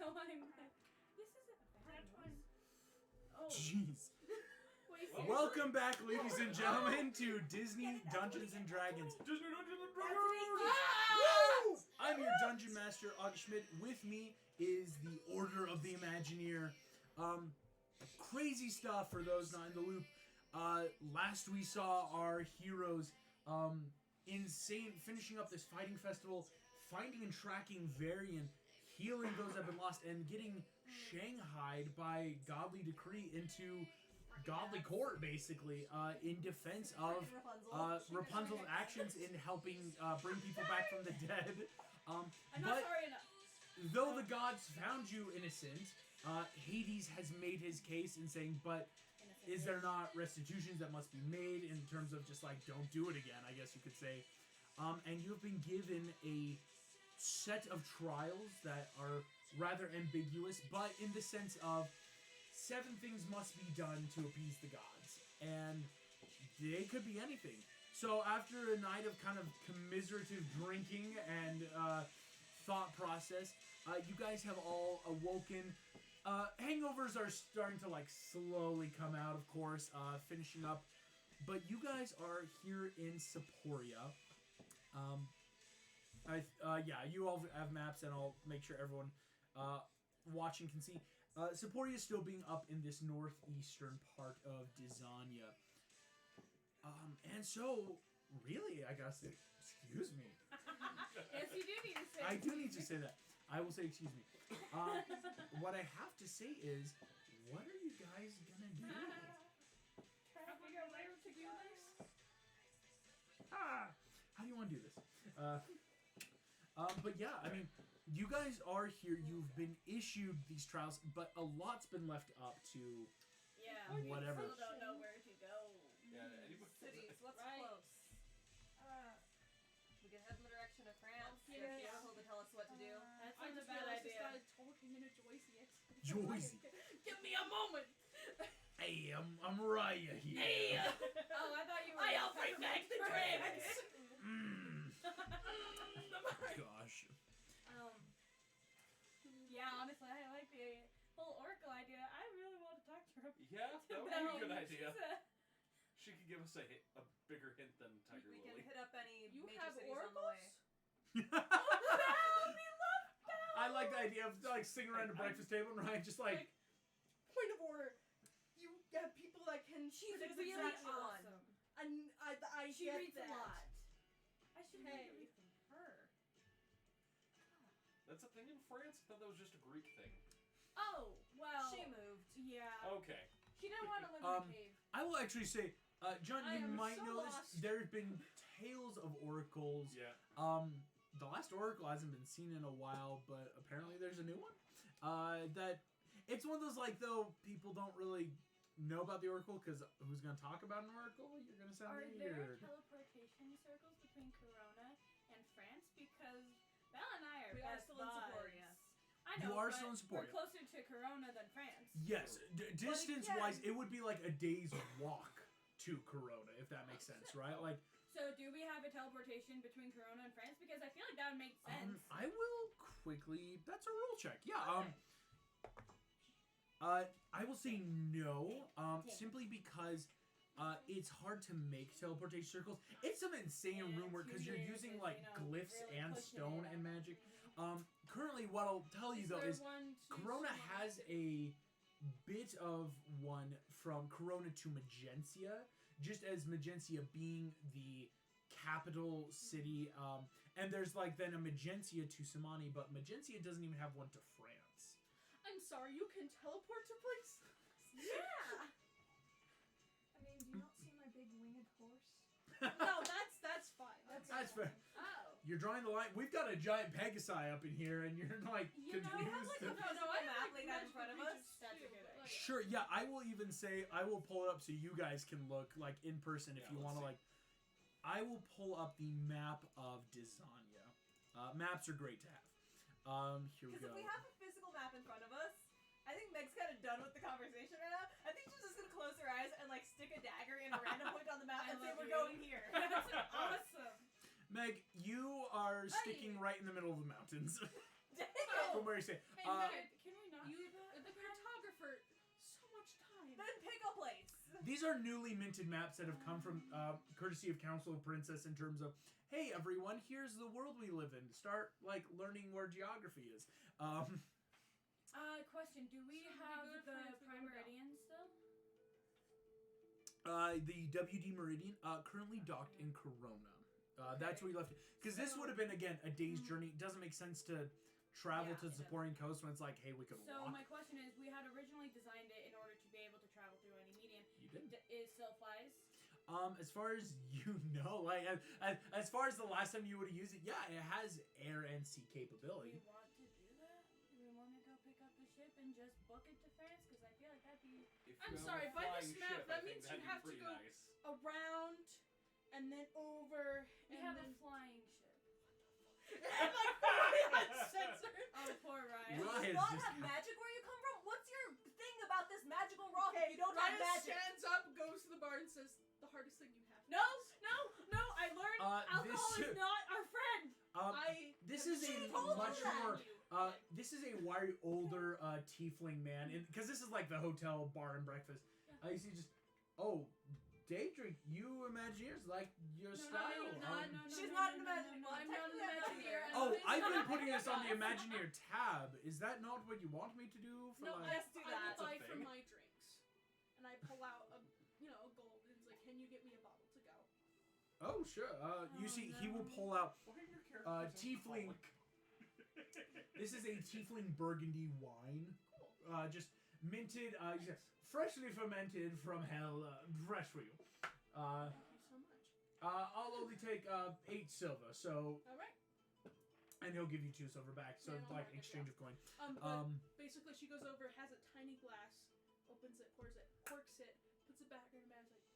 So I'm like, this isn't a bad one. Oh. Jeez. Wait, Welcome back, ladies and gentlemen, to Disney Dungeons and Dragons. Disney Dungeons and Woo! I'm your Dungeon Master, August Schmidt. With me is the Order of the Imagineer. Crazy stuff for those not in the loop. Last we saw our heroes finishing up this fighting festival, finding and tracking Varian, healing those that have been lost, and getting shanghaied by godly decree into godly court, basically, in defense of Rapunzel's actions in helping bring people back from the dead. I'm not sorry enough. Though the gods found you innocent, Hades has made his case in saying, but is there not restitutions that must be made in terms of just like, don't do it again, I guess you could say. And you have been given a set of trials that are rather ambiguous, but in the sense of 7 things must be done to appease the gods, and they could be anything. So after a night of kind of commiserative drinking and thought process, you guys have all awoken. Hangovers are starting to like slowly come out, of course, finishing up, but you guys are here in Seporia. Yeah, you all have maps, and I'll make sure everyone watching can see. Seporia is still being up in this northeastern part of Dizania. And so, really, I gotta say, excuse me. Yes, you do need to say I do need to say that. I will say excuse me. What I have to say is, what are you guys gonna do? Trying to figure out where to do this. How do you want to do this? But yeah, I mean, you guys are here. You've been issued these trials, but a lot's been left up to whatever. We still don't know where to go. Yeah, Cities, what's Right. close? We can head in the direction of France. Yes. Get people to tell us what to do. That's I not a just bad realized I idea. started talking in a Joycey accent. Joycey. Give me a moment. Hey, I'm Raya here. Hey, Oh, I thought you were. I'll bring back the drinks. Gosh. Yeah, honestly, I like the whole Oracle idea. I really want to talk to her. Yeah, that would be a good idea. She could give us a bigger hint than Tiger We Lily. can hit up any You major have cities on the way. oracles? I like the idea of like sitting around a breakfast table and Ryan just like Point of order. You have people that can. She's But it was really exactly awesome. one. And I She get reads that. a lot. I should Hey. maybe read from her. That's a thing in France? I thought that was just a Greek thing. Oh, well. She moved. Yeah. Okay. She didn't want to live in a cave. I will actually say, John, I you am might so know lost. this. There have been tales of oracles. Yeah. The last oracle hasn't been seen in a while, but apparently there's a new one. That it's one of those like though people don't really know about the oracle because who's gonna talk about an oracle? You're gonna sound Are there weird. teleportation circles between Corona and France? Because Belle and I are We are best still in buds. Seporia. I know, You are but still in we're Seporia. closer to Corona than France. Yes, distance-wise, it would be like a day's walk to Corona, if that makes sense, right? Like, So do we have a teleportation between Corona and France? Because I feel like that would make sense. I will quickly. That's a roll check. Yeah. Okay. I will say no. Simply because. It's hard to make teleportation circles. It's some insane room work because you're using like glyphs really and pushing stone it. and magic. Currently, what I'll tell you though there is one, two, Corona three? has a bit of one from Corona to Magencia, just as Magencia being the capital city. And there's like then a Magencia to Samani, but Magencia doesn't even have one to France. I'm sorry, you can teleport to places? Yeah. I mean, do you not see my big winged horse? No, that's fine. That's fair. Oh. You're drawing the line. We've got a giant Pegasi up in here, and you're like You know, confused. have like a No, I I map have laid like out in front of magical us. creatures That's a too, good but, idea. like- Sure, yeah, I will even say, I will pull it up so you guys can look, like, in person if Yeah, you let's want to, see. like... I will pull up the map of Dizania. Maps are great to have. Here we Because go. if we have a physical map in front of us, I think Meg's kind of done with the conversation right now. I think she's just gonna close her eyes and like stick a dagger in a random point on the map I and say love we're you. going here. That's awesome. Meg, you are sticking right in the middle of the mountains. from where you say. Hey, Meg, can we not do that? The cartographer, so much time. Then pick a place. These are newly minted maps that have come from courtesy of Council of Princess in terms of, hey everyone, here's the world we live in. Start like learning where geography is. Question: do we So have we go to the France, we go to Prime Bell. Meridian still? The WD Meridian currently docked in Corona. That's where we left it. Because this would have been again a day's journey. It doesn't make sense to travel to the supporting coast when it's like, hey, we could So walk. my question is, we had originally designed it in order to be able to travel through any medium. You did. It still flies. As far as you know, like as far as the last time you would have used it, yeah, it has air and sea Do capability. we want to do that? Do we want to go pick up the ship and just book it to France? Because I feel like that'd be. If I'm you have sorry, a by this flying map, ship, that I think means you that'd be have to pretty go- nice. Around, and then over, We and have then a flying ship. and like Ryan censored. Oh, poor Ryan. Ryan. Do you It's not just have magic where you come from? What's your thing about this magical rock if you don't have Ryan magic? stands up, goes to the bar, and says, "The hardest thing you have." No. I learned alcohol this- is not our friend. This have is a told much you that. more. This is a way older tiefling man, because this is like the hotel bar and breakfast. You see, just day drink. You Imagineers like your style. She's not an Imagineer. I'm not an Technically, Imagineer. I'm Oh, not. I've been putting this on the Imagineer tab. Is that not what you want me to do? For No, like... Let's do I that. will buy That's a for thing. my drinks, and I pull out a gold, and it's like, "Can you get me a bottle to go?" Oh sure. You see, he will pull out. Why are your characters Tiefling. alcoholic? This is a Tiefling Burgundy wine. Just minted. Freshly fermented from hell. Fresh for you. Thank you so much. I'll only take 8 silver. So, All right. and he'll give you 2 silver back. So Yeah, I'll like mark it exchange of coin. But basically, she goes over, has a tiny glass, opens it, pours it, corks it, puts it back in her bag. Like,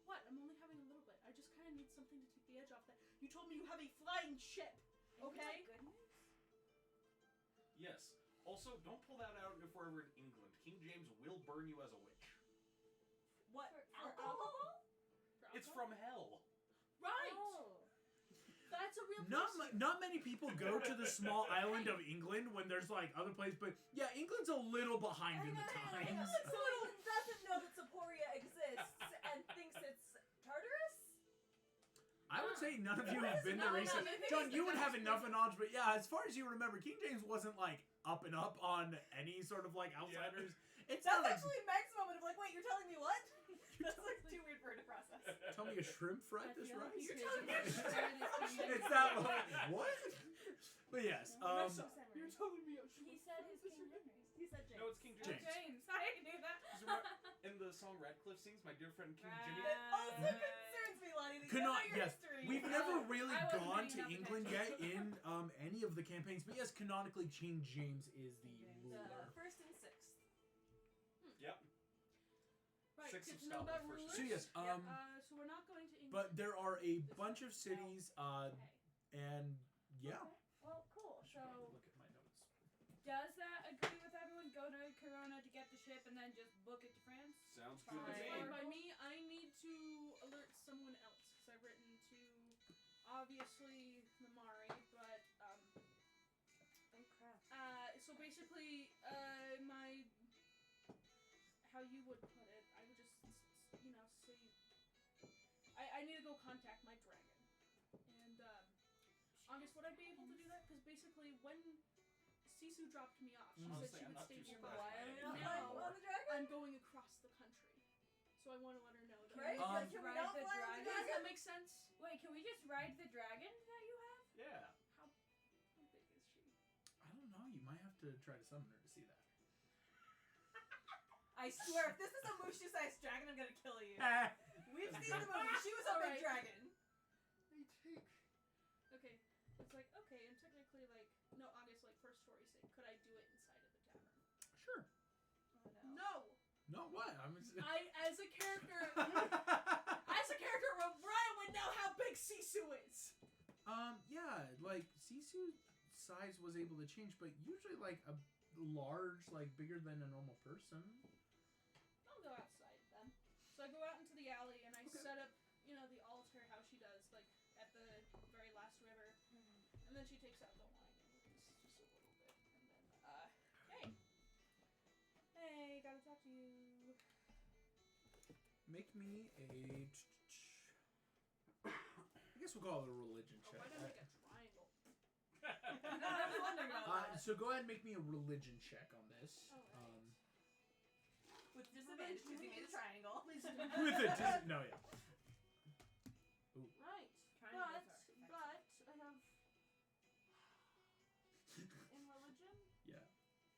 what? I'm only having a little bit. I just kind of need something to take the edge off that. You told me you have a flying ship. Okay. Goodness. Yes. Also, don't pull that out if we're ever in England. King James will burn you as a witch. What? For Alcohol? For It's alcohol? from hell. Right. Oh. That's a real. Not many people go to the small island of England when there's like other places, but yeah, England's a little behind in the Hang on. times. So England doesn't know that Saporia exists and thinks it's Tartarus? I would say none of you What have is been it? there No, recently. the thing John, is you would that have that's enough knowledge, but yeah, as far as you remember, King James wasn't like up and up on any sort of like outsiders. It's That's not like actually Meg's moment of like, wait, you're telling me what? That's like too weird for her to process. tell me a shrimp fried I this feel like rice. you You're should telling me just a share this King It's James that story. one. What? But yes, You're telling me. He said his King Henry. He said James. No, it's King Oh, James. James. I knew that. In the song Radcliffe sings, my dear friend King Right. Jimmy. It also concerns me, Lonnie, that you don't know your Yes, history. we've never Oh, really I wasn't gone paying to enough England attention. yet in any of the campaigns, but yes, canonically, King James is the James. ruler. First and sixth. Yep. Right. Six Good of to know Scotland, about first rulers. So yes, So we're not going to England. but there are a This bunch time. of cities, Okay. and yeah. Okay. Well, cool. Should So, probably look at my notes. does that agree with everyone? Go to Corona to get the ship and then just book it to France? Sounds good to Fine. me. Fine by me. I need to alert someone else because I've written to, obviously, the Mari, but Oh crap. so basically, my, how you would put it, I would just, say, I need to go contact my dragon, and August, would I be able to do that? Because basically, when Sisu dropped me off, she Honestly, said she I'm would not stay too nearby. surprised. Why are you No. not flying on the dragon? I'm going across the country, so I want to let her know that. Right? Um, Can we Ride not the fly on the dragon? Does dragon? that make sense? Wait, can we just ride the dragon that you have? Yeah. How big is she? I don't know. You might have to try to summon her to see that. I swear, if this is a Mushu-sized dragon, I'm gonna kill you. We've seen the movie. She was a big Alright. dragon. Okay, it's like, okay, and technically, like, no, August, like, for story's sake, could I do it inside of the tavern? Sure. Oh No! No, what? I'm. As a character, Ryan would know how big Sisu is! Yeah, like Sisu size was able to change, but usually like a large, like bigger than a normal person. I'll go outside then. So I go out into the alley and I Okay. set up, the altar, how she does, like, at the very last river. And then she takes out the wine and it's just a little bit. do. Make me a. I guess we'll call it a religion Oh, check. why did I make a triangle? I was wondering about that. So go ahead and make me a religion check on this. Alright. With disadvantage because he made a triangle. With it, no, yeah. Right. Triangles But are I have in religion. Yeah.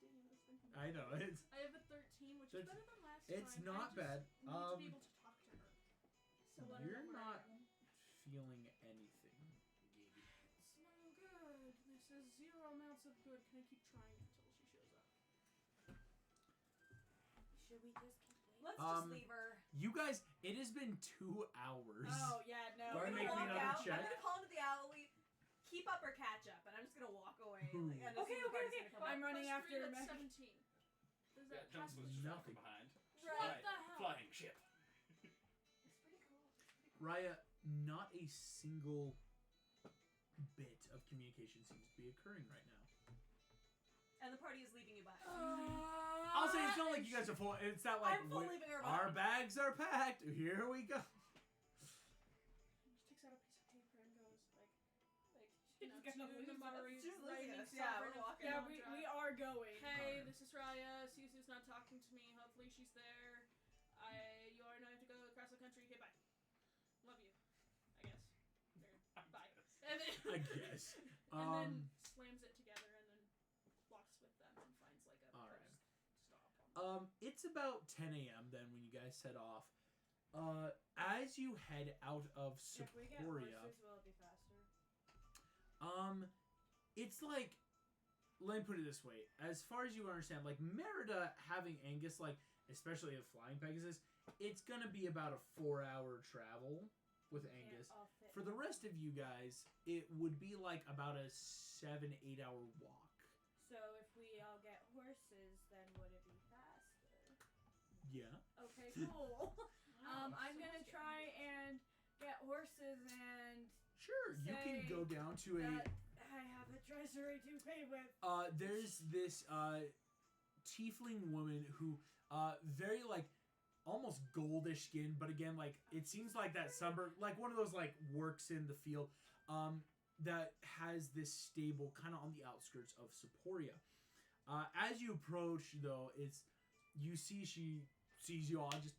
Dang it, I was thinking. I know it's I have a 13, which is better than last time. it's not I just bad. Need to be able to talk to her. So what are You're the not words? feeling anything. It's no good. This is 0 amounts of good. Can I keep trying until she shows up? Should we just keep waiting? Let's just leave her. You guys, it has been 2 hours. Oh yeah, no. Go ahead and make me walk another out. check. I'm gonna call into the alley, keep up or catch up, and I'm just gonna walk away. Ooh. Like, and Okay, assume the party's okay. gonna come I'm back. running Plus after 3, that's Meg. 17. Does Yeah, that pass Jones was me? shot Nothing. from behind. What the hell? Flying ship. It's pretty cool. Raya, not a single bit of communication seems to be occurring right now. And the party is leaving you behind. I'll say it's not like you guys are full. It's not like I'm full leaving her our behind. bags are packed. Here we go. She takes out a piece of paper and goes like, She's you know, gonna to lose the us. memory She's losing writing us. Yeah, sovereign we're of walking. Yeah, Alondra. we are going. Hey, this is Raya. Suzu's not talking to me. Hopefully she's there. You are now have to go across the country. Okay, bye. Love you. I guess. Or, bye. And then, I guess. and then slams it together and then walks with them and finds like a All right. post stop. It's about 10 a.m. then when you guys set off. As you head out of If we get Seporia, horses, will it be faster? it's like, let me put it this way. As far as you understand, like Merida having Angus, like especially a flying Pegasus, it's gonna be about a 4-hour travel with Angus. Can't all fit For the rest of you guys, it would be like about a 7-8 hour walk. So if we all get horses, then would it be faster? Yeah. Okay, cool. I'm gonna try and get horses and Sure, you can Say go down to a. that I have a treasury to pay with. There's this tiefling woman who very like almost goldish skin, but again like it seems like that sunburn, like one of those like works in the field, that has this stable kind of on the outskirts of Seporia. As you approach though, you see she sees you all, just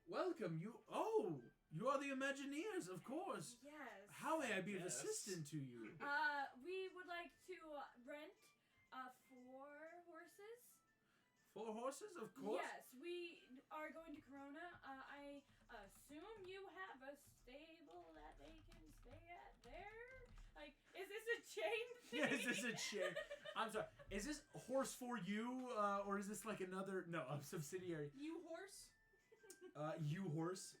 welcome you. Oh, you are the Imagineers, of course. Yes. How may I be of Yes. assistance to you? We would like to rent 4 horses. 4 horses, of course. Yes, we are going to Corona. I assume you have a stable that they can stay at there? Like, is this a chain thing? Yeah, is this a chair? I'm sorry. Is this horse for you, or is this like another? No, a subsidiary. You horse? You horse.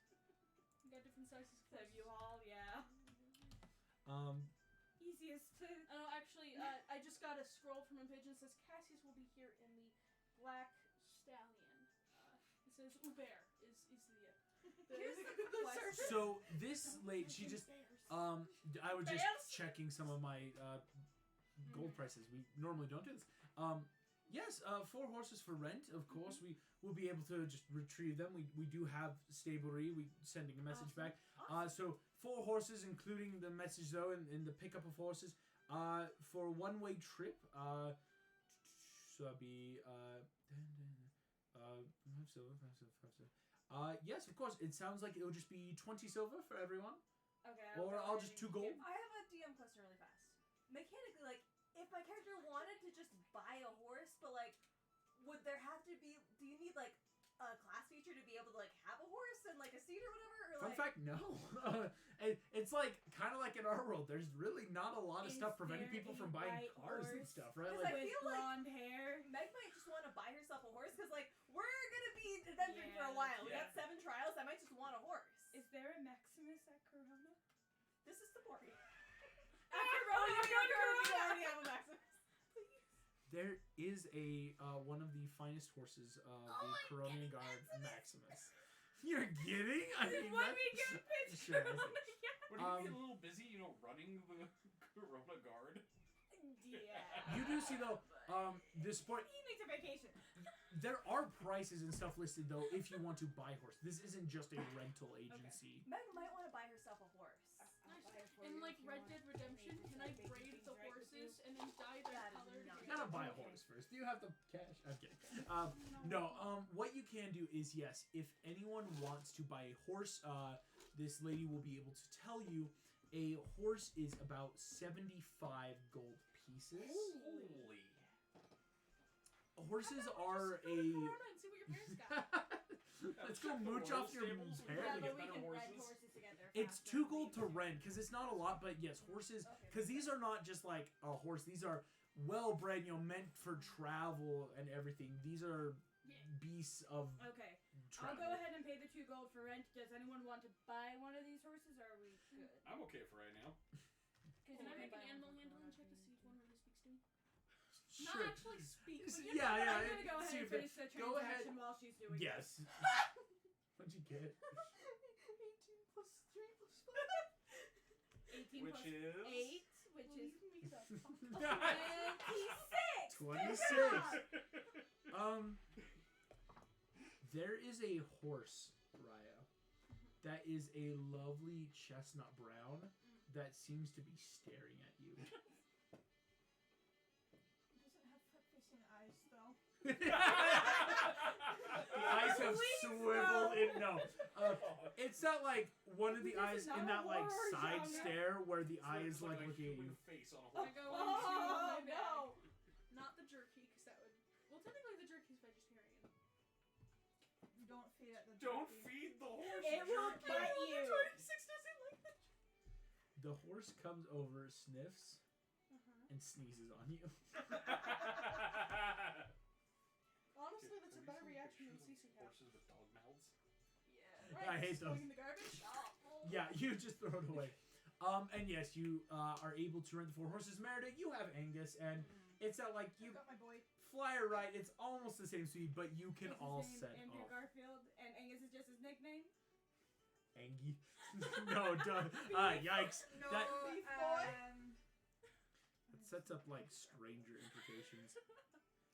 You got different sizes of So horses. you all, yeah. Easiest to. Oh, actually, I just got a scroll from a page and it says Cassius will be here in the Black Stallion. It says Uber is the Here's the question. So this lady, she just I was just Bears? checking some of my gold prices. We normally don't do this. Yes, 4 horses for rent. Of course, we will be able to just retrieve them. We do have stablery. We sending a message Awesome. back. So 4 horses, including the message though, and the pickup of horses. For a one-way trip. So that'd be 5 silver, 5 silver, 5 silver. Yes, of course. It sounds like it'll just be 20 silver for everyone. Okay. Or I'll just 2 gold. I have a DM question really fast. Mechanically, like, if my character wanted to just buy a horse, but like, would there have to be? Do you need like a class feature to be able to like have a horse and like a seat or whatever? Or Fun like, fact, no. It's like kind of like in our world. There's really not a lot of Is stuff preventing there people a from buying white cars and horse? stuff, right? Is Like, I With feel like- blonde hair. Meg might just want to buy herself a horse because like we're gonna be adventuring for a Yeah, while. We yeah. got 7 trials. I might just want a horse. Is there a Maximus at Corona? This is the party. Ah, After rolling oh my your God, card, you Corona! already have a Maximus. there is a one of the finest horses of the my Coronian God, Guard, Maximus. Maximus. You're kidding? I mean, Let that's- me get a picture. Sure, I see. Would you be Um, a little busy, running the Corona Guard? Yeah. You do see though, But This point, He needs a vacation. there are prices and stuff listed though if you want to buy horse. This isn't just a rental agency. Meg might want to buy herself a horse. In like Red Dead Redemption, can I braid the horses and then dye their That is color? not- You gotta buy a horse first. Do you have the cash? I'm kidding. No. What you can do is yes, if anyone wants to buy a horse, this lady will be able to tell you a horse is about 75 gold pieces. Holy. Horses How about are we just go to a. Corona and see what your parents got? Let's go Check the mooch royal off your stables. We parents. gotta but get we better can rent horses. horses together. It's faster 2 and gold to easier. rent because it's not a lot, but yes, horses. Okay, Because these are not just like a horse; these are well bred, meant for travel and everything. These are beasts of Okay. travel. I'll go ahead and pay the 2 gold for rent. Does anyone want to buy one of these horses, or are we good? I'm okay for right now. Can I make an animal handling check to see if one really speaks to me? Not Sure. actually speak, but Yeah, I'm yeah. gonna go ahead see and if it- finish the go ahead. transaction while she's doing Yes. What'd you get? 18 plus 3 plus 5. 18 Which plus is 8, which is Leave me the fuck 26. 26. There is a horse, Raya, that is a lovely chestnut brown that seems to be staring at you. It doesn't have front-facing eyes, though. The eyes have swiveled in. No, it's not like one of the This eyes is not in a that like horror side genre. stare where the It's eye is like like a looking at human you. face on a I horse. go Oh, into my bag. no. Not the jerky, because that would. Well, technically the jerky's vegetarian. You don't feed it the Don't jerky. feed the horse. It will jerky. bite you. 26 doesn't like that. The horse comes over, sniffs, Uh-huh. and sneezes on you. Honestly, that's a better reaction than Pictures Cece of has. horses with dog mouths. Right, I hate just going those. in the garbage. Yeah, you just throw it away. And yes, you are able to rent the 4 horses. Merida, you have Angus, and it's not like I you got my boy. flyer right. It's almost the same speed, but you can What's all his name? set Andrew off. Garfield, and Angus is just his nickname. Angie. No, duh. Yikes. No, That- Beef boy. It sets up like stranger implications.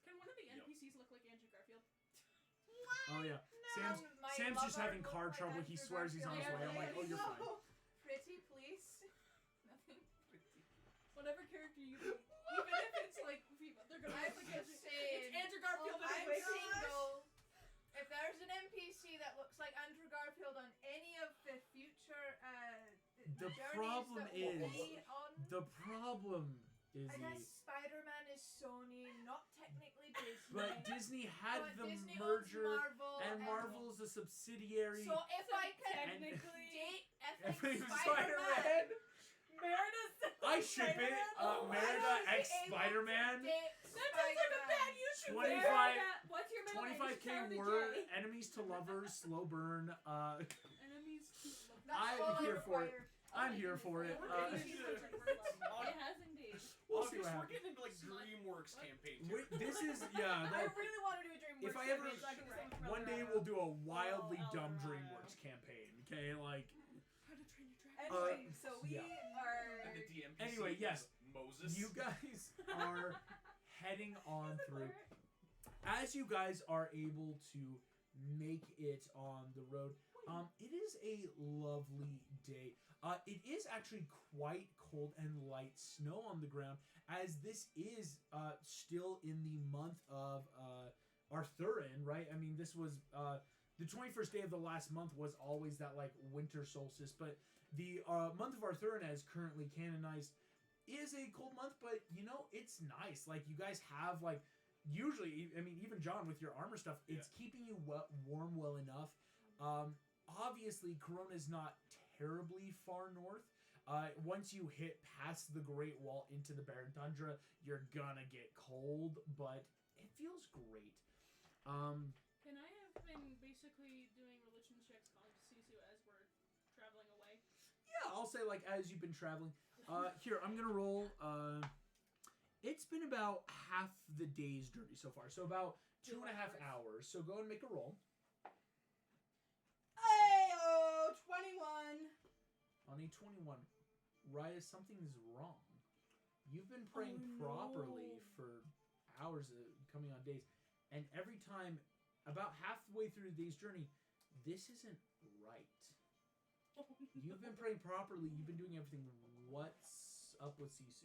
Can one of the Yep. NPCs look like Andrew Garfield? Oh yeah. Sam's my Sam's just lover having looked car like trouble. He Andrew swears he's on his way. Garfield. I'm like, oh, you're fine. Pretty, please. Nothing. Whatever character you pick, even if it's like female, they're gonna I'm look like just Andrew. saying. It's Andrew Garfield. I'm anyway. single. If there's an NPC that looks like Andrew Garfield on any of the future The journeys problem that we'll is- be on, The problem is I guess Spider-Man is Sony, not technically Disney. but Disney had But the Disney merger, owns Marvel, and Marvel's a subsidiary. So if I can Technically, date Everything ethnic Spider-Man. Meredith. I ship it. Merida X Spider-Man. That sounds like a bad YouTube 25 video. What's your middle name? 25k Start with a word. J. Enemies to lovers. Slow burn. Enemies to love. I'm here for it. I'm here for it. We're getting It has indeed. We'll August, see what we're happens. getting into like DreamWorks campaign Wait, territory. this is yeah. I that- really want to do a DreamWorks If I ever- campaign, so I can do something from One day Eldorado. we'll do a wildly Oh, dumb Eldorado. DreamWorks campaign. Okay, like How to Train Your Dragon. Anyway, so we yeah. are. And the DMPC Anyway, yes. is Moses. you guys are heading on through. As you guys are able to make it on the road, it is a lovely day. It is actually quite cold and light snow on the ground, as this is still in the month of Arthurian, right? I mean, this was the 21st day of the last month was always that like winter solstice, but the month of Arthurian, as currently canonized, is a cold month, but you know it's nice. Like you guys have like usually, I mean, even John with your armor stuff, it's keeping you warm well enough. Obviously, Corona is not terribly far north. Once you hit past the Great Wall into the barren tundra, you're gonna get cold, but it feels great. Can I have been basically doing religion checks on Sisu as we're traveling away? Yeah, I'll say like as you've been traveling. Here, I'm gonna roll. It's been about half the day's journey so far, so about 2.5 hours. So go and make a roll. Ayo, 21. On a 21, Raya, something's wrong. You've been praying Oh, no. properly for hours, coming on days, and every time, about halfway through the day's journey, this isn't right. You've been praying properly. You've been doing everything. What's up with Sisu?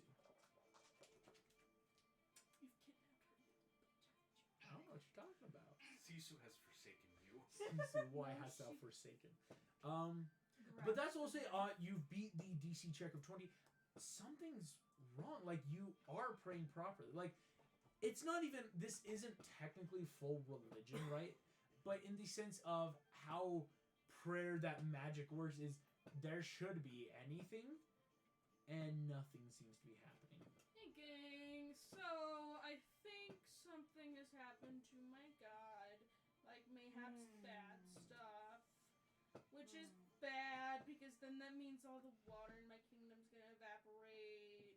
You've kidnapped her. I don't know what you're talking about. Sisu has forsaken you. Sisu, why hast thou forsaken? But that's also you beat the DC check of 20. Something's wrong. Like, you are praying properly. Like, it's not even, this isn't technically full religion, right? But in the sense of how prayer, that magic works, is there should be anything, and nothing seems to be happening. Hey gang, so I think something has happened to my god. Like, mayhaps that stuff. Which is bad, because then that means all the water in my kingdom's gonna evaporate.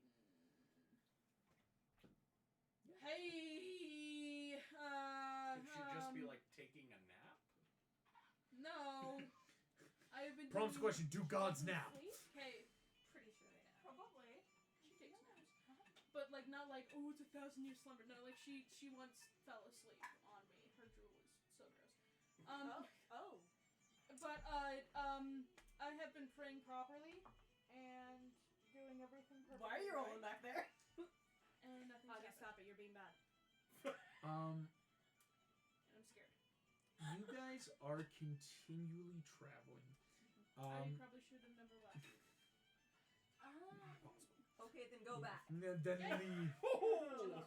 Hey! Could she just be, like, taking a nap? No. I've been Prompts doing- question, do gods nap? Okay. Pretty sure they have. Probably. She takes naps. But, like, not like, oh, it's 1,000-year slumber. No, like, she once fell asleep on me. Her drool was so gross. Oh. But, I have been praying properly and doing everything perfectly. Why are you rolling back there? And nothing's Okay, happened. stop it. You're being bad. And I'm scared. You guys are continually traveling. I probably should have never left. Okay, then go back. Then leave.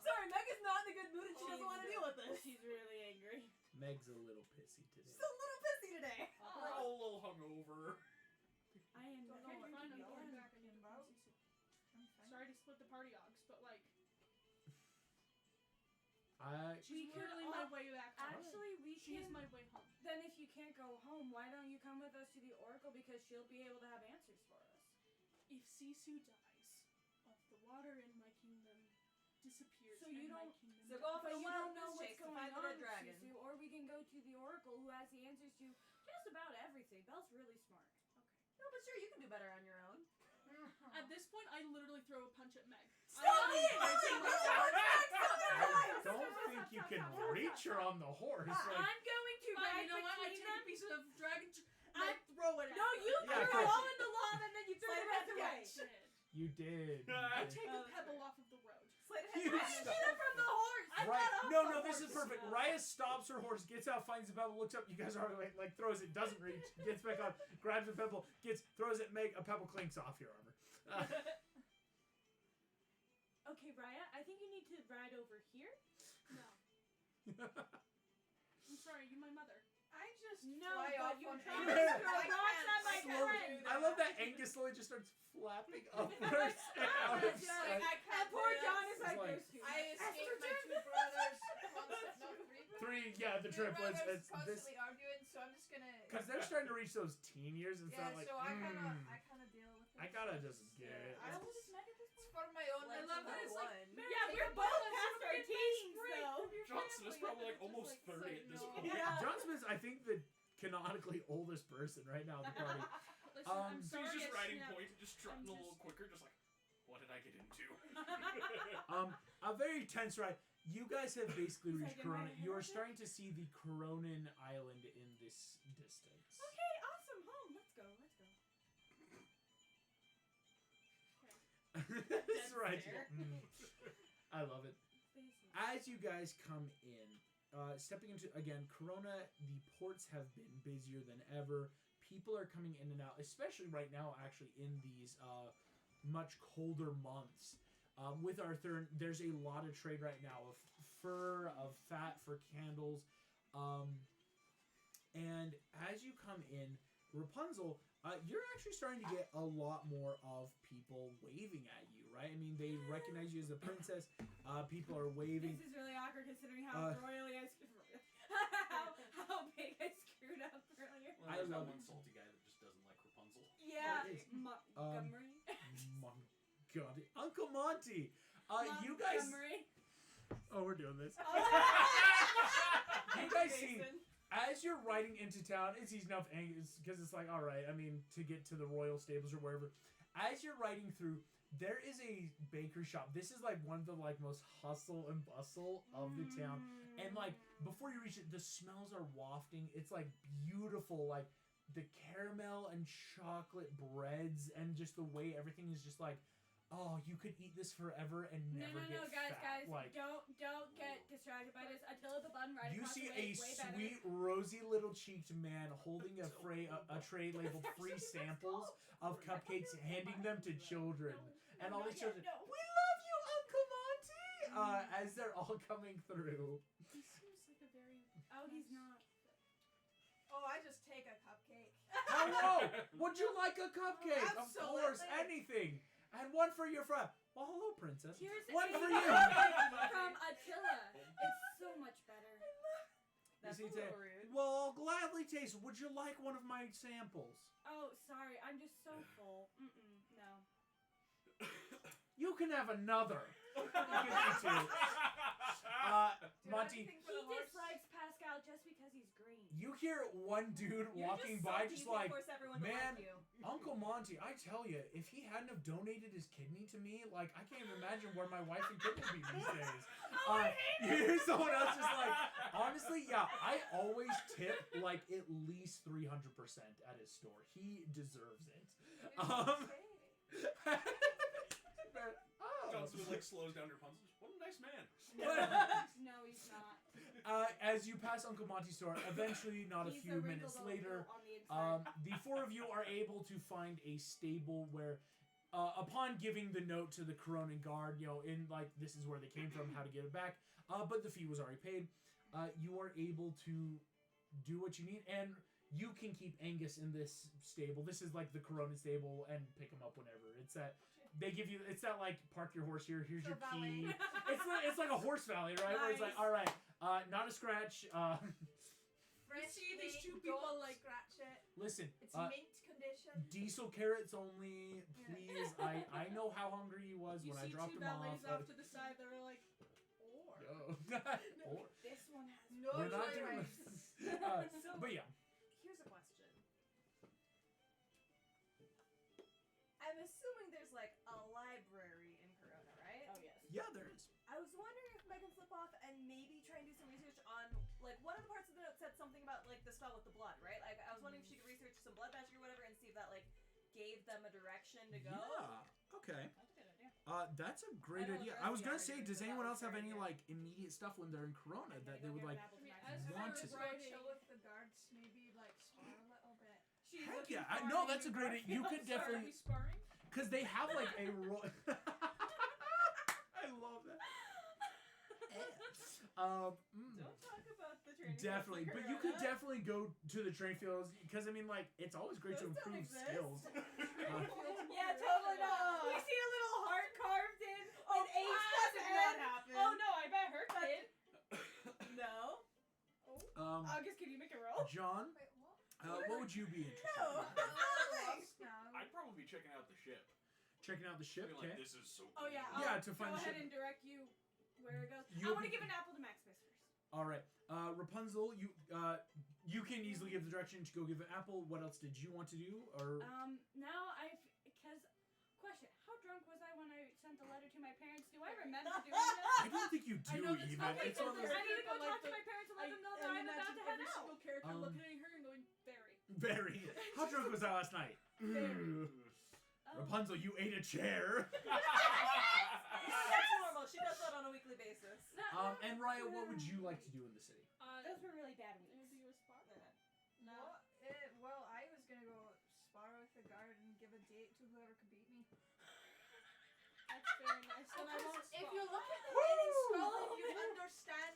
Sorry, Meg is not in a good mood and she doesn't want to deal with this. She's really angry. Meg's a little pissy today. She's a little pissy today. We're all a little hungover. I am Don't not know what Fine, I'm you're going yelling back. I need to about. see Sue. I'm fine. Sorry to split the party dogs, but like, We she's could literally all- my way back home. Actually, we She is can. my way home. Then, if you can't go home, why don't you come with us to the Oracle? Because she'll be able to have answers for us. If Sisu dies, the water in my kingdom disappears. So you and my don't- kingdom So go off But on a you wild don't know goose what's chase to going find the on red with dragon. Sisu, or we can go to the Oracle, who has the answers to just about everything. Belle's really smart. No, but sure, you can do better on your own. At this point, I literally throw a punch at Meg. Stop being I don't think you can reach her on the horse. I'm Like, going to Fine, ride you know what? I between take a them. piece of dragon. I- throw it at No, her. you Yeah, threw it of all course. in the lawn, and then you threw Slide the it rest back away. away. Shit. you did. I You did. take Oh, a that's pebble fair. off of the road. Slide I ahead. didn't get it from the horse. I Right. got off No, the no, this is horse. perfect. Raya stops her horse, gets out, finds the pebble, looks up. You guys are like throws it, doesn't reach, gets back on, grabs the pebble, throws it. Meg, a pebble clinks off your armor. Okay, Raya, I think you need to ride over here. No. I'm sorry, you're my mother. I just No, fly but off you on promised air. to I throw rocks can't at my slowly friend. do I love that Angus slowly just starts flapping upwards and out of Yeah, sight. I And can't poor do that. John is It's like, like- those two. I escaped my two brothers. Three, yeah, the Two triplets. brothers It's this constantly arguing, so I'm just gonna. because they're starting to reach those teen years and Yeah, stuff. Like, so I kind of deal with it. I gotta just get it. I How was old is Meg at this It's point? for my own. I love that it's like, one. Yeah, we're both past our teens, though. Johnson is probably like almost 30 at this point. Yeah. John Smith's, I think, the canonically oldest person right now at the party. Listen, I'm So sorry. he's just I riding snapped. point, just trotting a I'm little just- quicker, just like, what did I get into? A very tense ride. You guys have basically He's reached like, "Am I Corona. You are ahead?" starting to see the Coronan Island in this distance. Okay, awesome. Home. Let's go. Let's go. This ride. fair. I love it. As you guys come in, stepping into, again, Corona, the ports have been busier than ever. People are coming in and out, especially right now, actually, in these much colder months. With Arthur, there's a lot of trade right now of fur, of fat for candles. And as you come in, Rapunzel, you're actually starting to get a lot more of people waving at you, right? I mean, they recognize you as a princess. People are waving. This is really awkward considering how royally I screwed how big I screwed up earlier. Well, I there's that love one it. salty guy that just doesn't like Rapunzel. Yeah, it is. Montgomery. My God, Uncle Monty. You guys. Montgomery. Oh, we're doing this. Oh. You guys see, as you're riding into town, it's easy enough because it's like, all right, I mean, to get to the royal stables or wherever. As you're riding through, there is a bakery shop. This is like one of the like most hustle and bustle of the town. And like before you reach it, the smells are wafting. It's like beautiful, like the caramel and chocolate breads, and just the way everything is just like, oh, you could eat this forever and never get guys, fat. Like, don't get distracted by this. Attila the bun right you across see the a way, way better. sweet, rosy little cheeked man holding a tray labeled free samples of cupcakes, handing them to children. And all these children, No. we love you, Uncle Monty! As they're all coming through. He seems like a very. Oh, he's not. Oh, I just take a cupcake. Hello! Would you like a cupcake? Of course, Absolutely. anything. And one for your friend. Well, hello, princess. Here's One a for you. from Attila. It's so much better. That's You a see, little rude. well, I'll gladly taste. Would you like one of my samples? Oh, sorry. I'm just so full. No. You can have another. You can eat two. Monty, Anything He for the horse? dislikes Pascal just because he's green. you hear one dude You're walking just by, salty just you can't like, force everyone to man, like you. Uncle Monty, I tell you, if he hadn't have donated his kidney to me, like, I can't even imagine where my wife and kid would be these days. You hear someone else just like, honestly, yeah, I always tip like at least 300% at his store. He deserves it. Johnson like slows down Rapunzel. What a nice man. No, he's not. As you pass Uncle Monty's store, eventually, not a He's few a minutes wrinkled old later, goat on the inside. the four of you are able to find a stable where, upon giving the note to the Coronan guard, you know, in like this is where they came from, how to get it back, but the fee was already paid. You are able to do what you need, and you can keep Angus in this stable. This is like the Coronan stable, and pick him up whenever. It's that they give you. It's that like park your horse here. Here's So your key. valet. It's like a horse valley, right? Where it's like, Nice. all right, not a scratch. Fresh see these cake, two people, don't like- scratch it. Listen, It's mint condition. diesel carrots only, please. I know how hungry he was You when I see dropped two him off. valets off to the side that are like, Or Or- This one has no we're not joy doing rice. So, but yeah, here's a question. I'm assuming there's like a library in Corona, right? Oh yes. yeah, there is. I was wondering if I can flip off and maybe try and do some research on, like, one of the parts of the note said something about, like, the spell with the blood, right? Like, I was wondering if she could research some blood magic or whatever and see if that, like, gave them a direction to go. Yeah. Okay. That's a good idea. That's a great I know idea. it's I was gonna already say, doing does so anyone that else was have very any good. like immediate stuff when they're in Corona that they would like? I mean, as Want we're to. riding, Chill with the guards, maybe like spar a little bit. She's Heck looking yeah! for No, a that's a new great. You could Garfield. are definitely we sparring? because they have like a. I love that. Don't talk about the training. Definitely, but you could definitely go to the train fields because I mean, like, it's always great to Those don't improve exist. skills. Yeah, totally not. We see a little heart carved in. Oh, an H that did plus not N. happen. Oh no, I bet her did. No. August, can you make a roll? John, Wait, what? what would you be interested No. in? Lost now. I'd probably be checking out the ship. Checking out the ship, Being okay? like, this is so Oh cool. yeah. Yeah, I'll to find go the ahead ship. and direct you where it goes. You'll I want to be- give an apple to Maximus first. All right, Rapunzel, you can easily give the direction to go give an apple. What else did you want to do? Or Now because question, how drunk was I when I sent the letter to my parents? Do I remember doing this? I don't think you do I know that's even. okay, It's one of those I need to go But, like, talk to my parents and let them know that I I'm about imagine to head every out. single character Um, looking at her and going, very. very. How drunk was I last night? Oh. Rapunzel, you ate a chair. That's normal. She does that on a weekly basis. And Raya, what would you like to do in the city? Those were really bad It'd weeks. be a spar. No. What? Well, I was gonna go spar with the guard and give a date to whoever could beat me. That's very nice. Then I won't If spar. you look at the winning skull, you understand.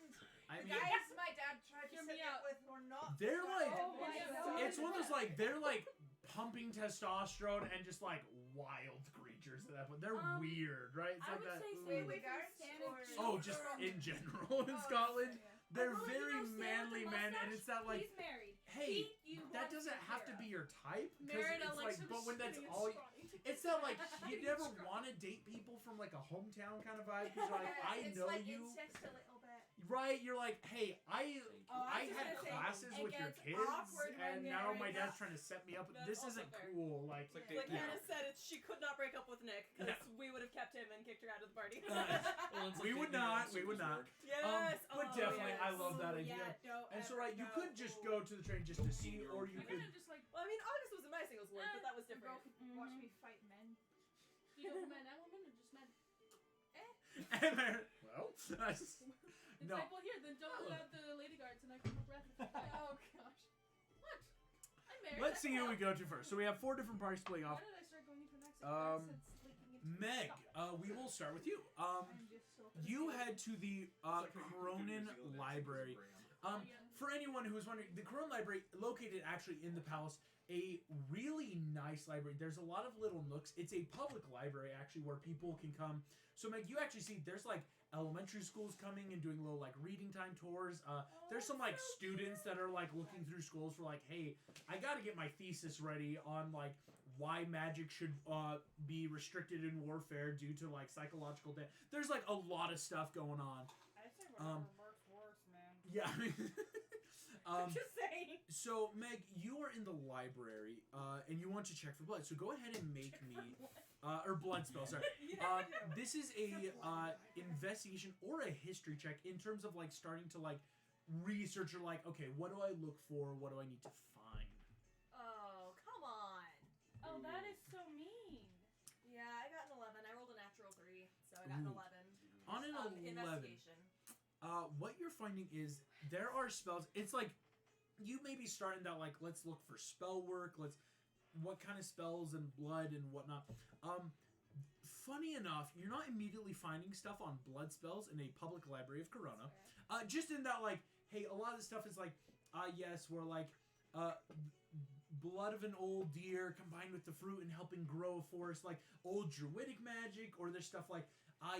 I The mean, guys my dad tried to Hear set me me out. up with were not. they're like, Oh my God. it's one of those like they're like pumping testosterone and just like wild creatures at that point. They're weird, right? It's I like would that. say ooh. stay away from Guards standing or- cute. Oh, just in general in Oh, Scotland, yeah. they're Although, very Sam with manly the men, and mustache, it's that like, he's married. hey, You that want doesn't have to Sarah. be your type. 'Cause Merida it's likes like, him but when that's skinny and all, scrawny. it's that like you Skinny never and scrawny. want to date people from like a hometown kind of vibe. Because like Yeah, I it's know like you, incest a little bit. right? why you're like, hey, I I was just had gonna say, classes it with your gets kids, awkward when and now they're- my dad's yeah. trying to set me up. That's This also isn't fair. cool. Like, It's like Like Yeah. Anna said, she could not break up with Nick because we would have kept him and kicked her out of the party. Well, it's We like would dating not, around we would circles not. work. Yes. but oh, definitely, yes. I love that Oh, idea. Yeah, don't and so, ever right, you go. could just go to the train just to see, or you I could. kind of just like Well, I mean, August was in my singles work, but that was Girl different. can watch me fight men. do you go for men and women or just men? And they're, well, It's no. like, well, here, then don't let out the lady guards and I can breath. Oh gosh. What? I'm married. Let's I see can who we help. go to first. So we have 4 different parties splitting Why off. did I start going into an accent? Accent's leaking into Meg, Stop. we will start with you. I'm just so You confused. head to the It's like how you do Cronin New Zealand accents as a Library. brand. Yeah. For anyone who was wondering, the Cronin Library, located actually in the palace, a really nice library. There's a lot of little nooks. It's a public library, actually, where people can come. So, Meg, you actually see there's, like, elementary schools coming and doing little, like, reading time tours. There's some, like, students that are, like, looking through schools for, like, hey, I gotta get my thesis ready on, like, why magic should be restricted in warfare due to, like, psychological death. There's, like, a lot of stuff going on. I say Um, whatever works worse, man. Yeah, I mean... I'm just saying. So, Meg, you are in the library, and you want to check for blood. So go ahead and make me, or blood spell. Sorry. This is a investigation or a history check in terms of like starting to like research or like, okay, what do I look for? What do I need to find? Oh, come on. Oh, that is so mean. Yeah, I got an 11. I rolled a natural 3, so I got an Ooh. 11. On an 11. Investigation. What you're finding is there are spells. It's like you may be starting that like let's look for spell work. What kind of spells and blood and whatnot. Funny enough, you're not immediately finding stuff on blood spells in a public library of Corona. Just in that like, hey, a lot of the stuff is like, yes, we're like, blood of an old deer combined with the fruit and helping grow a forest, like old druidic magic, or there's stuff like,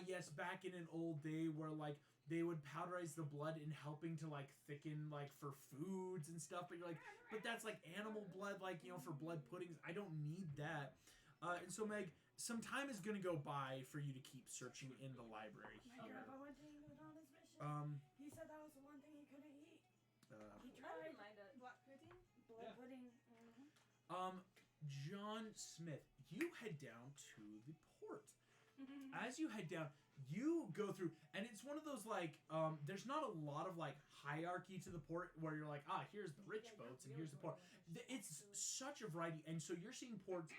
yes, back in an old day where like they would powderize the blood in helping to like thicken like for foods and stuff, but you're like, but that's like animal blood, like, you know, for blood puddings. I don't need that. And so, Meg, some time is gonna go by for you to keep searching in the library My here. grandpa went to England on his mission. Um, He said that was the one thing he couldn't eat. He I tried didn't mind it. Black pudding? blood Yeah. pudding. John Smith, you head down to the port. As you head down, you go through, and it's one of those like, there's not a lot of like hierarchy to the port where you're like, here's the rich boats and here's the port. It's such a variety, and so you're seeing ports,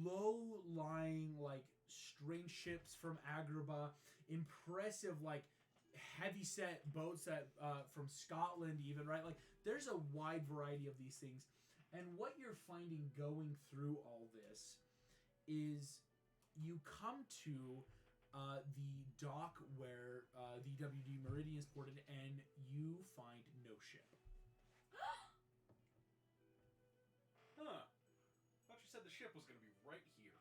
low-lying like strange ships from Agrabah, impressive like heavy-set boats that from Scotland even, right? Like there's a wide variety of these things, and what you're finding going through all this is you come to the dock where the WD Meridian is ported, and you find no ship. Huh. Thought you said the ship was gonna be right here.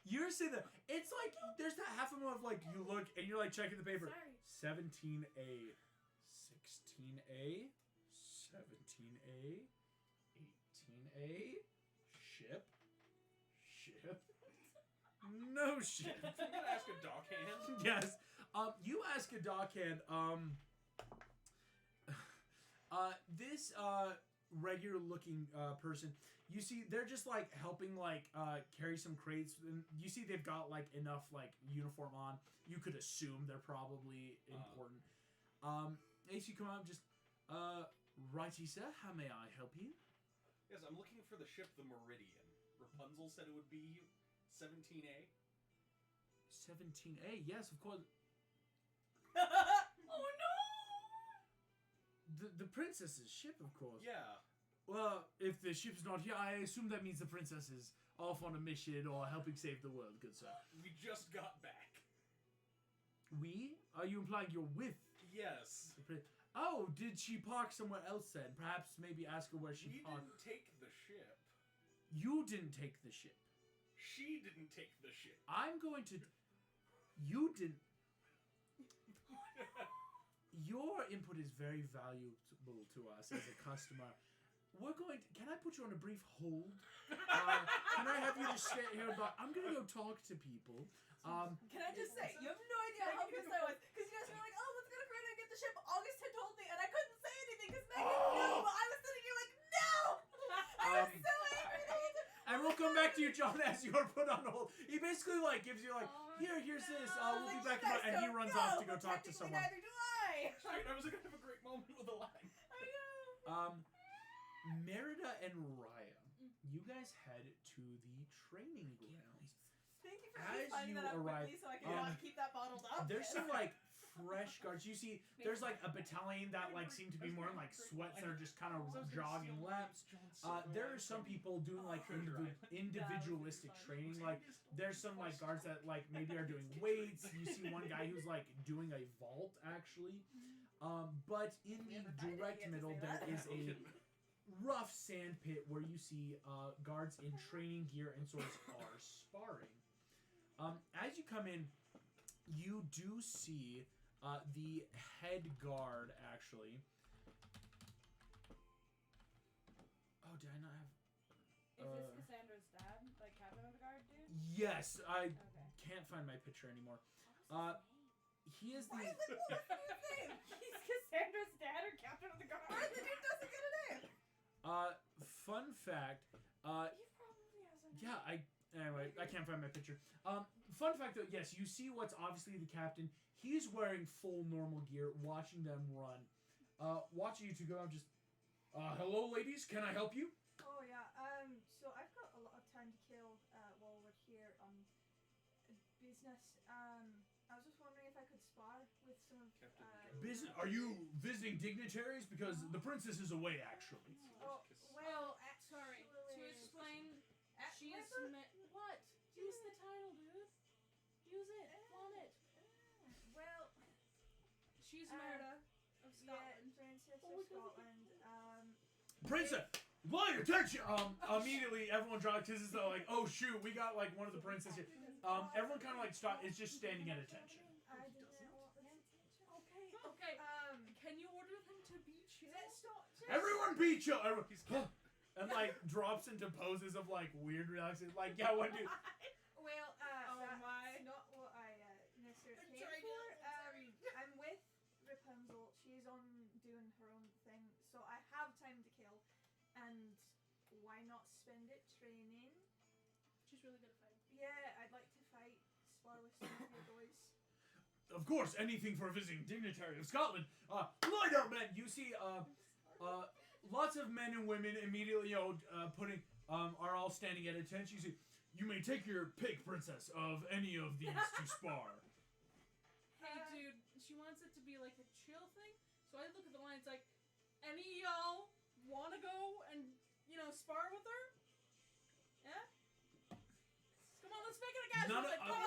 You're saying that it's like there's that half a moment of like you look and you're like checking the paper. Sorry. 17A, 16A, 17A, 18A, ship, no ship. I'm gonna ask a dockhand. Yes. You ask a dockhand. This regular-looking person. You see, they're just like helping like carry some crates, and you see they've got like enough like uniform on. You could assume they're probably important. As you come out, just righty, sir. How may I help you? Yes, I'm looking for the ship, the Meridian. Rapunzel said it would be 17A. 17A. Yes, of course. Oh no! The princess's ship, of course. Yeah. Well, if the ship's not here, I assume that means the princess is off on a mission or helping save the world, good sir. We just got back. We? Are you implying you're with Yes. the princess? Oh, did she park somewhere else then? Perhaps maybe ask her where she We parked. didn't take the ship. You didn't take the ship. She didn't take the ship. I'm going to... You didn't... Your input is very valuable to us as a customer. we're going to, can I put you on a brief hold? Can I have you just stay here? But I'm gonna go talk to people. Can I just say, you have no idea how pissed I was. Because you guys were like, oh, let's go to Corona and get the ship. August had told me, and I couldn't say anything because Megan knew, but I was sitting here like, no! I was so angry the whole time. And we'll come back to you, John, as you are put on hold. He basically like gives you like, here's this. We'll be back in a-" and he runs off to go talk to someone. Neither do I. I was gonna have a great moment with a line. I know. Merida and Raya, you guys head to the training grounds. Thank you for As finding you that out arrive, quickly so I can not keep that bottled up. There's some like fresh guards. You see, there's like a battalion that like seem to be more in like sweats that are just kind of jogging laps. There are some people doing like individualistic training. Like there's some like guards that like maybe are doing weights. You see one guy who's like doing a vault actually. But in the direct middle there is a rough sand pit where you see guards in training gear and swords are sparring. As you come in, you do see the head guard, actually. Oh, did I not have... Is this Cassandra's dad? Like, captain of the guard, dude? Yes, I Okay. can't find my picture anymore. He is the... Why is it what is his name? He's Cassandra's dad or captain of the guard? Why the dude doesn't get a name? Fun fact, He probably has a name. yeah, anyway, I can't find my picture. Fun fact though, yes, you see what's obviously the captain. He's wearing full normal gear, watching them run. Watching you two go, I'm just, hello ladies, can I help you? Oh yeah. So I've got a lot of time to kill while we're here on business. I was just wondering if I could spar with some of. Are you visiting dignitaries? Because the princess is away, actually. Oh Well, well, sorry. To explain, she is what? Use the title, dude. Use it. Flaunt it. Well, She's Merida of yeah, Scotland. Princess Oh, we of got the- Scotland. Princess! Line attention! Immediately everyone drops because it's like, oh shoot, we got like one of the princesses here. Everyone kind of like is just standing at attention. I didn't want this attention. Okay. Okay. Can you order them to be chill? Everyone be chill! Everyone, and like drops into poses of like weird relaxing. Like, yeah, what dude? Well, Oh my. that's not what I necessarily came Sorry, for. sorry. I'm with Rapunzel. She's on doing her own thing, so I have time to kill. And why not spend it training? She's really good at fighting. Yeah, I'd like to fight, spar with some of your boys. Of course, anything for a visiting dignitary of Scotland. Lie down, men. You see, lots of men and women immediately, are all standing at attention. You see, you may take your pick, princess, of any of these to spar. Hey, dude, she wants it to be like a chill thing. So I look at the line. It's like, any of y'all want to go and spar with her? Yeah. Come on, let's make it a guy.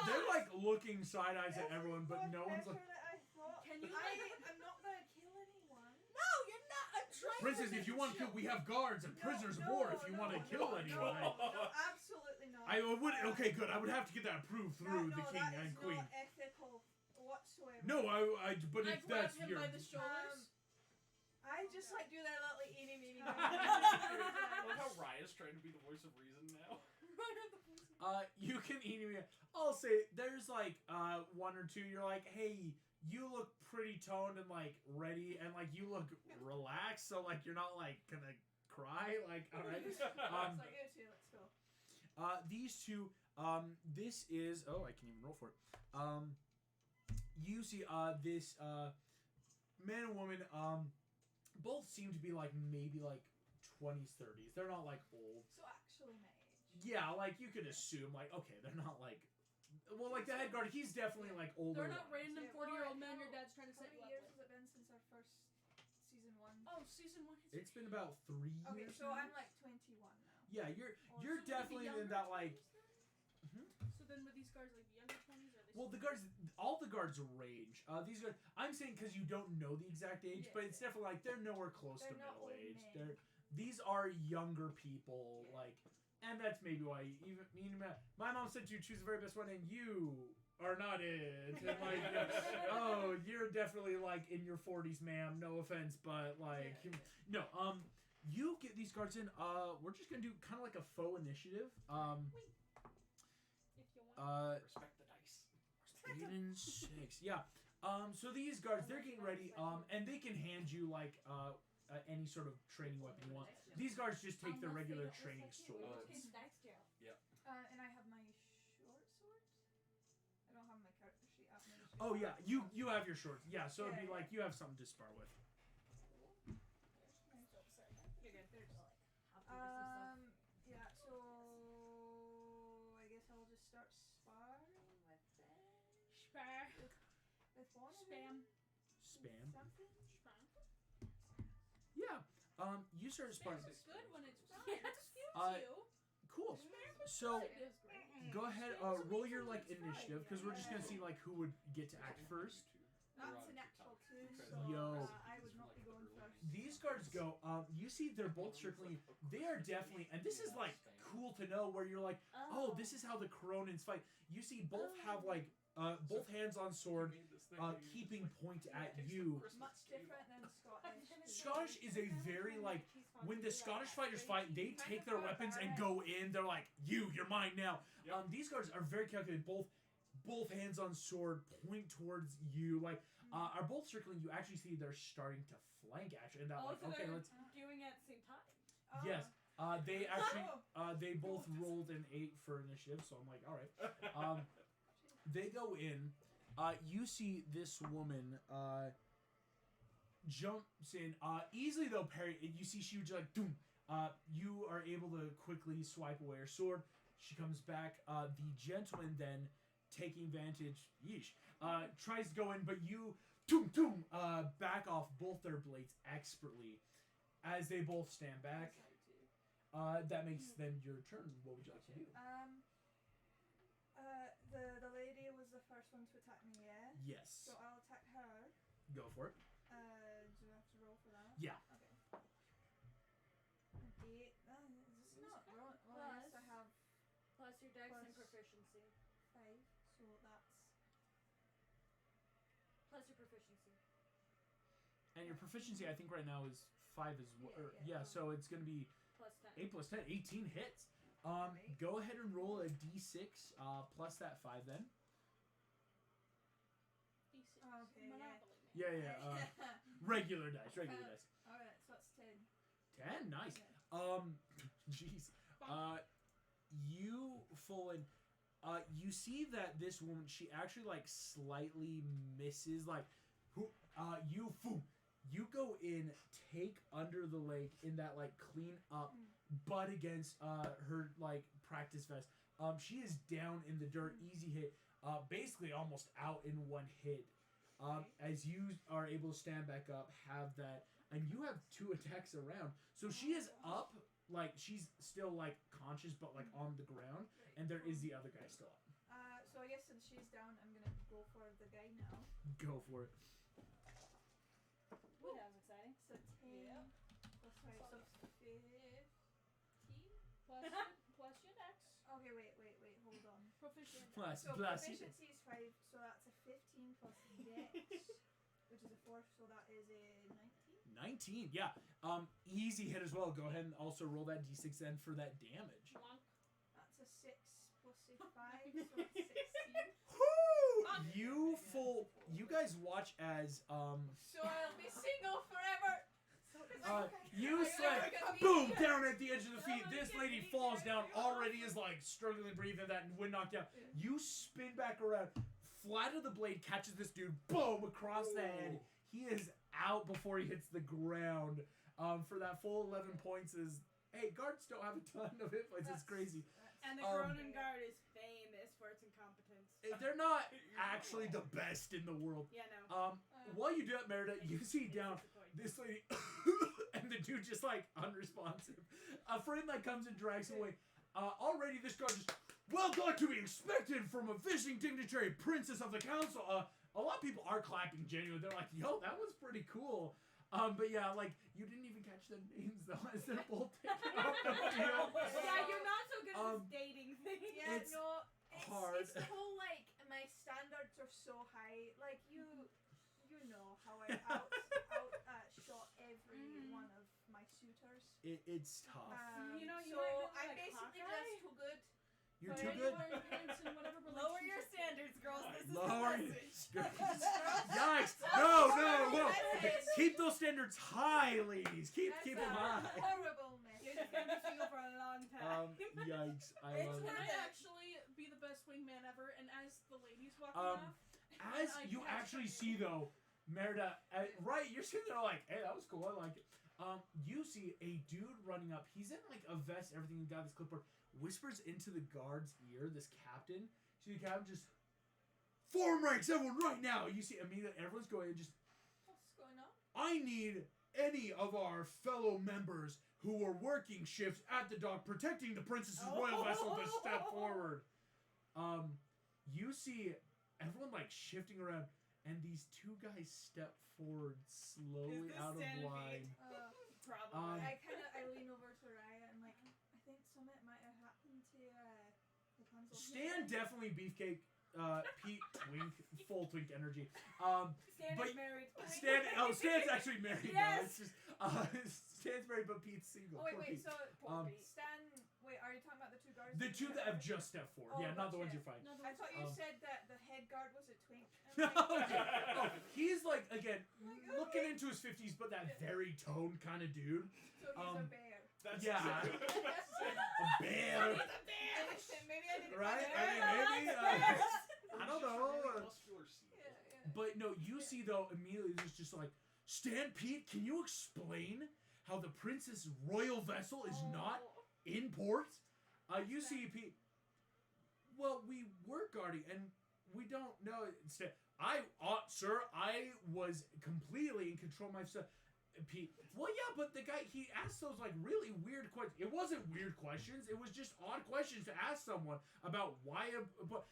They're like looking side eyes at everyone, but no one's like. Can you? I'm not gonna kill anyone. No, you're not. I'm trying. Princess, if you want to kill, we have guards and prisoners of war. If you want to kill anyone, No, absolutely not. I would. Okay, good. I would have to get that approved through the king and queen. Not ethical whatsoever. No, but I if grab that's him your. by the shoulders. I just like do that little eeny meeny. I love how Raya's trying to be the voice of reason now. You can email. I'll say there's like one or two. You're like, hey, you look pretty toned and like ready, and like you look relaxed, so like you're not like gonna cry. Like, all right. It's like, you two, let's go. These two. This is. Oh, I can't even roll for it. You see, this man and woman. Both seem to be like maybe like 20s, 30s. They're not like old. So actually my age. Yeah, like you could assume like okay, they're not like. Well, like the head guard, he's definitely like older. They're not random Yeah, 40-year-old well, men your how- dad's trying to How set you many up years with. has it been since our first season 1? Oh, season 1. It's been about 3 years. Okay, so now. I'm like 21 now. Yeah, you're definitely in that like. So then with these guards like younger 20s or they? Well, the guards, all the guards range. These guards, I'm saying because you don't know the exact age, Yeah. but it's definitely like they're nowhere close They're to not middle old age. men. These are younger people, Yeah. like, and that's maybe why my mom said to choose the very best one, and you are not it. And like, you're definitely like in your 40s, ma'am. No offense, but like, Yeah. no. you get these guards in. We're just gonna do kind of like a faux initiative. If you want. Respect the dice. 8 and 6. Yeah. So these guards, they're getting ready. And they can hand you like any sort of training weapon you want. These guards just take their regular training swords. And I have my short sword. I don't have my character sheet up. Oh yeah, you have your shorts. Yeah, so it'd be Yeah. like you have something to spar with. You're good. Yeah, so I guess I'll just start sparring with Spar. with one of Spam. them. Spam. Something? Spam. Yeah. You start sparring. Spam is good when it's fun. Yes. It's you. Cool. So It is great. go ahead, roll your like initiative because we're just gonna see like who would get to act first. That's an actual 2, so Yo. I would not be going first. These guards go. You see, they're both circling. They are definitely, and this is like cool to know. Where you're like, oh, this is how the Coronins fight. You see, both have like both hands on sword, keeping point at you. Much different than Scottish. Scottish is a very like when the Scottish fighters fight, they take their weapons and go in. They're like, you're mine now. These guards are very calculated. Both hands on sword, point towards you. Like are both circling. You actually see they're starting to flank at you, and that like so okay, they're let's. doing it at the same time. Yes. They actually they both rolled an 8 for initiative, so I'm like, all right. They go in. You see this woman jumps in easily though. Parry. You see she would just like boom. You are able to quickly swipe away her sword. She comes back. The gentleman then taking advantage. Yeesh. Tries to go in, but you back off both their blades expertly as they both stand back. That makes then your turn. What would you like to do? The lady was the first one to attack me, yeah? Yes. So I'll attack her. Go for it. Do I have to roll for that? Yeah. Okay. 8. Is this not roll? Well, I guess I have Plus your dex and Plus- proficiency. 5, so that's... Plus your proficiency. And your proficiency, I think right now is 5 as well. Yeah. So it's gonna be Plus 10. 8 plus 10, 18 hits. Go ahead and roll a d6 plus that 5 then. D6. Okay, Monopoly. Yeah. Regular dice. Alright, so that's 10. 10, nice. Yeah. Jeez. You full in. You see that this woman, she actually like slightly misses. Like, you go in, take under the leg in that like clean up, butt against her like practice vest. She is down in the dirt, easy hit. Basically almost out in one hit. As you are able to stand back up, have that, and you have 2 attacks around. So she is up. Like, she's still, like, conscious, but, like, on the ground, and there is the other guy still up. So I guess since she's down, I'm gonna go for the guy now. Go for it. Ooh, that was exciting. So 10 Yep. plus 5, so 15. Plus your dex. Okay, wait, hold on. Proficient. Plus, So plus. proficiency is 5, so that's a 15 plus dex, which is a 4, so that is a 19. 19, yeah. Easy hit as well. Go ahead and also roll that d6 then for that damage. Monk. That's a 6 plus a 5, so that's 16. Woo! You guys watch as, So I'll be single forever. you slap, boom, down at the edge of the feet. This lady falls down, already is like struggling to breathe and that wind knocked down. You spin back around, flat of the blade catches this dude, boom, across the head. He is out before he hits the ground. For that full 11 points is, hey, guards don't have a ton of hit points. It's crazy. And the Cronin Guard is famous for its incompetence. They're not actually the best in the world. Yeah, no. While you do that, Merida, you see down this lady, and the dude just like unresponsive. A friend like comes and drags him away. Already this guard just, well done to be expected from a fishing dignitary, princess of the council. A lot of people are clapping genuinely. They're like, yo, that was pretty cool. But yeah, like, you didn't even catch their names though, as they're both taking off the field. Yeah, you're not so good at this dating thing. Yeah, It's no, hard. It's the whole like My standards are so high, like you know how I shot every one of my suitors. powers. It's tough. You know, you So might know, I'm like, basically Hawkeye, just too good. You're but too you good. are your parents in whatever Lower your relationship- standards, girls. This is Lower the your- message. Yikes! No, whoa! Message. Keep those standards high, ladies. Keep That's them a high. horrible You're message. just gonna be single for a long time. Yikes! I It's love Can it. I worth it. actually be the best wingman ever? And as the lady's walking Um, off, As I you catch actually her. see, though, Merida, right, you're sitting there like, hey, that was cool, I like it. You see a dude running up. He's in like a vest, everything. Got this clipboard. Whispers into the guard's ear. This captain. See the captain just form ranks, everyone, right now. You see immediately everyone's going just. What's going on? I need any of our fellow members who are working shifts at the dock protecting the princess's royal vessel to step forward. You see everyone like shifting around, and these two guys step forward slowly Is this out of Centipede? line. Probably. I lean over to Raya and like, I think something might have happened to Rapunzel. Stan definitely beefcake. Pete twink, full twink energy. Stan but is married. Stan's actually married now. Yes. It's just Stan's married, but Pete's single. Oh wait, Poor wait. Pete. So Um, Stan. Wait, are you talking about the two guards? The that two you that have met? just stepped forward. Oh, Yeah, not the ones gotcha. you're fighting. no, I thought you Um, said that the head guard was a twink. No, I'm like, oh, he's like again Like, looking okay. into his 50s, but that very toned kind of dude. so he's a um, bear. That's Yeah. A bear, Maybe I didn't. right? Yeah, I mean, maybe. I don't know. Muscular seal. yeah. But no, you see though immediately it's just like, Stan, Pete, can you explain how the princess royal vessel is not in port? You see Pete. Well, we were guarding, and we don't know. Stan, sir, I was completely in control of myself. Pete. Well, yeah, but the guy, he asked those like really weird questions. It wasn't weird questions. It was just odd questions to ask someone about why. But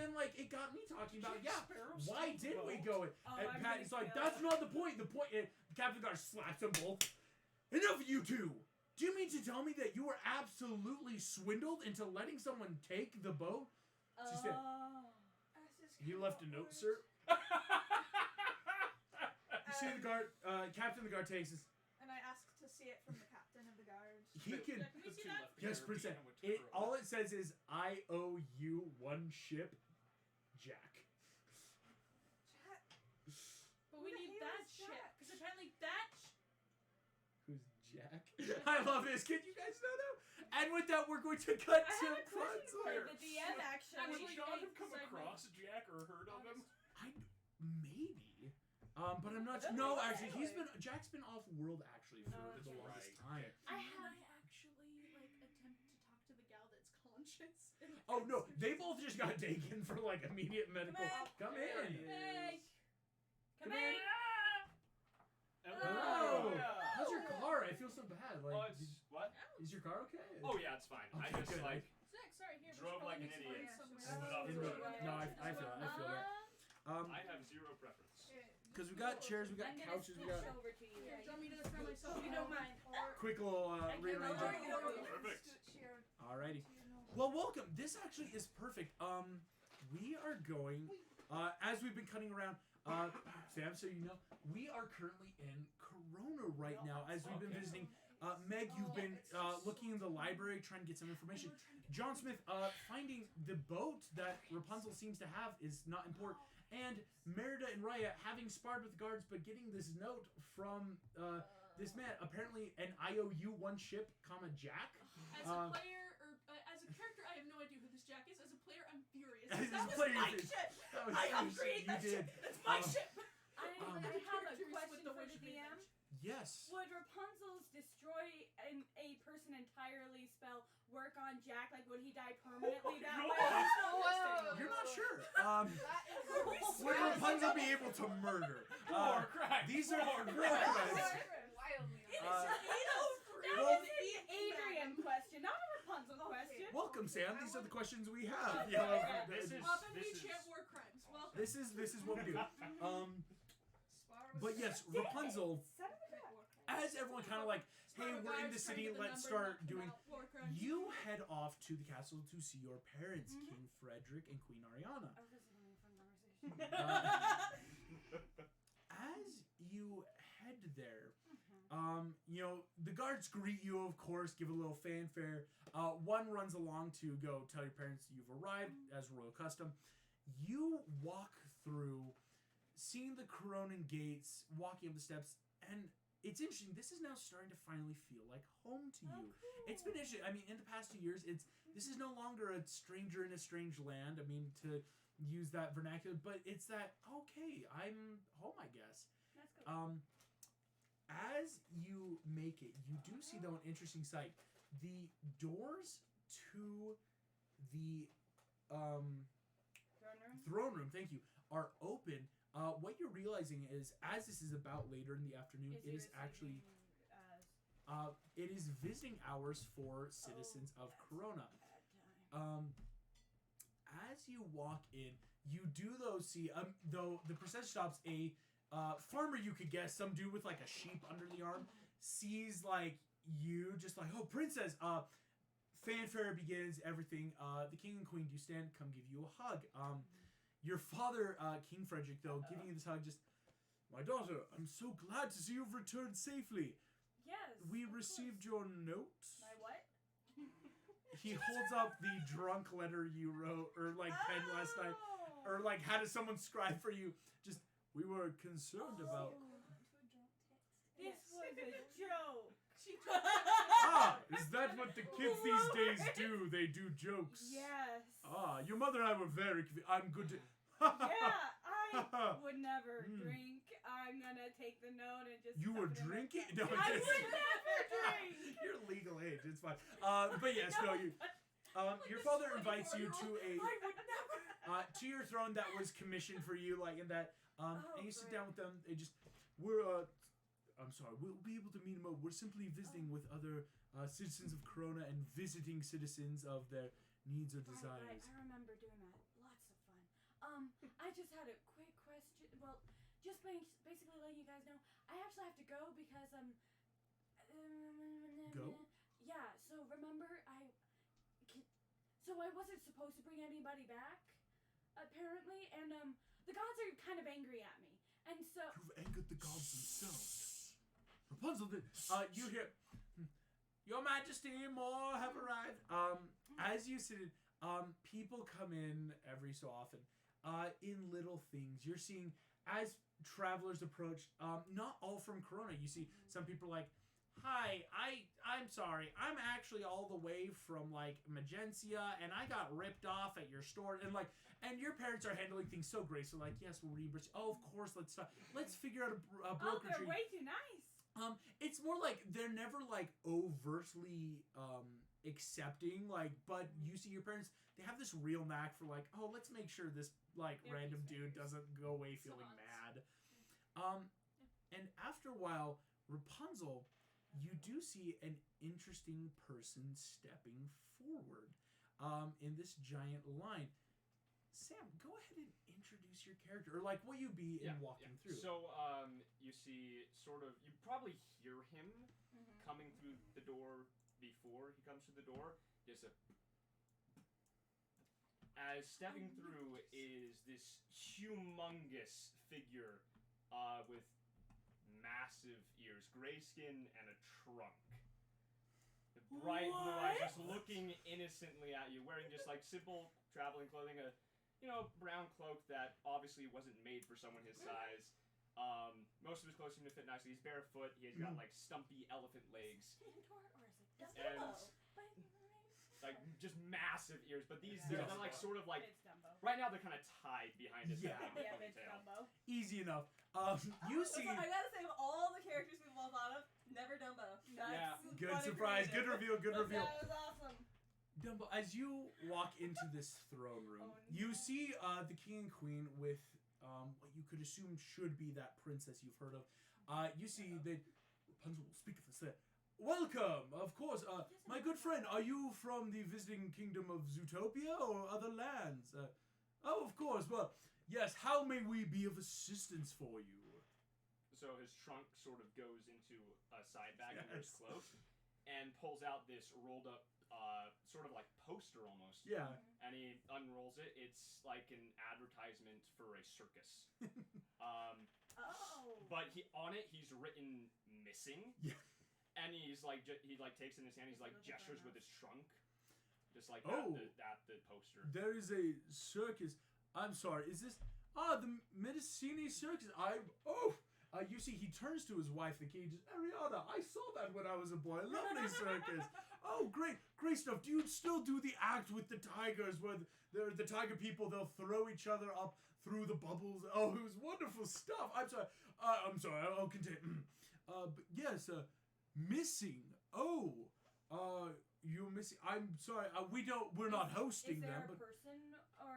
then like it got me talking about why did we go in? Oh, And I'm Pat gonna is like, kill. that's not the point. The point is, Captain Guard slaps them both. Enough of you two. Do you mean to tell me that you were absolutely swindled into letting someone take the boat? She said, You left a note, sir? You see the guard, Captain of the guard takes this. And I asked to see it from the captain of the guards. He can. Yeah, can we The see two that? left Yes, Caribbean Princess. and went to Corona. All it says is, I owe you one ship, Jack. Jack, But Who we the need hell that is shit. Jack? Because apparently that Who's Jack? I love this. Can you guys know that? And with that, we're going to cut I to have a question for Rapunzel. the DM actually. Would Actually, John hey, have come segment. across Jack or heard of him? Maybe. But I'm not. Really? No, actually, Really? Jack's been off world actually for Oh, the that's longest right. time. I actually like attempt to talk to the gal that's conscious. and Oh no, ask her they to- both just got taken for like immediate medical. Come There in. he Hey. is. Come in. Hello. Yeah. How's your car? I feel so bad. Oh, Like, it's what? is your car okay? Oh yeah, it's fine. I Okay, just good. like Sick, sorry, here. we Drove should like probably an make some idiot. friends Yeah, somewhere. In the- no, I feel it. I feel that. I have zero preference. Because we got chairs, we got I'm gonna couches, we switch got over to you. Here, guys. do you want me to throw myself If you don't mind. quick little I can rearranging. lower you over. Perfect. Alrighty. Well, welcome. This actually is perfect. We are going, as we've been cutting around, Sam, so you know, we are currently in Corona right now, as we've been visiting. Meg, you've been looking in the library, trying to get some information. John Smith, finding the boat that Rapunzel seems to have is not important. And Merida and Raya having sparred with the guards, but getting this note from this man, apparently an IOU one ship, comma Jack. As a player, or as a character, I have no idea who this Jack is. As a player, I'm furious. As That a was player, my you did. ship. That was I you upgraded that did. ship. It's my ship. I Um, have a Characters with question the for wish the of DM. revenge. Yes. Would Rapunzel's destroy a person entirely spell work on Jack? Like, would he die permanently that God. way? That's not Whoa. listed. You're not sure. That is Would Rapunzel be able to murder? Poor crack. These are Poor real crack. questions. wildly. That well- is an Adrian question, not a Rapunzel question. Welcome, Sam. These are the questions we have. Okay. You know, This is Often we this is chant war crimes. Welcome. this is what we do. But yes, Rapunzel. As everyone kind of like, hey, we're in the city. Let's start doing. You head off to the castle to see your parents, King Frederick and Queen Ariana. Oh, this is a really fun conversation. As you head there, The guards greet you, of course, give a little fanfare. One runs along to go tell your parents you've arrived, as royal custom. You walk through, seeing the Coronan gates, walking up the steps, and it's interesting. This is now starting to finally feel like home to you. Cool. It's been interesting. I mean, in the past 2 years, this is no longer a stranger in a strange land. I mean, to use that vernacular, but it's that, okay, I'm home, I guess. That's good. As you make it, you do see, though, an interesting sight. The doors to the throne room, thank you, are open. What you're realizing is, as this is about later in the afternoon, it is actually it is visiting hours for citizens of Corona. As you walk in, you do though see though the procession stops. A farmer, you could guess, some dude with like a sheep under the arm, sees like you, just like, oh, princess. Fanfare begins. Everything. The king and queen do stand, come give you a hug. Your father, King Frederick, though, giving you this hug, just, my daughter, I'm so glad to see you've returned safely. Yes. We received your note. My what? He holds up the drunk letter you wrote, or like pen last night, or like had someone scribe for you. Just, we were concerned about. This was a joke. Is that what the kids these days do? They do jokes. Yes. Your mother and I were very I'm good to... Yeah, I would never drink. I'm gonna take the note and just... You were drinking? No, I would never drink! You're legal age, it's fine. But yes, your father invites you to I would never! to your throne that was commissioned for you, like, in that, and you sit down with them, they just, I'm sorry, we'll be able to meet him up. We're simply visiting with other citizens of Corona and visiting citizens of their needs or desires. Right. I remember doing that. Lots of fun. I just had a quick question. Well, just basically letting you guys know, I actually have to go because, Go? Yeah, so remember, I wasn't supposed to bring anybody back, apparently, and, the gods are kind of angry at me, and so... You've angered the gods themselves. Rapunzel, you hear, Your Majesty, more have arrived. As you sit, people come in every so often, in little things. You're seeing, as travelers approach, not all from Corona. You see some people like, hi, I'm sorry, I'm actually all the way from, like, Magencia, and I got ripped off at your store, and your parents are handling things so gracefully, like, yes, we'll reimburse. Oh, of course, let's figure out a broker they're treat. way too nice. It's more like they're never like overtly accepting, like, but you see your parents, they have this real knack for like, oh, let's make sure this like random dude doesn't go away feeling mad. And after a while, Rapunzel, you do see an interesting person stepping forward in this giant line. Sam, go ahead and introduce your character, or like what you be in walking through. So, you see, sort of, you probably hear him coming through the door before he comes through the door. Just as stepping through is this humongous figure with massive ears, gray skin, and a trunk. The bright blue eyes, just looking innocently at you, wearing just like simple traveling clothing, brown cloak that obviously wasn't made for someone his size. Most of his clothes seem to fit nicely. He's barefoot. He's got like stumpy elephant legs. And like just massive ears, but these they're like sort of like right now they're kind of tied behind his head. Yeah, it's Dumbo. Easy enough. You see. I gotta say, of all the characters we've all thought of, never Dumbo. That's Good surprise. Good reveal. Good reveal. That was awesome. Dumbo, as you walk into this throne room, you see the king and queen with what you could assume should be that princess you've heard of. You see that Rapunzel will speak of this there. Welcome, of course. My good friend, are you from the visiting kingdom of Zootopia or other lands? Oh, of course. Well, yes, how may we be of assistance for you? So his trunk sort of goes into a side bag under his cloak and pulls out this rolled up sort of like poster almost. Yeah. And he unrolls it. It's like an advertisement for a circus. Oh. But he's written missing. Yeah. And he's like, he like takes it in his hand. He's like Look at that gestures with mouse. his trunk, just like Oh. at the poster. There is a circus. I'm sorry. Is this the Medicini circus? You see, he turns to his wife, the king. Just Ariana, I saw that when I was a boy. Lovely circus. Oh, great stuff. Do you still do the act with the tigers, where the tiger people they'll throw each other up through the bubbles? Oh, it was wonderful stuff. I'm sorry. I'll continue. But yes, missing. Oh, you're missing. I'm sorry. We're not hosting Is there them, a but. person or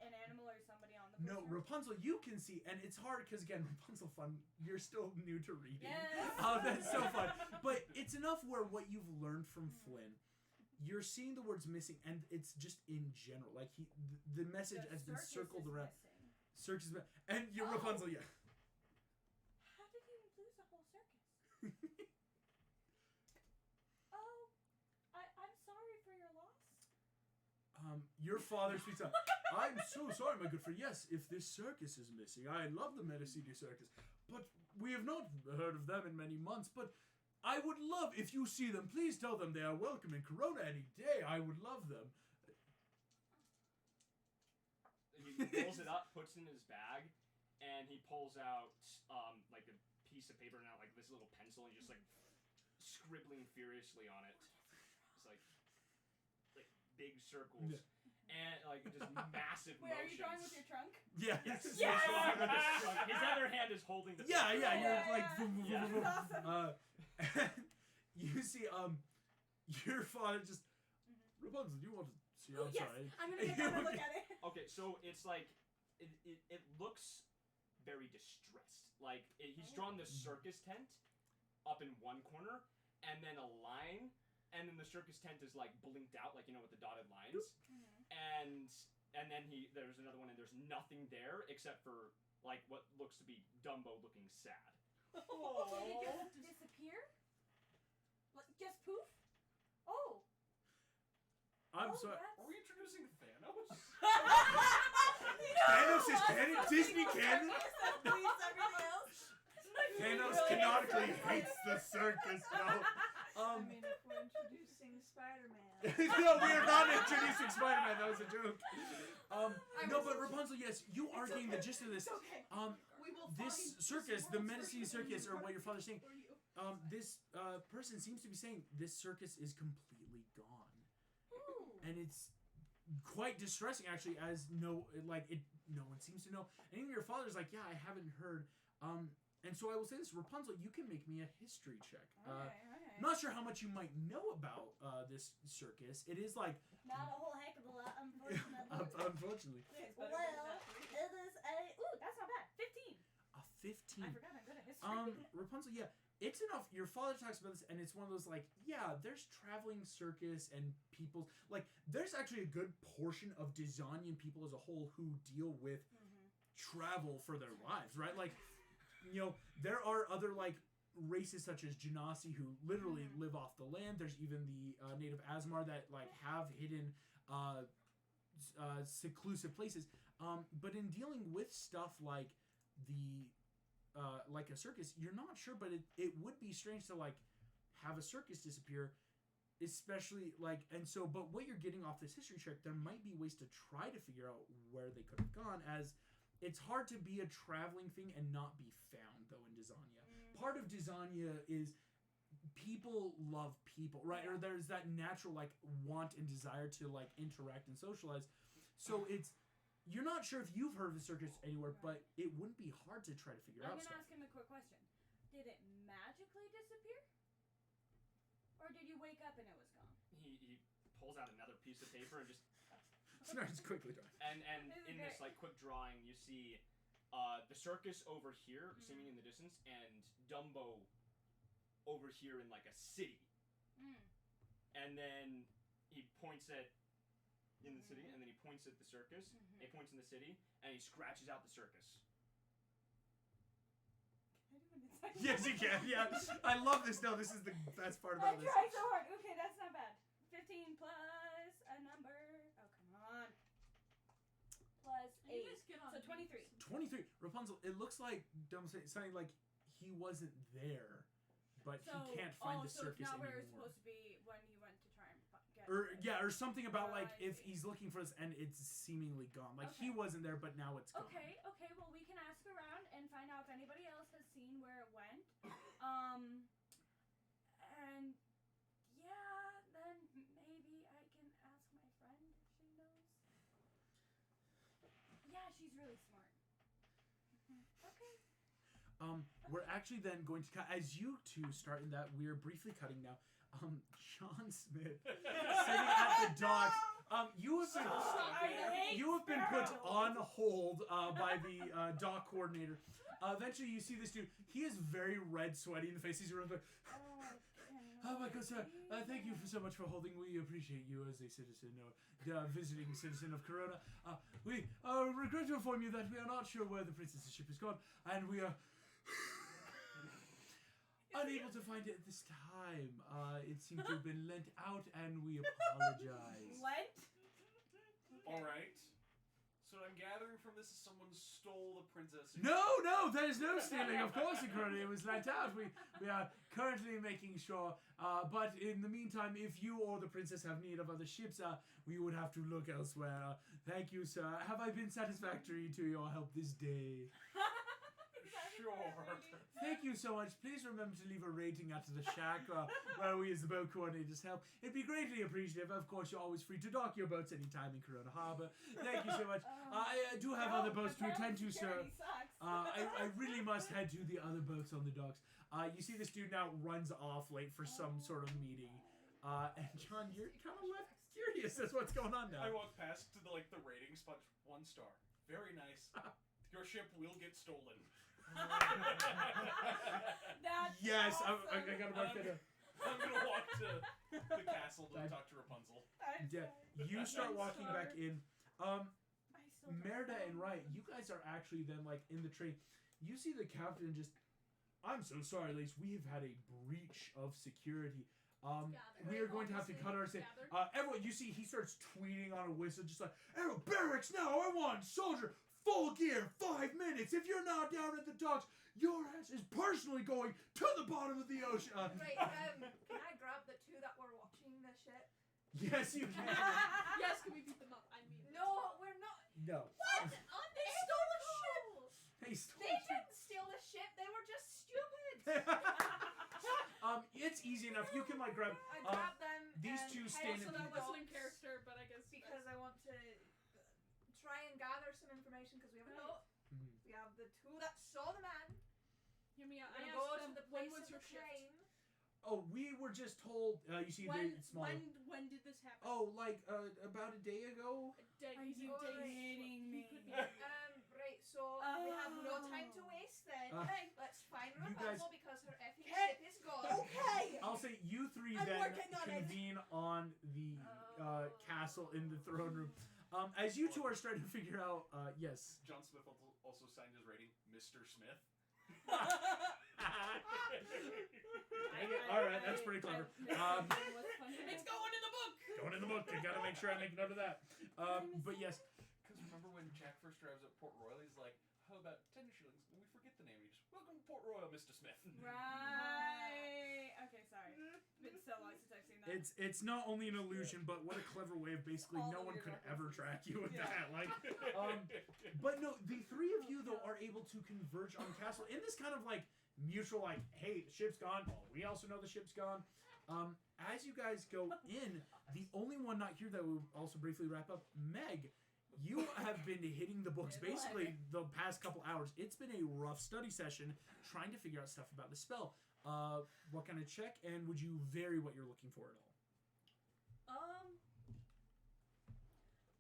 an animal or somebody on the No, poster? Rapunzel, you can see, and it's hard because again, Rapunzel fun. You're still new to reading. Yes. That's so fun. But it's enough where what you've learned from Flynn, you're seeing the words missing, and it's just in general. Like the message The has been circus circled is around. missing. Circus, and you're Rapunzel, yeah. How did you lose the whole circus? Oh, I'm sorry for your loss. Your father speaks up. I'm so sorry, my good friend. Yes, if this circus is missing, I love the Medicini circus, but we have not heard of them in many months. But I would love if you see them. Please tell them they are welcome in Corona any day. I would love them. He pulls it up, puts it in his bag, and he pulls out like a piece of paper and out like this little pencil, and he's just like scribbling furiously on it. It's like big circles. Yeah. And like just massive Wait, are motions. you drawing with your trunk? Yeah. Yes. Yes. He's drawing with his trunk. His other hand is holding the Yeah, paper. yeah, you're Yeah, like yeah. boom, boom, Yeah. boom, boom, That's boom. awesome. You see, your father just Rapunzel. Do you want to see? I'm Yes, sorry. I'm gonna get down and look at it. Okay, so it's like it looks very distressed. Like he's drawn this circus tent up in one corner, and then a line, and then the circus tent is like blinked out, like with the dotted lines, and then there's another one, and there's nothing there except for like what looks to be Dumbo looking sad. Did it just disappear? Like, just poof? Oh. I'm Oh, sorry. that's- Are we introducing Thanos? Thanos is canon. Disney canon. Please, everything else. Thanos canonically hates the circus. No. I mean, if we're introducing Spider-Man. No, we are not introducing Spider-Man. That was a joke. No, but Rapunzel, yes, you are getting the gist of this. Okay. We will This find circus, the world Medicine circus, or what your father's saying, for you. this person seems to be saying this circus is completely gone, and it's quite distressing actually. As no one seems to know, and even your father's like, yeah, I haven't heard. And so I will say this, Rapunzel, you can make me a history check. Okay. Not sure how much you might know about this circus. It is like, Not a whole heck of a lot, unfortunately. unfortunately, Well, it is a... Ooh, that's not bad. 15. a 15. I forgot I'm good at history. Rapunzel, yeah, it's enough. Your father talks about this, and it's one of those like, yeah, there's traveling circus and people like there's actually a good portion of Dizanian people as a whole who deal with travel for their lives, right? Like, there are other like races such as Genasi who literally live off the land. There's even the native Asmar that like have hidden seclusive places. But in dealing with stuff like the like a circus, you're not sure, but it would be strange to like have a circus disappear, especially like, and so, but what you're getting off this history check, there might be ways to try to figure out where they could have gone, as it's hard to be a traveling thing and not be found though in Dizania. Part of Dizania is people love people, right? Or there's that natural like want and desire to like interact and socialize. So you're not sure if you've heard of the circus anywhere, but it wouldn't be hard to try to figure I'm out going to stuff. ask him a quick question. Did it magically disappear? Or did you wake up and it was gone? He pulls out another piece of paper and just Starts quickly drawing. and This is in great. this like quick drawing you see the circus over here seeming in the distance, and Dumbo over here in like a city. And then he points at in the city, and then he points at the circus, and he points in the city, and he scratches out the circus. Can I do an insight? Yes, you can. Yeah, I love this. No, this is the best part I about this. tried so hard. Okay, that's not bad. 15 plus a number. Oh, come on. Plus Are you 8. guys skin on So me. 23. 23. Rapunzel, it looks like something like he wasn't there, but So, he can't find the so it's circus not where it's anymore. supposed to be when he went to try and get Or it. yeah, or something about like I if see. he's looking for this and it's seemingly gone. Like he Okay. wasn't there, but now it's gone. Okay, well we can ask around and find out if anybody else has seen where it went. And yeah, then maybe I can ask my friend if she knows. Yeah, she's really smart. Okay. We're actually then going to cut as you two start in that. We're briefly cutting now. Sean Smith sitting at the docks. You have been put on hold by the dock coordinator. Eventually, you see this dude. He is very red, sweaty in the face. He's running like, "Oh my God, sir! Thank you so much for holding. We appreciate you as a citizen or visiting citizen of Corona. We regret to inform you that we are not sure where the princess's ship is gone, and we are." Unable to find it at this time. It seemed to have been lent out, and we apologize. Lent? All right. So what I'm gathering from this is someone stole the princess. No, that is no stealing. Of course, it was lent out. We are currently making sure. But in the meantime, if you or the princess have need of other ships, we would have to look elsewhere. Thank you, sir. Have I been satisfactory to your help this day? Sure. Thank you so much. Please remember to leave a rating out to the shack where we as the boat coordinators help. It'd be greatly appreciative. Of course, you're always free to dock your boats anytime in Corona Harbor. Thank you so much. I do have other boats to attend to, sir. I really must head to the other boats on the docks. You see this dude now runs off late for some sort of meeting. And John, you're kind of left curious as what's going on now. I walk past to the ratings punch 1 star. Very nice. Your ship will get stolen. That's yes, awesome. I gotta mark that down. I'm gonna walk to the castle to talk to Rapunzel. Yeah, you start walking back in. I still don't Merida know. and Wright, you guys are actually then in the train. You see the captain just. I'm so sorry, ladies. We have had a breach of security. We are going to have to cut our. Everyone, you see, he starts tweeting on a whistle, just like, "Everyone, barracks now! I want soldier, full gear, 5 minutes. If you're not down at the docks, your ass is personally going to the bottom of the ocean." Right, can I grab the 2 that were watching the ship? Yes, you can. Yes, can we beat them up? I mean, No, we're not. No. What? They stole a ship! Hey, stop. They didn't steal a ship, they were just stupid! It's easy enough. You can grab. I grabbed them. these and 2 head stand to in the that wasn't in docks character, but I guess because I want to try and gather some information because we have a note. Mhm. We have the 2 that saw the man. hear me out. We're I gonna go asked to them the when place was of your the shift? crime. Oh, we were just told. You see, When it's smaller. when did this happen? Oh, about a day ago. Are you kidding me? Right, so we have no time to waste then. Let's find you Rapunzel guys- because her effing Okay. ship is gone. Okay. I'll say you 3 I'm then working on it. convene on the castle in the throne room. As you 2 are starting to figure out, yes. John Smith also signed his rating, Mr. Smith. All right, that's pretty clever. It's going in the book. Going in the book. I gotta make sure I make note of that. But yes, Because remember when Jack first drives up Port Royal, he's like, how about 10 shillings? And we forget the name. He just, welcome to Port Royal, Mr. Smith. Right. Okay, sorry. Been so long since I've seen that. it's not only an illusion, but what a clever way of basically All no the one weird could ever track you with Yeah. that. But no, the 3 of you though are able to converge on castle in this kind of mutual hey, the ship's gone. Well, we also know the ship's gone. As you guys go in, the only one not here that we'll also briefly wrap up, Meg. You have been hitting the books basically the past couple hours. It's been a rough study session trying to figure out stuff about the spell. What kind of check, and would you vary what you're looking for at all?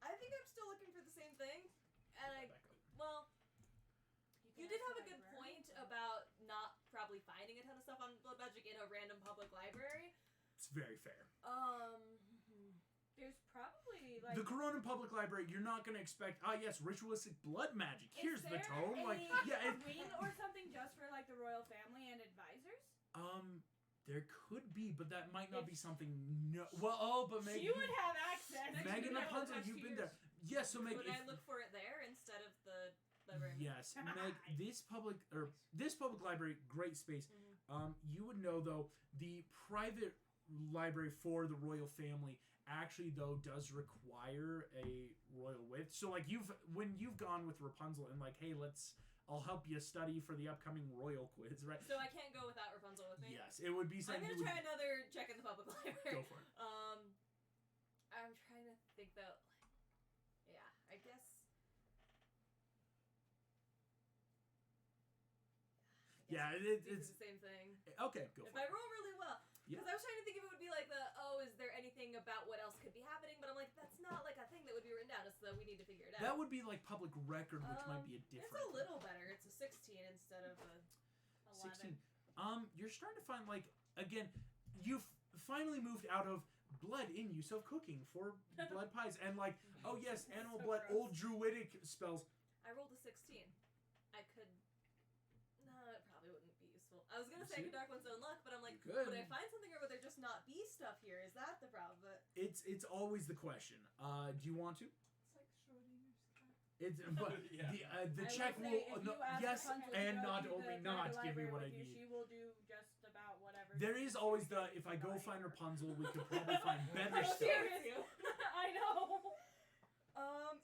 I think I'm still looking for the same thing, and you did have a good point about not probably finding a ton of stuff on Blood Magic in a random public library. It's very fair. There's probably The Corona Public Library, you're not going to expect, yes, ritualistic blood magic. Here's the Is there tome. a It, wing or something just for the royal family and advisors? there could be, but that might not be something. No, but Meg, She would have access. Meg and Yeah, Rapunzel, next you've been year's. there. Yes, so Meg, Would I look for it there instead of the whatever. Yes, Meg. This public library, great space. You would know though the private library for the royal family actually though does require a royal width. So like when you've gone with Rapunzel and like, hey, I'll help you study for the upcoming royal quiz, right? So I can't go without Rapunzel with me? Yes, it would be I'm something. gonna try another check in the public library. Go for it. I'm trying to think though. Yeah, I guess. Yeah, It's the same thing. Okay, go If for I it. roll really well. Yeah. Because I was trying to think if it would be like is there anything about what else could be happening? But I'm like, that's not like a thing that would be written down, so we need to figure it out. That would be like public record, which might be a different. It's a little better. It's a 16 instead of a 11. 16. You're starting to find like again, you've finally moved out of blood in use of cooking for blood pies and like, oh yes, animal So blood, gross. old druidic spells. I rolled a 16. I could. No, it probably wouldn't be useful. I was gonna You say I see? could dark one's own luck, but I'm like, You could. would I find something or would there just not be stuff here? Is that the problem? But It's always the question. Do you want to? It's like Schrodinger's cat. It's but Yeah. the I check will say, will if no, you ask yes Rapunzel to and go not to only the not private give me library what I with you, need. She will do just about whatever. There is always the if I go find Rapunzel, we could probably find better I'm stuff. serious. I know.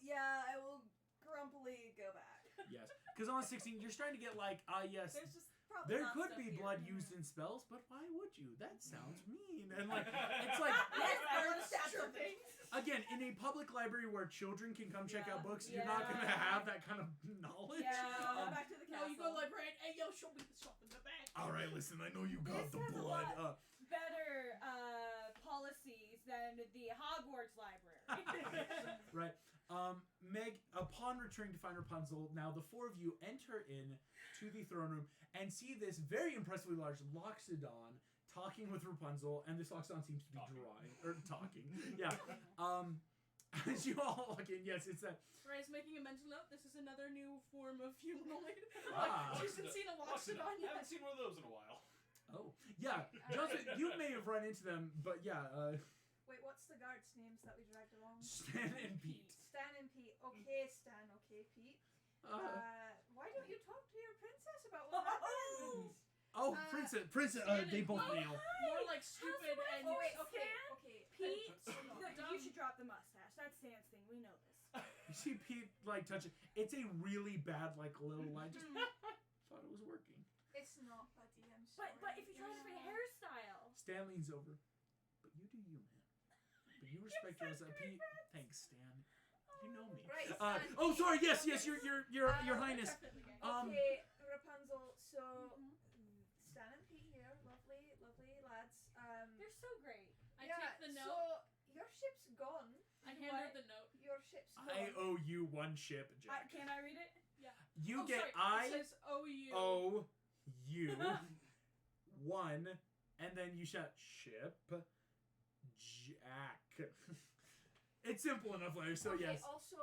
yeah, I will grumpily go back. Yes, because on 16, you're starting to get like yes. There's just probably There not could stuff be here. blood used in spells, but why would you? That sounds mean. And like, it's like Yes, I want to stab something. again in a public library where children can come check Yeah. out books, you're not gonna Yeah. have that kind of knowledge. Yeah. Back to the No, castle. you go to the library. Hey, yo, show me the stuff in the back. All right, listen. I know you got This the has a blood. lot. Better policies than the Hogwarts library. Right. Meg, upon returning to find Rapunzel, now the four of you enter in to the throne room and see this very impressively large Loxodon talking with Rapunzel, and this Loxodon seems to be Talking. drawing or talking. Yeah. As you all walk in, yes, it's that. Ray's making a mental note. This is another new form of humanoid. Ah. Like, she's been seeing a Loxodon. Loxodon I yet. haven't seen one of those in a while. Oh, yeah. Johnson, you may have run into them, but yeah. Wait, what's the guards' names that we dragged along? Stan and Pete. Stan and Pete. Okay, Stan. Okay, Pete. Why don't you talk to your princess about what happened? Princess. Stan They and both Pete. kneel. More like stupid and. Oh wait, okay, Stan? okay. Pete, Dumb. you should drop the mustache. That's Stan's thing. We know this. You see Pete like touch it. It's a really bad like little line. Just thought it was working. It's not, buddy. I'm sorry. But if you try a different hairstyle. Stan leans over. But you do you, man. But you respect yourself, Pete. Thanks, Stan. You know me. Right, Stan, Oh, sorry. Pete. Yes, yes. Your Highness. Definitely gay. Okay, Rapunzel. So Stan and Pete here, lovely, lovely lads. You're so great. I yeah, take the So note. your ship's gone. I hand her the note. Your ship's gone. I owe you one ship, Jack. Can I read it? You Oh, get sorry. It says OU. owe you one, and then you shout ship, Jack. It's simple enough, later. So Okay, yes. Also,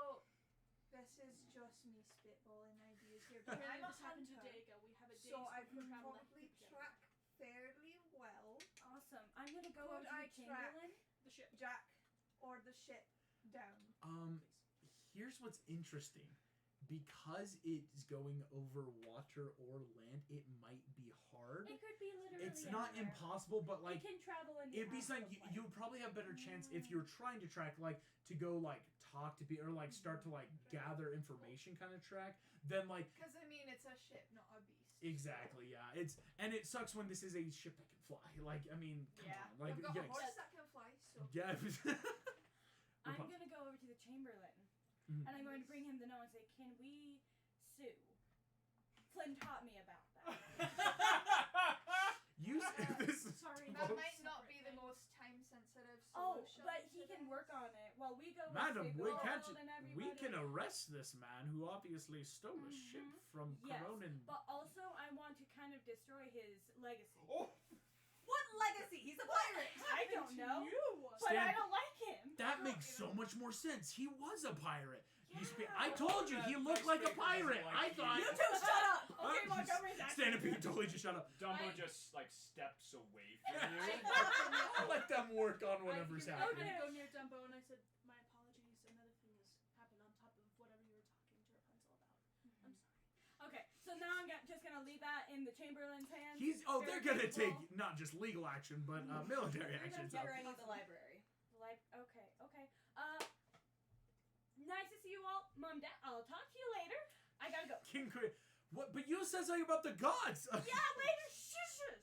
this is just me spitballing ideas here. But Apparently I'm a this happened to hunter, Dago. We have a day so I we could travel probably together. track fairly well Awesome. I'm gonna go Could over to I the Chamberlain. the ship. Jack or the ship down. Here's what's interesting. Because it is going over water or land, it might be hard. It could be literally. It's not anywhere. impossible, but like It can travel in. it'd be something you would probably have better chance if you're trying to track, like to go like talk to people or like start to like gather information kind of track than like Because I mean, it's a ship, not a beast. exactly, yeah. And it sucks when this is a ship that can fly. Like I mean, come Yeah. on, like I've got a yikes. horse that can fly, so. Yeah. I'm gonna go over to the Chamberlain, Mhm. and I'm going to bring him the note and say, "Can we sue?" Flynn taught me about that. You this is Sorry, That both- might not be the most time-sensitive Oh, solution. but he to can this. work on it while we go. and Madam, save the we world can't. and We can everybody. arrest this man who obviously stole a ship from Yes, Coronin. but also I want to kind of destroy his legacy. Oh, What legacy? He's a pirate. I don't know, You. but I Stan- don't like him. That makes so much more sense. He was a pirate. Yeah. I told you he looked like a pirate. I thought. You two, shut up. Okay, Montgomery's Stan and Pete totally just shut up. Dumbo I- just like steps away from you. Let them work on whatever's I'm happening. gonna go near Dumbo and I said, "My apologies. Another thing has happened on top of whatever you were talking to Rapunzel about. I'm sorry." So now I'm just gonna leave that in the Chamberlain's hands. They're gonna take not just legal action, but military You're action. gonna get the library. Okay. Nice to see you all. Mom, Dad, I'll talk to you later. I gotta go. King Queen. What? But you said something about the gods. Yeah, later. Shush.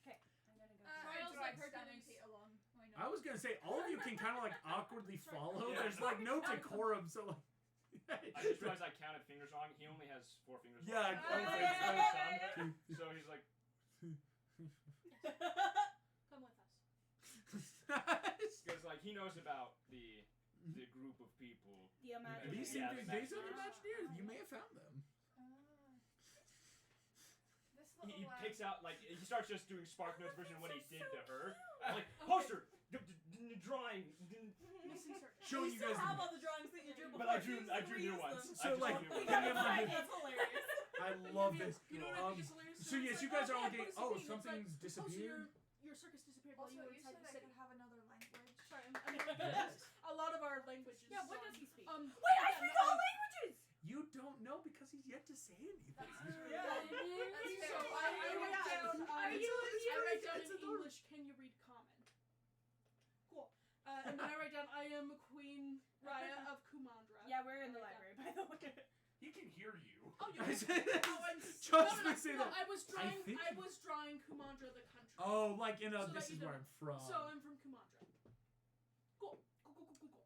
Okay, I'm gonna go. Trials I like drag Stan and Hercules. Pete along. Why I not? was gonna say all of you can kind of like awkwardly Sorry. follow. Yeah. There's like no decorum, so like. I just realized I counted fingers wrong. He only has 4 fingers. Yeah, left. I- So he's like, Come with us. because like he knows about the group of people. The Imagineers. These seem Yeah, to the these are the Imagineers. Imagineers. You may have found them. This He little picks out like he starts just doing Spark Notes version of what he did to her. cute. Like poster, drawing. Missing circle. Showing you still guys. have all the drawings that you drew before. But I so drew you can new reuse ones. them. So, I just like, drew can ones. you imagine- That's hilarious. I love this. You know what I think is hilarious? So yes, It's you like, guys are all okay, getting. what Oh, does it mean? It's something's like, disappeared. your circus disappeared while Also, you were you inside said the I city. could have another language. Sorry, Yes. a lot of our languages. Yeah, what does he speak? Um, Wait, I yeah, speak no, all languages. You don't know because he's yet to say anything. That's So true. I write down. Are you I write down It's in adorable. English. Can you read common? Cool. And then I write down. I am Queen Raya of Kumandra. Yeah, we're in the I write library, by the way. He can hear you. Oh, you. I said- Just say no, that. I was drawing. think- I was drawing Kumandra the country. Oh, like in a. So This that is you where don't- I'm from. So I'm from Kumandra. Cool. Pass it to you.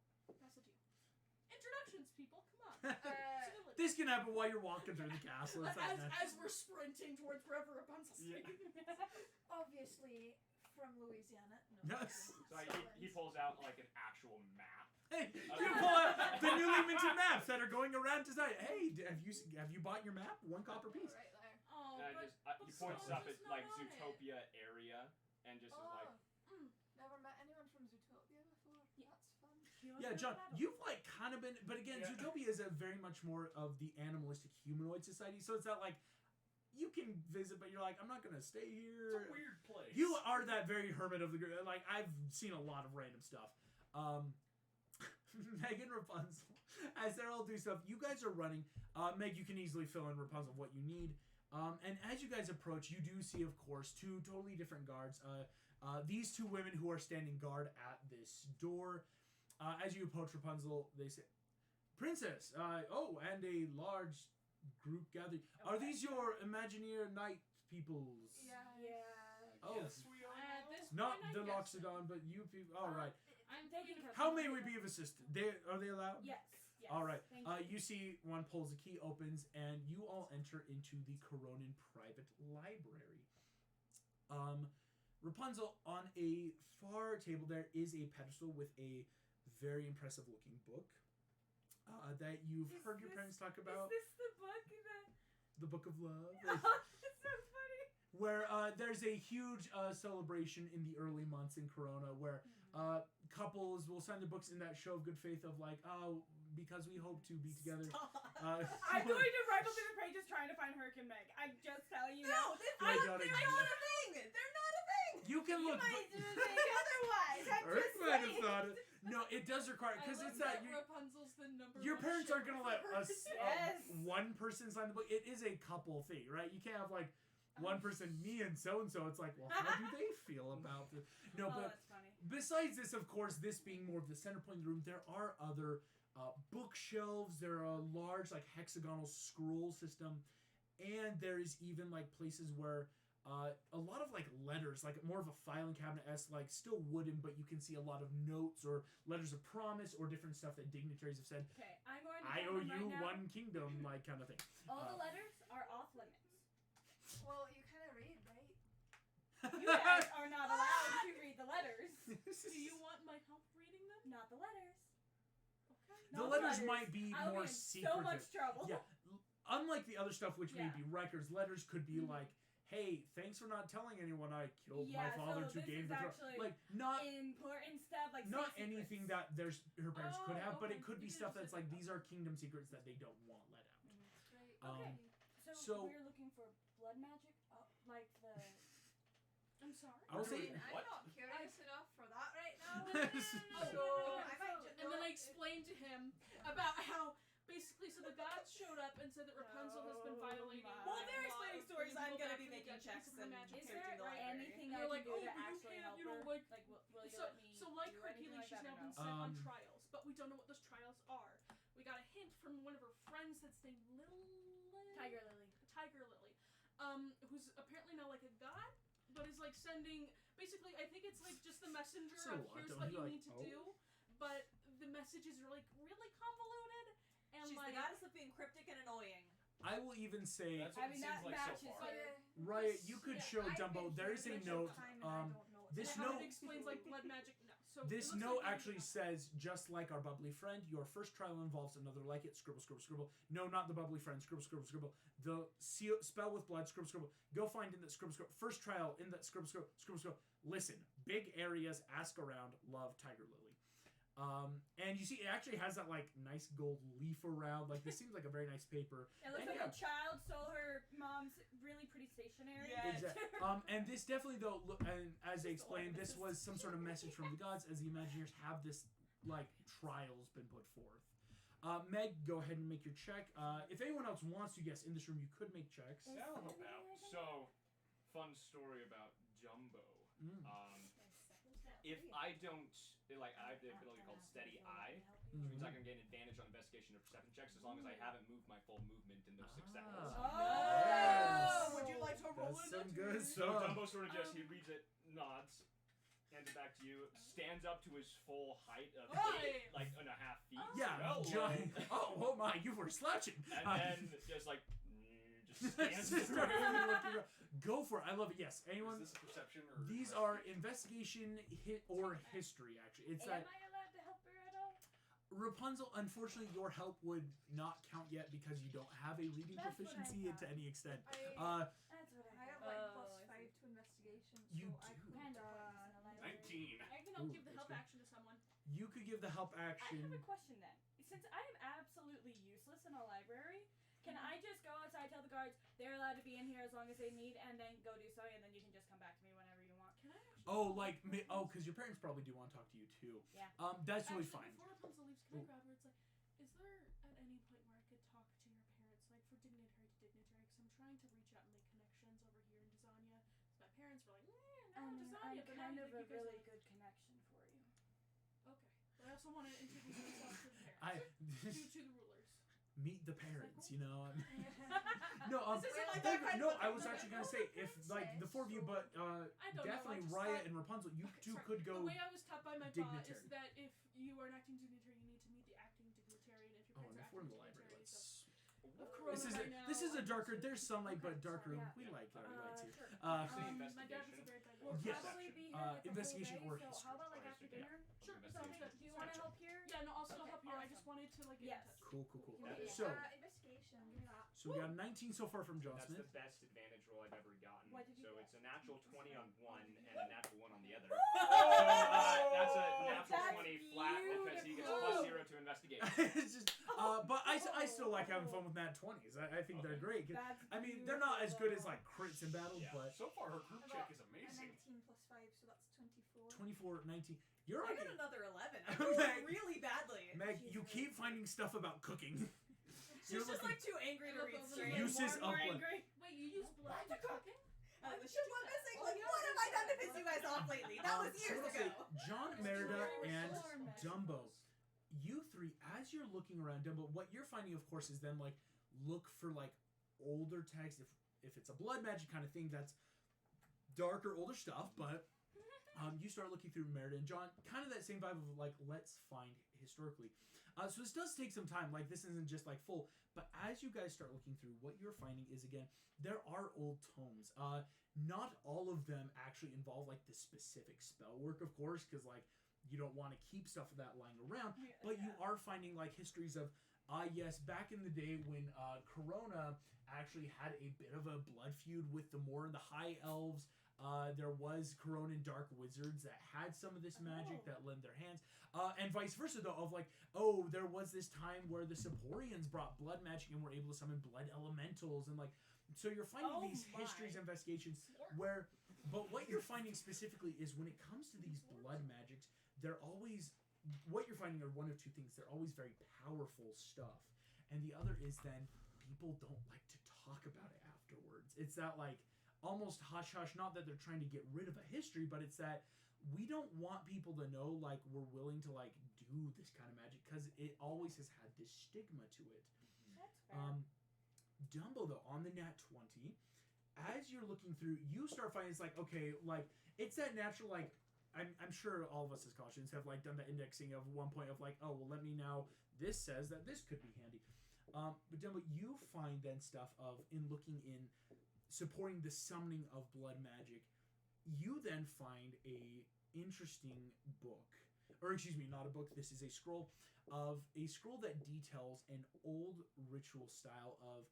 Introductions, people. Come on. Civility. This can happen while you're walking through the castle. It's like that. As we're sprinting towards wherever Rapunzel's Yeah. speaking. Obviously from Louisiana. No. Yes. So he pulls out like an actual map. Hey, you pull out the newly minted maps that are going around tonight. Hey, have you bought your map? 1 copper piece. Right there. Oh, And he points up at like Zootopia area and just is like, Never met anyone from Zootopia before. That's fun. Yeah, John, you've like kind of been, but again, Yeah. Zootopia is a very much more of the animalistic humanoid society. So it's not like you can visit, but you're like, I'm not gonna stay It's here. a weird place. You are that very hermit of the group. Like I've seen a lot of random stuff. Meg and Rapunzel, as they're all doing stuff, you guys are running. Meg, you can easily fill in Rapunzel what you need. And as you guys approach, you do see, of course, 2 totally different guards. These 2 women who are standing guard at this door. As you approach Rapunzel, they say, "Princess, and a large group gathering. Are these your Imagineer Knight peoples?" Yeah. Oh, Yes, we are. At this not point, the I guess- Loxodon, but you people. All right. I'm taking taking. How may we be of assistance? Are they allowed? Yes. All right. Thank you. You see one pulls the key, opens, and you all enter into the Coronan private library. Rapunzel, on a far table there is a pedestal with a very impressive looking book that you've Is heard your this- parents talk about. Is this the book that... The Book of Love. Oh, that's so funny. Where there's a huge celebration in the early months in Corona where couples will sign their books in that show of good faith of like, oh, because we hope to be together. I'm going to rifle through the pages trying to find Herc and Meg. I'm just telling you now. I They're don't not agree. a thing. They're not a thing. You can You look. might do think otherwise. I'm Earth just might have saying. thought it. No, it does require because it's that Rapunzel's the number. your one parents aren't gonna let shipper. us Yes. one person sign the book. It is a couple thing, right? You can't have like one person, me and so. It's like, well, how do they feel about this? No, Oh, but that's funny. besides this, of course, this being more of the center point of the room, there are other bookshelves. There are a large like hexagonal scroll system, and there is even like places where a lot of like letters, like more of a filing cabinet-esque, like still wooden, but you can see a lot of notes or letters of promise or different stuff that dignitaries have said. Okay, I'm going to I tell owe them right you now, one kingdom, like kind of thing. All the letters are off limits. Well, you kind of read, right? You guys are not allowed to read the letters. Do you want my help reading them? Not the letters. Okay. The Not letters might be I'll more be in secretive. so much trouble. Yeah, unlike the other stuff, which may Yeah. be records, letters could be Mhm. like, "Hey, thanks for not telling anyone I killed my Yeah, father so to this gain is the throne." actually Like not Important stuff like not state anything secrets. that there's her parents could Oh, have, but okay. it could be You can stuff just that's say like that. these are kingdom secrets that they don't want let out. Right. Okay. So- So we're looking for blood magic, like the. I'm sorry. I will say, I'm What? not curious enough for that right now. No, So I might just And then I explained to him about how basically, so the gods showed up and said that Rapunzel has been violating. my. Well, if they're law explaining of stories, bringing I'm people gonna back be from the making dead checks because of her and magic. Is searching there the library. anything And I they're can like, do oh, to but you actually can't, help you know, her? like. Will you So, let me so like do her anything healing, like she's that now or been no? sent on trials, but we don't know what those trials are. We got a hint from one of her friends that's named Tiger Lily. Tiger Lily, who's apparently now like a god, but is like sending. Basically, I think it's like just the messenger So of what, here's though? what He you like, need to oh. do, but the message is like really convoluted and She's like. the goddess of being cryptic and annoying. I will even say, That's what I mean, it seems that like so matches far. her. Riot, you could Yeah, show I've Dumbo. been There here is a much of note. time and I don't know what this and how note- it explains like blood magic. No, so This it looks note like actually says, just like our bubbly friend, your first trial involves another like it. Scribble, scribble, scribble. No, not the bubbly friend. Scribble, scribble, scribble. The spell with blood. Scribble, scribble. Go find in that scribble, scribble. First trial in that scribble, scribble, scribble, scribble. Listen, big areas. Ask around. Love, Tiger Lily. And you see, it actually has that like nice gold leaf around. Like this seems like a very nice paper. It looks And like yeah. a child stole her mom's really pretty stationery. Yes. Exactly. And this definitely though, look, and as they explained, this was some sort of message from the gods as the Imagineers have this like trials been put forth. Meg, go ahead and make your check. If anyone else wants to, yes, in this room you could make checks. Yeah, I'll help out. So, fun story about Jumbo. Mm. If I don't, like, I have the ability called Steady Eye, which means I can gain advantage on investigation or perception checks as long as I haven't moved my full movement in those 6 seconds. Yes. Would you like to roll That's it? some good So stuff. Dumbo sort of just, he reads it, nods, hands it back to you, stands up to his full height of Hey! 8.5 feet. Yeah, Hello. giant. Oh my, you were slouching. And then just like, just stands Just start there. looking around. Go for it. I love it. Yes, anyone. Is this a perception or? These are investigation, hit, or history. Actually, it's Am that I allowed to help her at all? Rapunzel. Unfortunately, your help would not count yet because you don't have a reading That's what I proficiency to thought. any extent. That's what I have thought. like Oh, plus I 5 see. to investigation, so You I do. could Kind of pointless in a library. 19. I can help Ooh, give the that's help good. action to someone. You could give the help I action. have a question then. Since I am absolutely useless in a library, can I just go outside, tell the guards they're allowed to be in here as long as they need, and then go do so, and then you can just come back to me whenever you want? Can I actually? Oh, like because your parents probably do want to talk to you too. Yeah. That's really Actually, fine. Before Rapunzel leaves, can I grab her? It's like, is there at any point where I could talk to your parents, like for dignitary to dignitary? Because I'm trying to reach out and make connections over here in Desanya. So my parents were like, no, I'm Desanya, but now kind of like, a you guys really are good connection for you. okay. But I also want to introduce myself to the parents, I to the rulers. meet the parents. You know. No, This isn't like David, that kind no, of I was actually gonna say if like the four of you, but I don't definitely know, I just Riot and Rapunzel, you Okay, two sorry. could go. The way I was taught by my ba is dignitary. that if you are an acting dignitary, you need to meet the acting dignitary, and if your Oh, parents and if are we're in acting the library, dignitaries let's. of Corona This is right now, this is a I'm darker. just- There's sunlight, but Okay, darker. yeah. We like lights here. Sure. Uh, Say my dad was a investigation. very bad We'll Yes. probably be here Uh, like the investigation whole or day, so history. how about like Or after history, dinner? Sure, Sounds Investigation. good. Do you want to help here? Yeah, no, also Okay, help here. I awesome. just wanted to like get Yes. in touch. cool. Yeah. So investigation. Give me that. so we got 19 so far from John That's Smith. the best advantage roll I've ever gotten. Why did you So roll? it's a natural 20 on one and a natural 1 on the other. Oh! That's a natural That's 20 flat because he gets beautiful. plus 0 to investigate. It's just, but I still like having fun with nat 20s. I think they're Okay. great. 'Cause, That's I mean, they're not as good as beautiful. like crits in battle, Yeah. but So far, her group I check got is a amazing. 19 plus 5, so that's 24. 24, 19. You're I already. got another 11. Meg. I'm doing really badly. Meg, She's you really keep good. finding stuff about cooking. She's You're just looking- like too angry to read straight. Uses More and more of blood. angry. Wait, you use blood to cooking? The shit went missing. Oh, Like, yeah, what have I done to piss you guys off lately? That was so years let's say, ago. John, Merida, and Sure. Dumbo. You three, as you're looking around Dumbo, what you're finding, of course, is then like look for like older text. If it's a blood magic kind of thing, that's darker, older stuff. But you start looking through Merida and John, kind of that same vibe of like let's find historically. So this does take some time. Like this isn't just like full. But as you guys start looking through, what you're finding is again there are old tomes. Not all of them actually involve like the specific spell work, of course, because like you don't want to keep stuff of that lying around. But you are finding like histories of yes, back in the day when Corona actually had a bit of a blood feud with the more the high elves. There was Corona and Dark Wizards that had some of this magic that lent their hands. And vice versa, though, of like, there was this time where the Sapporians brought blood magic and were able to summon blood elementals. And like, so you're finding these histories, investigations where, but what you're finding specifically is when it comes to these blood magics, they're always, what you're finding are one of two things. They're always very powerful stuff. And the other is then people don't like to talk about it afterwards. It's that like almost hush hush, not that they're trying to get rid of a history, but it's that we don't want people to know like we're willing to like do this kind of magic because it always has had this stigma to it. That's fair. Dumbo though, on the nat 20, as you're looking through, you start finding it's like, okay, like it's that natural like I'm sure all of us as cautions have like done the indexing of one point of like, oh well, let me now, this says that this could be handy. But Dumbo, you find then stuff of in looking in supporting the summoning of blood magic, you then find a interesting book, or excuse me, not a book, this is a scroll that details an old ritual style of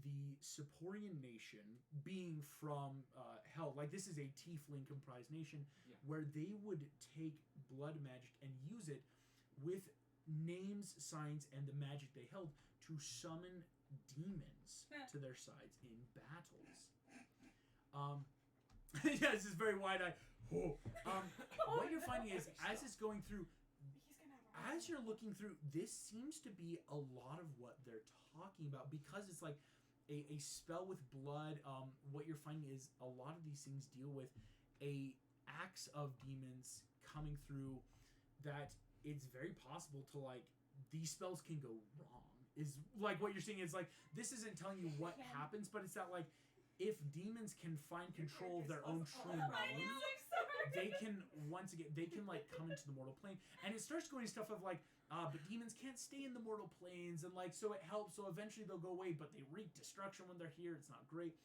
the Seporian nation being from hell. Like this is a tiefling comprised nation where they would take blood magic and use it with names, signs, and the magic they held to summon demons to their sides in battles. Yeah, this is very wide-eyed. What you're finding is, as it's going through, as you're looking through, this seems to be a lot of what they're talking about because it's like a spell with blood. What you're finding is a lot of these things deal with a axe of demons coming through that it's very possible to like these spells can go wrong. Is like what you're seeing is like this isn't telling you what happens, but it's that like if demons can find control of their own true name, they can once again they can like come into the mortal plane, and it starts going stuff of like but demons can't stay in the mortal planes, and like so it helps, so eventually they'll go away, but they wreak destruction when they're here. It's not great.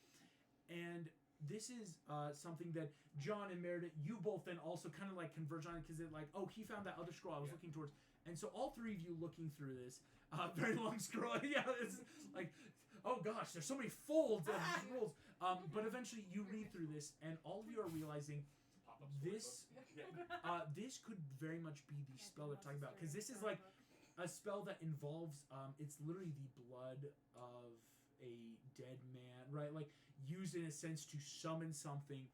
And this is something that John and Meredith, you both then also kind of like converge on because it like, oh, he found that other scroll I was looking towards, and so all three of you looking through this very long scroll. Yeah, it's like, oh gosh, there's so many folds of scrolls. But eventually you read through this, and all of you are realizing this this could very much be the spell they're talking about, because this is like a spell that involves it's literally the blood of a dead man, right? Like used in a sense to summon something,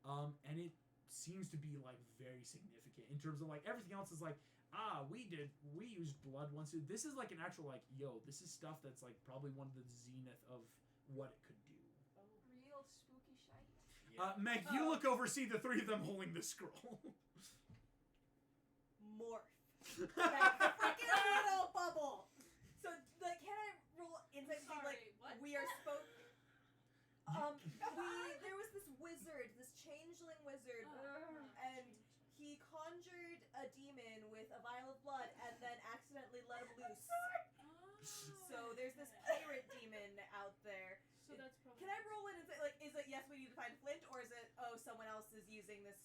and it seems to be like very significant in terms of like everything else is like, we used blood once. This is like an actual like, yo, this is stuff that's like probably one of the zenith of what it could do. Real spooky shite. Meg, you look over, see the three of them holding the scroll. Morph. That freaking little bubble. So, like, can I roll insight to see, like, what? we are there was this wizard, this changeling wizard, and he conjured a demon with a vial of blood and then accidentally let him loose. So there's this pirate demon out there. So that's probably. Can I roll in and say, like, is it yes, we need to find Flint, or is it, oh, someone else is using this?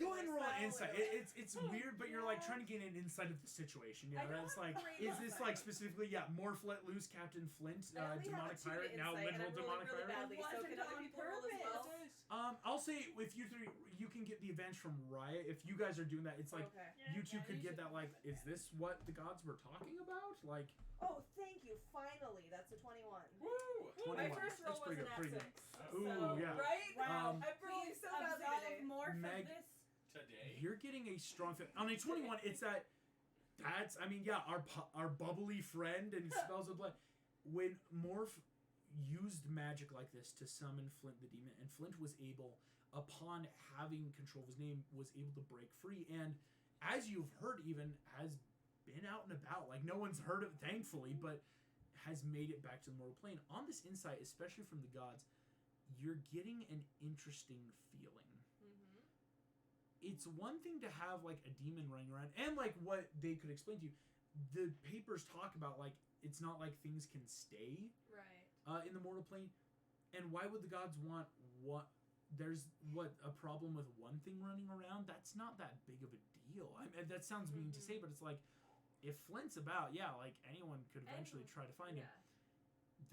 Go ahead and roll an spell, insight. or- It's weird, but you're like trying to gain an insight of the situation. You know, I don't that's have like, great is this insight. like specifically, Morph let loose Captain Flint, I only have demonic a 2 pirate, to now insight, literal and I'm rolling demonic really pirate? badly, so Wasn't can other on people roll as purpose. well? I'll say if you three, you can get the advantage from Riot. If you guys are doing that, it's like Okay. you two could get that. Like, is this what the gods were talking about? Like, Oh, thank you. Finally, that's a 21. Woo! 21. My first roll That's was pretty an good. Pretty at good. 6. Ooh, So, yeah. right? Wow. Um, I'm bringing so badly Absolve today. more Meg- from this. Today. You're getting a strong fit. On a 21, it's that. That's, I mean, yeah, our bubbly friend and spells of blood. When Morph used magic like this to summon Flint the demon, and Flint was able, upon having control of his name, was able to break free. And as you've heard, even has been out and about. Like, no one's heard of it, thankfully, but has made it back to the mortal plane. On this insight, especially from the gods, you're getting an interesting feeling. It's one thing to have like a demon running around, and like what they could explain to you, the papers talk about like it's not like things can stay Right. in the mortal plane, and why would the gods want what? There's a problem with one thing running around? That's not that big of a deal. I mean, that sounds mean to say, but it's like if Flint's about, yeah, like anyone could eventually try to find him.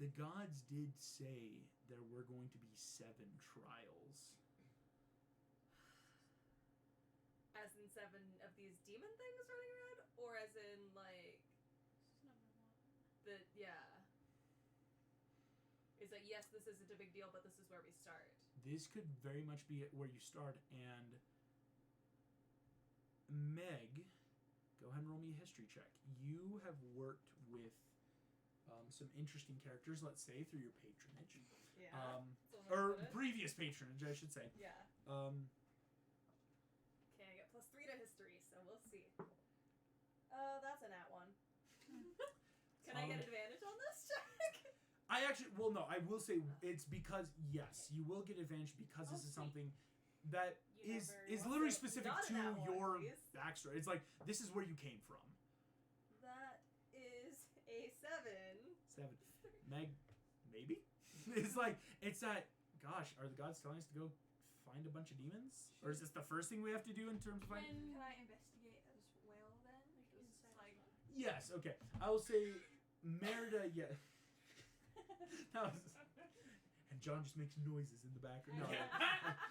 The gods did say there were going to be 7 trials. As in 7 of these demon things running around? Or as in, like, is that, yes, this isn't a big deal, but this is where we start? This could very much be where you start. And Meg, go ahead and roll me a history check. You have worked with some interesting characters, let's say, through your patronage. Yeah. That's one way to Or put it. previous patronage, I should say. Yeah. Okay, I get +3 to history, so we'll see. That's an @1. Can I get advantage on this check? I actually, well, no, I will say it's because, yes, you will get advantage because this is something that You know is very well. literally So, specific not to an @1, your please. backstory. It's like, this is where you came from. That is a 7. 7. Meg, maybe? It's like, it's that, gosh, are the gods telling us to go find a bunch of demons? Or is this the first thing we have to do in terms of finding? Can I investigate as well then? Because it's like Yes, okay. I will say Merida, yeah. That was, and John just makes noises in the background. No. just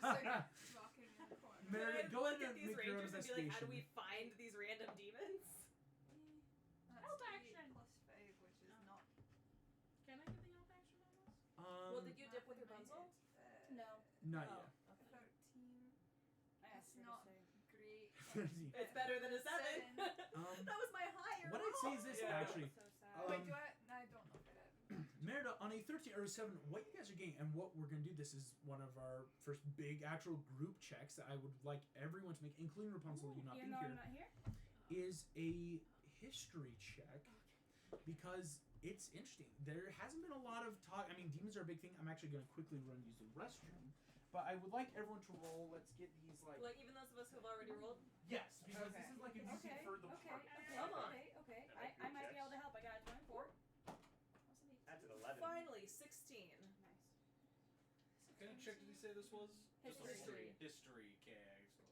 like rocking in the corner. Merida, Can I go look ahead at and these make your own rangers and be like, how do investigation. we find these random demons? That's Help the action. +5, which is not. Can I get the help action on this? Well, did you dip with your not pencil? related. No. Not Oh, yet. okay. 13. I asked It's her not to say. great. It's better than a 7. that was my higher What I'd say is this, roll. actually. So sad. Wait, do I? No, I don't know if I did. Merida, on a 13 or a 7, what you guys are getting, and what we're going to do, this is one of our first big actual group checks that I would like everyone to make, including Rapunzel, you not Even being though here, I'm not here? is a history check because it's interesting. There hasn't been a lot of talk. I mean, demons are a big thing. I'm actually going to quickly run use the restroom, but I would like everyone to roll. Let's get these like. Like, even those of us who have already rolled? Yes, because Okay. this is like a easy for the party. Come on. Okay. I like I your might be checks. able to help. I got a 24. That's an 11. Finally, 16. Nice. What kind of check did he say this was? History. History. Okay, I Okay,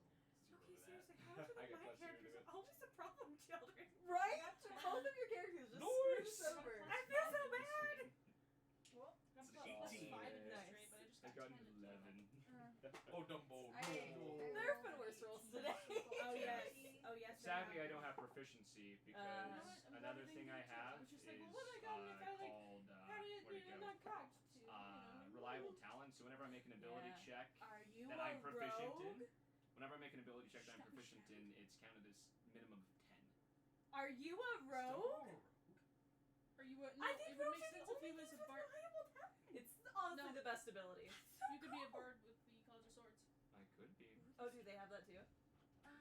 zero to that. seriously, how do I got my plus 0 to characters it. always the problem children? Right? Both of your characters just Nice. screwed us over. I feel so bad! Well, I'm It's plus 18. 5 in Nice. history, but I just I got got 10 an 11. Oh, Dumbo. There have been worse rolls today. Oh, yes. Oh, yes. they Sadly, I have. don't have proficiency because You know what? I'm another glad thing they I did too. I have was just is like, well, what have I gotten if I, like, called How did where'd it you go? not cocked to? Reliable talent. So whenever I make an ability Yeah. check Are you that a I'm proficient rogue? in, whenever I make an ability check that I'm Shut proficient up. in, it's counted as minimum of 10. Are you a rogue? Are you a, no, I think it would rogues make are the sense if only he was things a with bard. reliable talent. It's honestly No. the best ability. You could be a bard with the College of Swords. I could be. Oh, do they have that too? I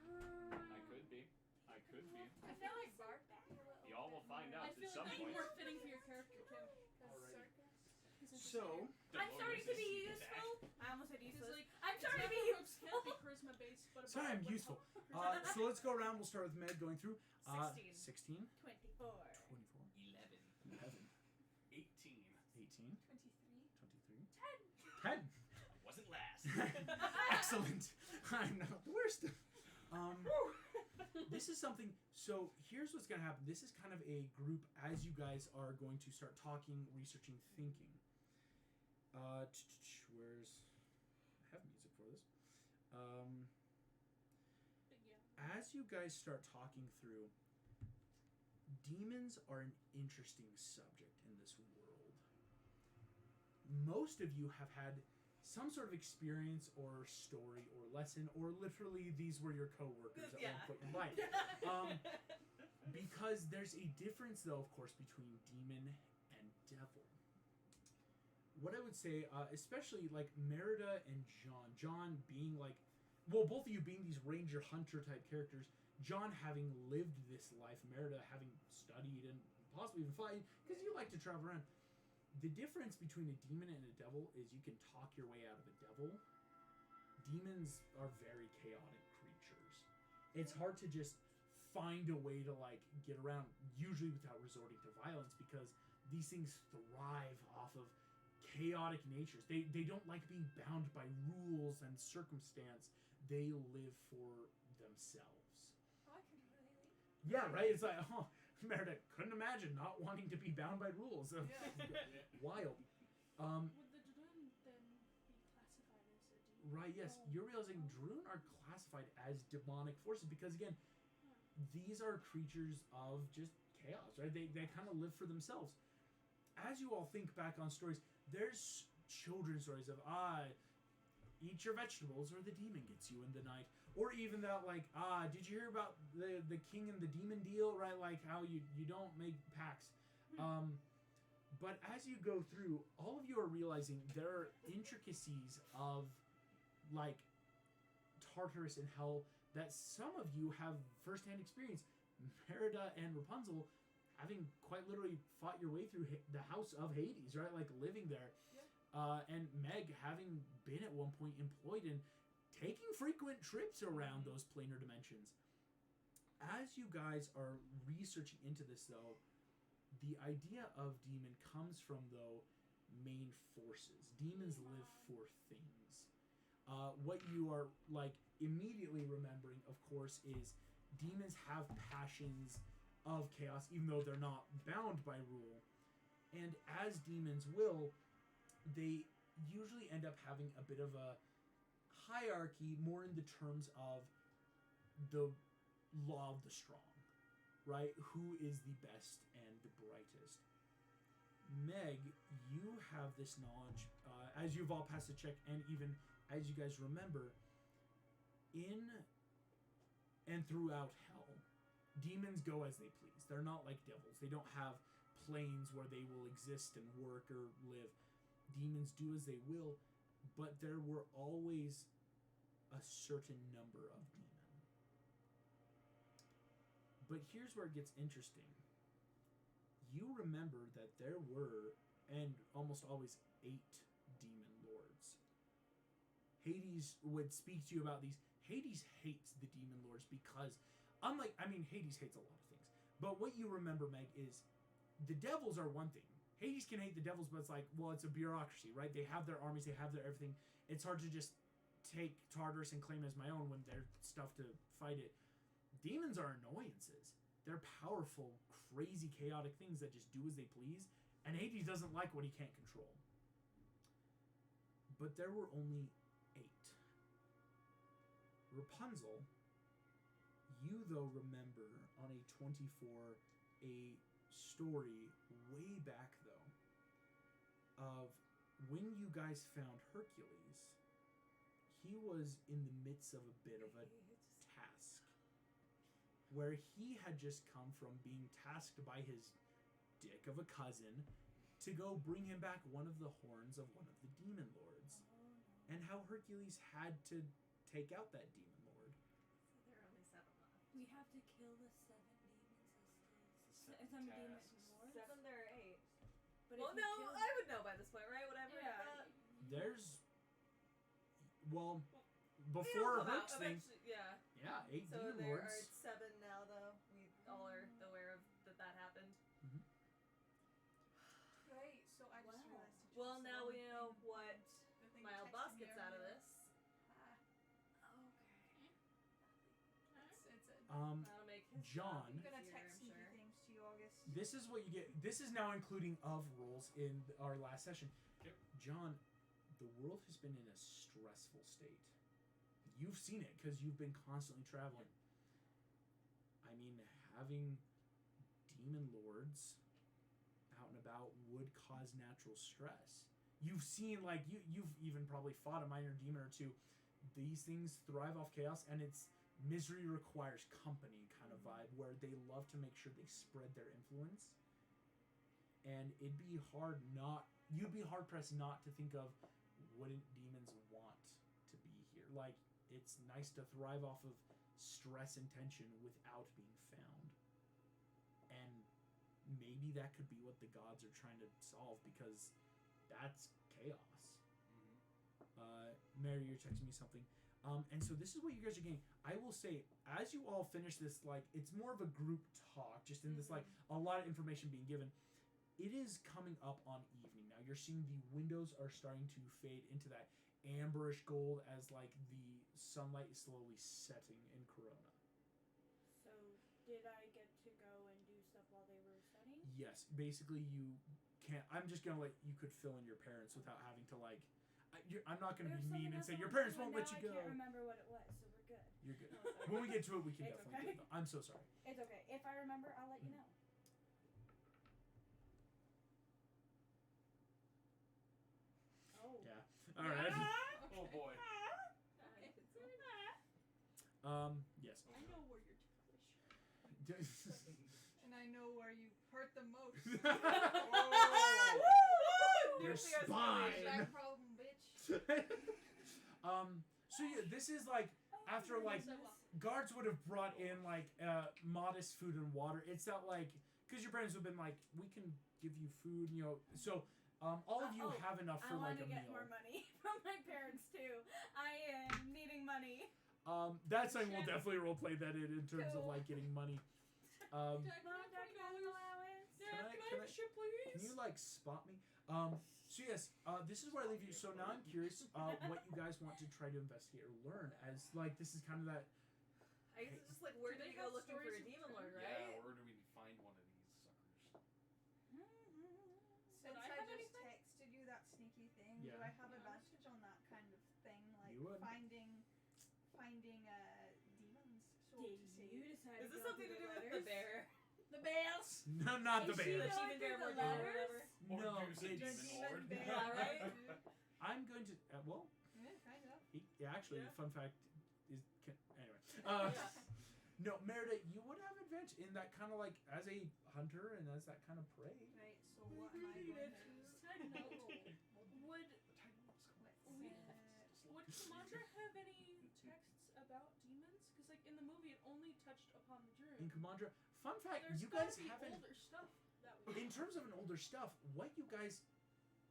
could be. I could be. I feel like bard. Y'all will find out I at feel some like that'd be point. more fitting for your character too. So, I'm starting to be Back. useful. I almost said Because useless. like, I'm it's starting to not be that rogues useful. can't be charisma based, but a sorry, bard I'm would useful. help. So let's go around. We'll start with Meg going through. 16. 16, 24. 24, 11. 11, 18. 18, 23. 23, 10. Wasn't last. Excellent. I'm not the worst. This is something. So here's what's gonna happen. This is kind of a group as you guys are going to start talking, researching, thinking. Where's I have music for this. But yeah. As you guys start talking through, demons are an interesting subject in this world. Most of you have had some sort of experience or story or lesson, or literally these were your coworkers at one point in life. Because there's a difference, though, of course, between demon and devil. What I would say, especially like Merida and John being like, well, both of you being these ranger hunter type characters, John having lived this life, Merida having studied and possibly even fighting, because you like to travel around. The difference between a demon and a devil is you can talk your way out of a devil. Demons are very chaotic creatures. It's hard to just find a way to like get around, usually without resorting to violence, because these things thrive off of chaotic natures. They don't like being bound by rules and circumstance. They live for themselves. Oh, I can relate. Yeah, right? It's like, oh, Meredith, couldn't imagine not wanting to be bound by rules. Wild. Would the Drun then be classified as a demon? Right, yes. You're realizing Droon are classified as demonic forces because, again, these are creatures of just chaos, right? They kind of live for themselves. As you all think back on stories, there's children's stories of, eat your vegetables or the demon gets you in the night. Or even that, like, did you hear about the king and the demon deal, right? Like how you don't make pacts. But as you go through, all of you are realizing there are intricacies of, like, Tartarus and Hell that some of you have firsthand experience. Merida and Rapunzel having quite literally fought your way through the House of Hades, right? Like, living there. And Meg having been at one point employed in taking frequent trips around those planar dimensions. As you guys are researching into this, though, the idea of demon comes from, though, main forces. Demons live for things. What you are, like, immediately remembering, of course, is demons have passions of chaos, even though they're not bound by rule. And as demons will, they usually end up having a bit of a hierarchy, more in the terms of the law of the strong, right? Who is the best and the brightest? Meg, you have this knowledge, as you've all passed a check, and even as you guys remember, in and throughout Hell, demons go as they please. They're not like devils. They don't have planes where they will exist and work or live. Demons do as they will, but there were always a certain number of demons. But here's where it gets interesting. You remember that there were, and almost always, 8 demon lords. Hades would speak to you about these. Hades hates the demon lords because, Hades hates a lot of things. But what you remember, Meg, is the devils are one thing. Hades can hate the devils, but it's like, well, it's a bureaucracy, right? They have their armies, they have their everything. It's hard to just take Tartarus and claim it as my own when there's stuff to fight it. Demons are annoyances. They're powerful, crazy, chaotic things that just do as they please, and Hades doesn't like what he can't control. But there were only 8. Rapunzel, you, though, remember on a 24, a story way back, though, of when you guys found Hercules, he was in the midst of a bit of a task, where he had just come from being tasked by his dick of a cousin to go bring him back one of the horns of one of the demon lords, and how Hercules had to take out that demon lord. So there are only 7 left. We have to kill the 7 demon sisters. Seven 7 demon tasks. lords? 7, there are 8. But Well, if no, you kill... I would know by this point, right? Whatever. Yeah. There's, well, They all before come out Herc's thing, eventually, yeah. yeah, 8 So demon there are lords. 7 now, though. We all are aware of that happened. Right, so I just Wow. realized. I Well, chose the now wrong we know thing. what The thing my you old texted boss me gets out of earlier. this. Ah, Okay. it's a. That'll make his John. I'm job gonna easier, text I'm sneaky sure. things to you, August. This is what you get. This is now including of rules in our last session. Yep. John, the world has been in a stressful state. You've seen it because you've been constantly traveling. I mean, having demon lords out and about would cause natural stress. You've seen, like, you've even probably fought a minor demon or two. These things thrive off chaos, and it's misery requires company kind of vibe, where they love to make sure they spread their influence. And it'd be you'd be hard pressed not to think of, wouldn't demons want to be here? Like, it's nice to thrive off of stress and tension without being found. And maybe that could be what the gods are trying to solve, because that's chaos. Mary, you're texting me something. And so this is what you guys are getting. I will say, as you all finish this, like, it's more of a group talk, just in this, like, a lot of information being given. It is coming up on evening now. You're seeing the windows are starting to fade into that amberish gold as, like, the sunlight is slowly setting in Corona. So, did I get to go and do stuff while they were studying? Yes, basically you can't. I'm just gonna let you could fill in your parents without having to, like. I'm not gonna There's be mean something and else say I your wanted parents to do, won't and let you now go. I can't remember what it was, so we're good. You're good. Oh, sorry. When we get to it, we can It's definitely okay. do it. I'm so sorry. It's okay. If I remember, I'll let you know. Oh. Yeah. All right. Oh boy. Okay. Yes. I know where you're ticklish. And I know where you hurt the most. Oh. spine. problem, bitch. So yeah, this is like after like guards would have brought in like modest food and water. It's not like because your parents have been like, we can give you food, you know. So all of you have enough for like a meal. I want to get more money from my parents too. I am needing money. That's something we'll definitely roleplay that in terms of like getting money. Dad, Can can I have a ship, please? Can you like spot me? So yes, this is where I leave you. So now I'm curious what you guys want to try to investigate or learn as like this is kind of that. I guess it's just like where Do do they we go have looking for a stories of demon lord, Yeah, right? where do we find one of these suckers? Since I I have just anything? texted you that sneaky thing, Yeah. do I have advantage on that kind of thing, like You would. finding demons, so to say? Is this something to do with the bear? The bears. No, not the Is she bear. going Demon bear through the lord or letters? whatever. Or No, use a it's, demon lord. Yeah, right? I'm going to well. Yeah, kind of. Yeah, actually, Yeah. fun fact is anyway. Yeah. No, Merida, you would have advantage in that kind of like as a hunter and as that kind of prey. Right, so what am I going to Side note, would uh, would Commander have any texts about demons? Because like in the movie, it only touched upon the In Druid. Kamandra, fun fact, There's you gotta guys be haven't. older stuff that we. In terms of an older stuff, what you guys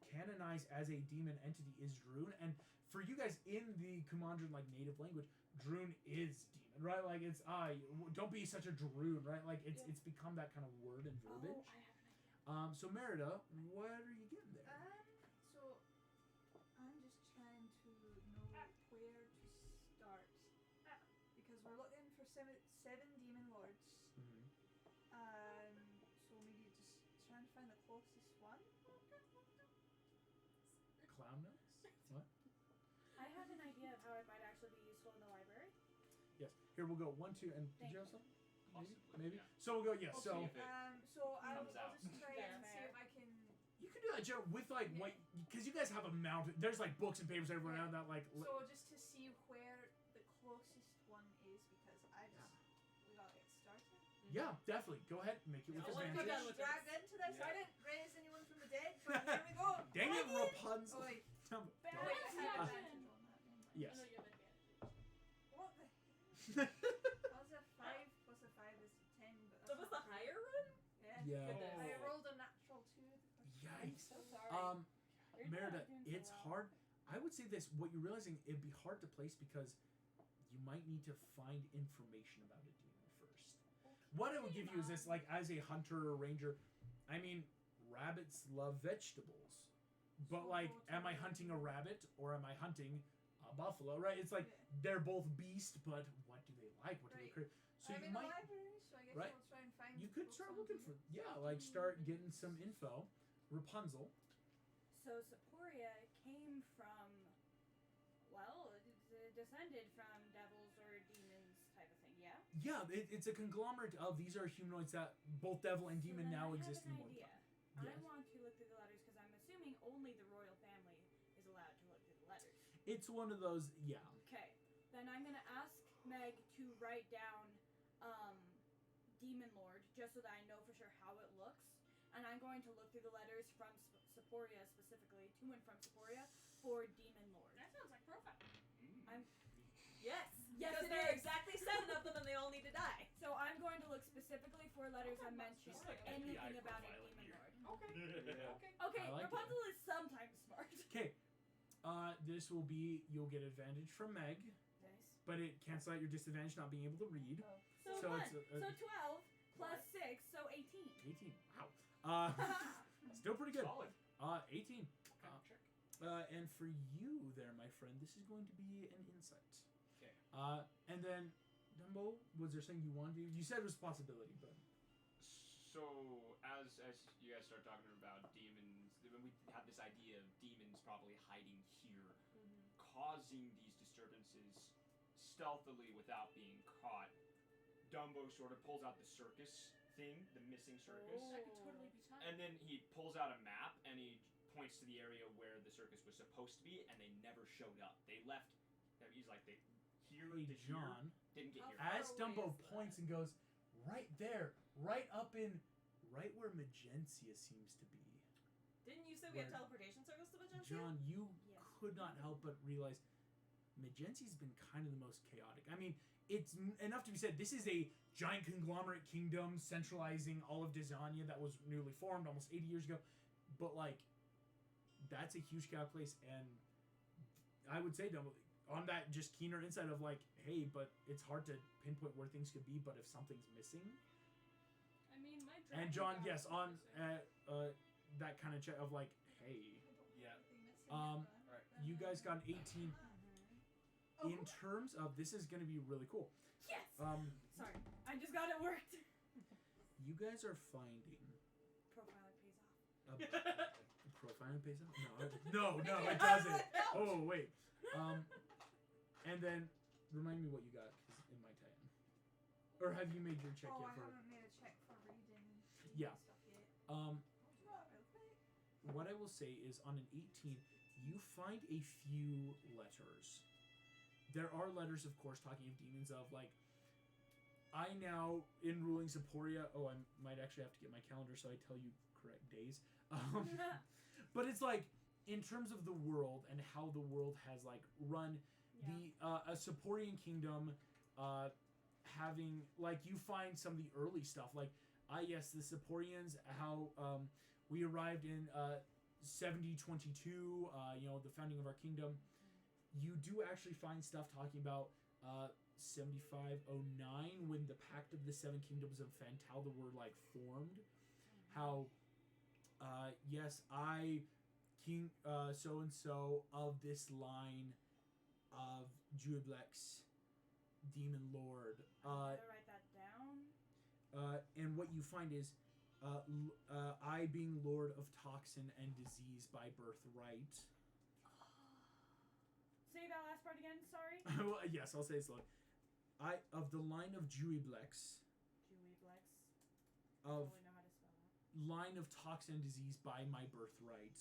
canonize as a demon entity is Droon, and for you guys in the Kamandran like native language, Droon is demon, right? Like it's don't be such a Droon, right? Like it's Yeah. it's become that kind of word and verbiage. Oh, I have an idea. So Merida, what are you getting there? so I'm just trying to know where to start because we're looking for seven demon lords. Mm-hmm. So maybe just trying to find the closest one. Clown nose? What? I have an idea of how it might actually be useful in the library. Yes. Here we'll go 1, 2, and did you have Thank something? Possibly. Maybe. Yeah. So we'll go. Yes. We'll So see if it So I'll comes out. just try Fair, and see fair. if I can. you can do that, Joe, with like what because you guys have a mountain. There's like books and papers everywhere around that like. So just to see where the closest one is because we gotta get started. Yeah, definitely. Go ahead, make it with I wanna be advantage. done with Dragged into this. Yeah. I didn't raise anyone from the dead, but here we go. Dang it, Rapunzel. Oh, wait. Dumb- Wait, I dumb. have Yeah. advantage on that one. Yes. I know you have advantage. What the heck? Plus a 5 plus a 5 is 10, but So was the higher one? Yeah. Goodness. I rolled a natural 2. Yikes. So sorry. You're Merida, not doing so it's well. hard. I would say this. What you're realizing, it'd be hard to place because you might need to find information about a demon first. What it would give you is this, like, as a hunter or ranger, I mean, rabbits love vegetables. But, like, am I hunting a rabbit or am I hunting a buffalo, right? It's like, they're both beast, but what do they like? What do they crave? So I'm you in might... the library, so I guess right. I'll try and find. You could books start on looking for... demons. Yeah, like, start getting some info. Rapunzel. So Seporia came from, well, descended from devils or demons type of thing, yeah? Yeah, it's a conglomerate of these are humanoids that both devil and demon So then now I exist in have an one idea. time. I Yes. want to look through the letters because I'm assuming only the royal family is allowed to look through the letters. It's one of those, yeah. Okay, then I'm gonna ask Meg to write down Demon Lord just so that I know for sure how it looks, and I'm going to look through the letters from Seporia specifically to and from Seporia for Demon Lord. That sounds like profile. Yes. Yes, Because it there are is. exactly 7 of them and they all need to die. So I'm going to look specifically for letters that mention This is like anything FBI about a profiling Demon here. Lord. Yeah. Okay, I like Rapunzel is sometimes smart. Okay. This will be, you'll get advantage from Meg, Nice. but it cancels out your disadvantage not being able to read. So, So one. it's a- So 12 plus 6, so 18. 18. Wow. Still pretty good. Solid. 18. Check. And for you there, my friend, this is going to be an insight. Okay. And then, Dumbo, was there something you wanted to do? You said it was a possibility, but... So as you guys start talking about demons, when we had this idea of demons probably hiding here, causing these disturbances stealthily without being caught, Dumbo sort of pulls out the circus thing, the missing circus, That could totally be time. and then he pulls out a map and he points to the area where the circus was supposed to be, and they never showed up. They left. He's like, they here, Hey, to here, John, didn't get here. as far away Dumbo is that? points and goes, right there, right up in, right where Magentia seems to be. Didn't you said we have Where- teleportation circles to Magentia? John, you Yes. could not help but realize Magenzi's been kind of the most chaotic. I mean, it's enough to be said, this is a giant conglomerate kingdom centralizing all of Desania that was newly formed almost 80 years ago. But, like, that's a huge chaotic place, and I would say, on that just keener insight of, like, hey, but it's hard to pinpoint where things could be, but if something's missing. I mean, my And dragon John, god yes, is on missing. that kind of check of, like, hey, Yeah. Um, Right. you guys got an 18. Oh. In terms of, this is going to be really cool. Yes! Sorry. I just got it worked. You guys are finding Profiling pays off. profiling pays off? No, it doesn't. Oh, wait. And then remind me what you got, because it might tie in. Or have you made your check Oh, I yet? haven't made a check for reading Yeah. stuff yet. What I will say is on an 18, you find a few letters. There are letters, of course, talking of demons of, like, I now, in ruling Seporia, I might actually have to get my calendar so I tell you correct days. But it's like, in terms of the world and how the world has, like, run, a Seporian kingdom, having, like, you find some of the early stuff, like, yes, the Seporians, how, we arrived in, 7022, the founding of our kingdom. You do actually find stuff talking about 7509 when the Pact of the Seven Kingdoms of Fantalda were like formed. How yes, I, King so and so of this line of Juiblex, Demon Lord. I'm gonna write that down. And what you find is I being Lord of Toxin and Disease by birthright. Say that last part again, sorry. Well, yes, I'll say it slowly. I of the line of Juiblex. Juiblex. Of I don't really know how to spell that. line of Toxin and Disease by my birthright.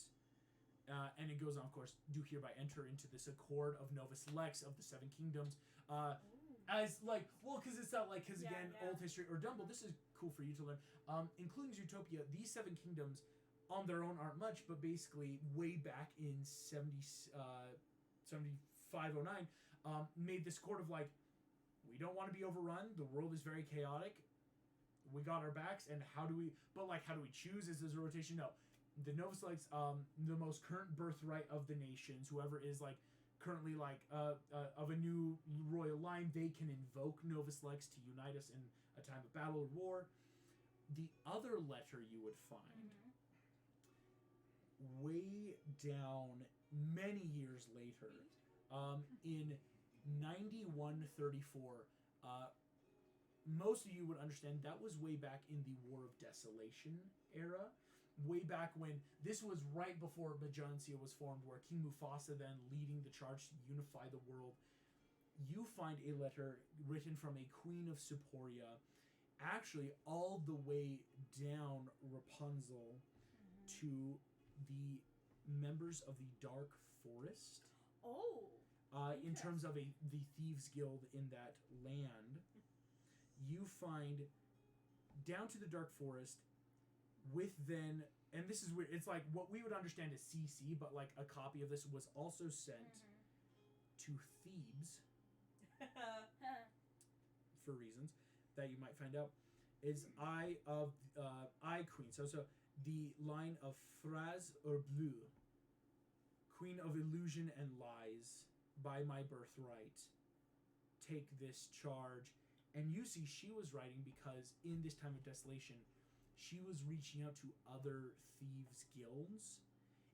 And it goes on, of course, do hereby enter into this accord of Novus Lex of the Seven Kingdoms. As, like, well, because it's not like, because again, old history, or Dumble, this is cool for you to learn. Including Zootopia, these Seven Kingdoms on their own aren't much, but basically, way back in 7509, made this accord of, like, we don't want to be overrun, the world is very chaotic, we got our backs, and how do we choose? Is this a rotation? No. The Novus Lex, the most current birthright of the nations, whoever is, like, currently, like, of a new royal line, they can invoke Novus Lex to unite us in a time of battle or war. The other letter you would find, way down many years later, in 9134, most of you would understand that was way back in the War of Desolation era. Way back when this was right before Magentia was formed, where King Mufasa then leading the charge to unify the world. You find a letter written from a queen of Seporia, actually all the way down Rapunzel to the members of the Dark Forest. In terms of the Thieves Guild in that land, you find down to the Dark Forest. With then, and this is weird, it's like what we would understand as CC, but like a copy of this was also sent to Thebes for reasons that you might find out. Is I Queen. So the line of Phrase or Bleu, Queen of Illusion and Lies, by my birthright, take this charge. And you see, she was writing because in this time of desolation, she was reaching out to other thieves' guilds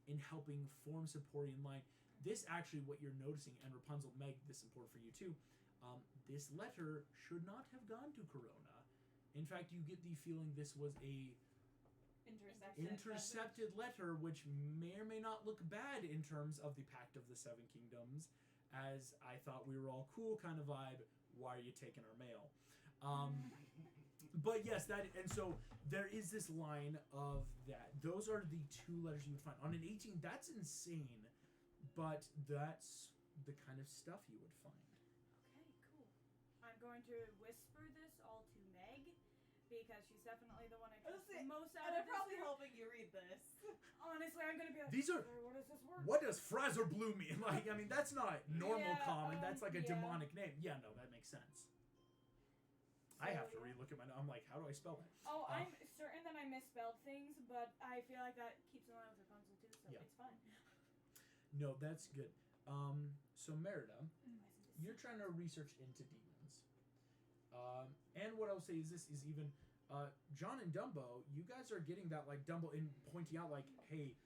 and helping form Seporian line. This actually, what you're noticing, and Rapunzel, Meg, this is important for you too, this letter should not have gone to Corona. In fact, you get the feeling this was a intercepted letter, which may or may not look bad in terms of the Pact of the Seven Kingdoms, as I thought we were all cool kind of vibe. Why are you taking our mail? But yes, and so there is this line of that. Those are the two letters you would find. On an 18, that's insane, but that's the kind of stuff you would find. Okay, cool. I'm going to whisper this all to Meg, because she's definitely the one I trust the most out and of I'm probably this group. helping you read this. Honestly, I'm going to be These are. What is this word? What does Fraser Blue mean? Like, I mean, that's not normal Yeah, common. That's like a yeah. demonic name. Yeah, no, that makes sense. I have to relook at my. I'm like, how do I spell that? Oh, I'm certain that I misspelled things, but I feel like that keeps in line with Rapunzel too, so Yeah. it's fine. No, that's good. So Merida, you're trying to research into demons. And what I'll say is this is even John and Dumbo, you guys are getting that like Dumbo in pointing out like, hey,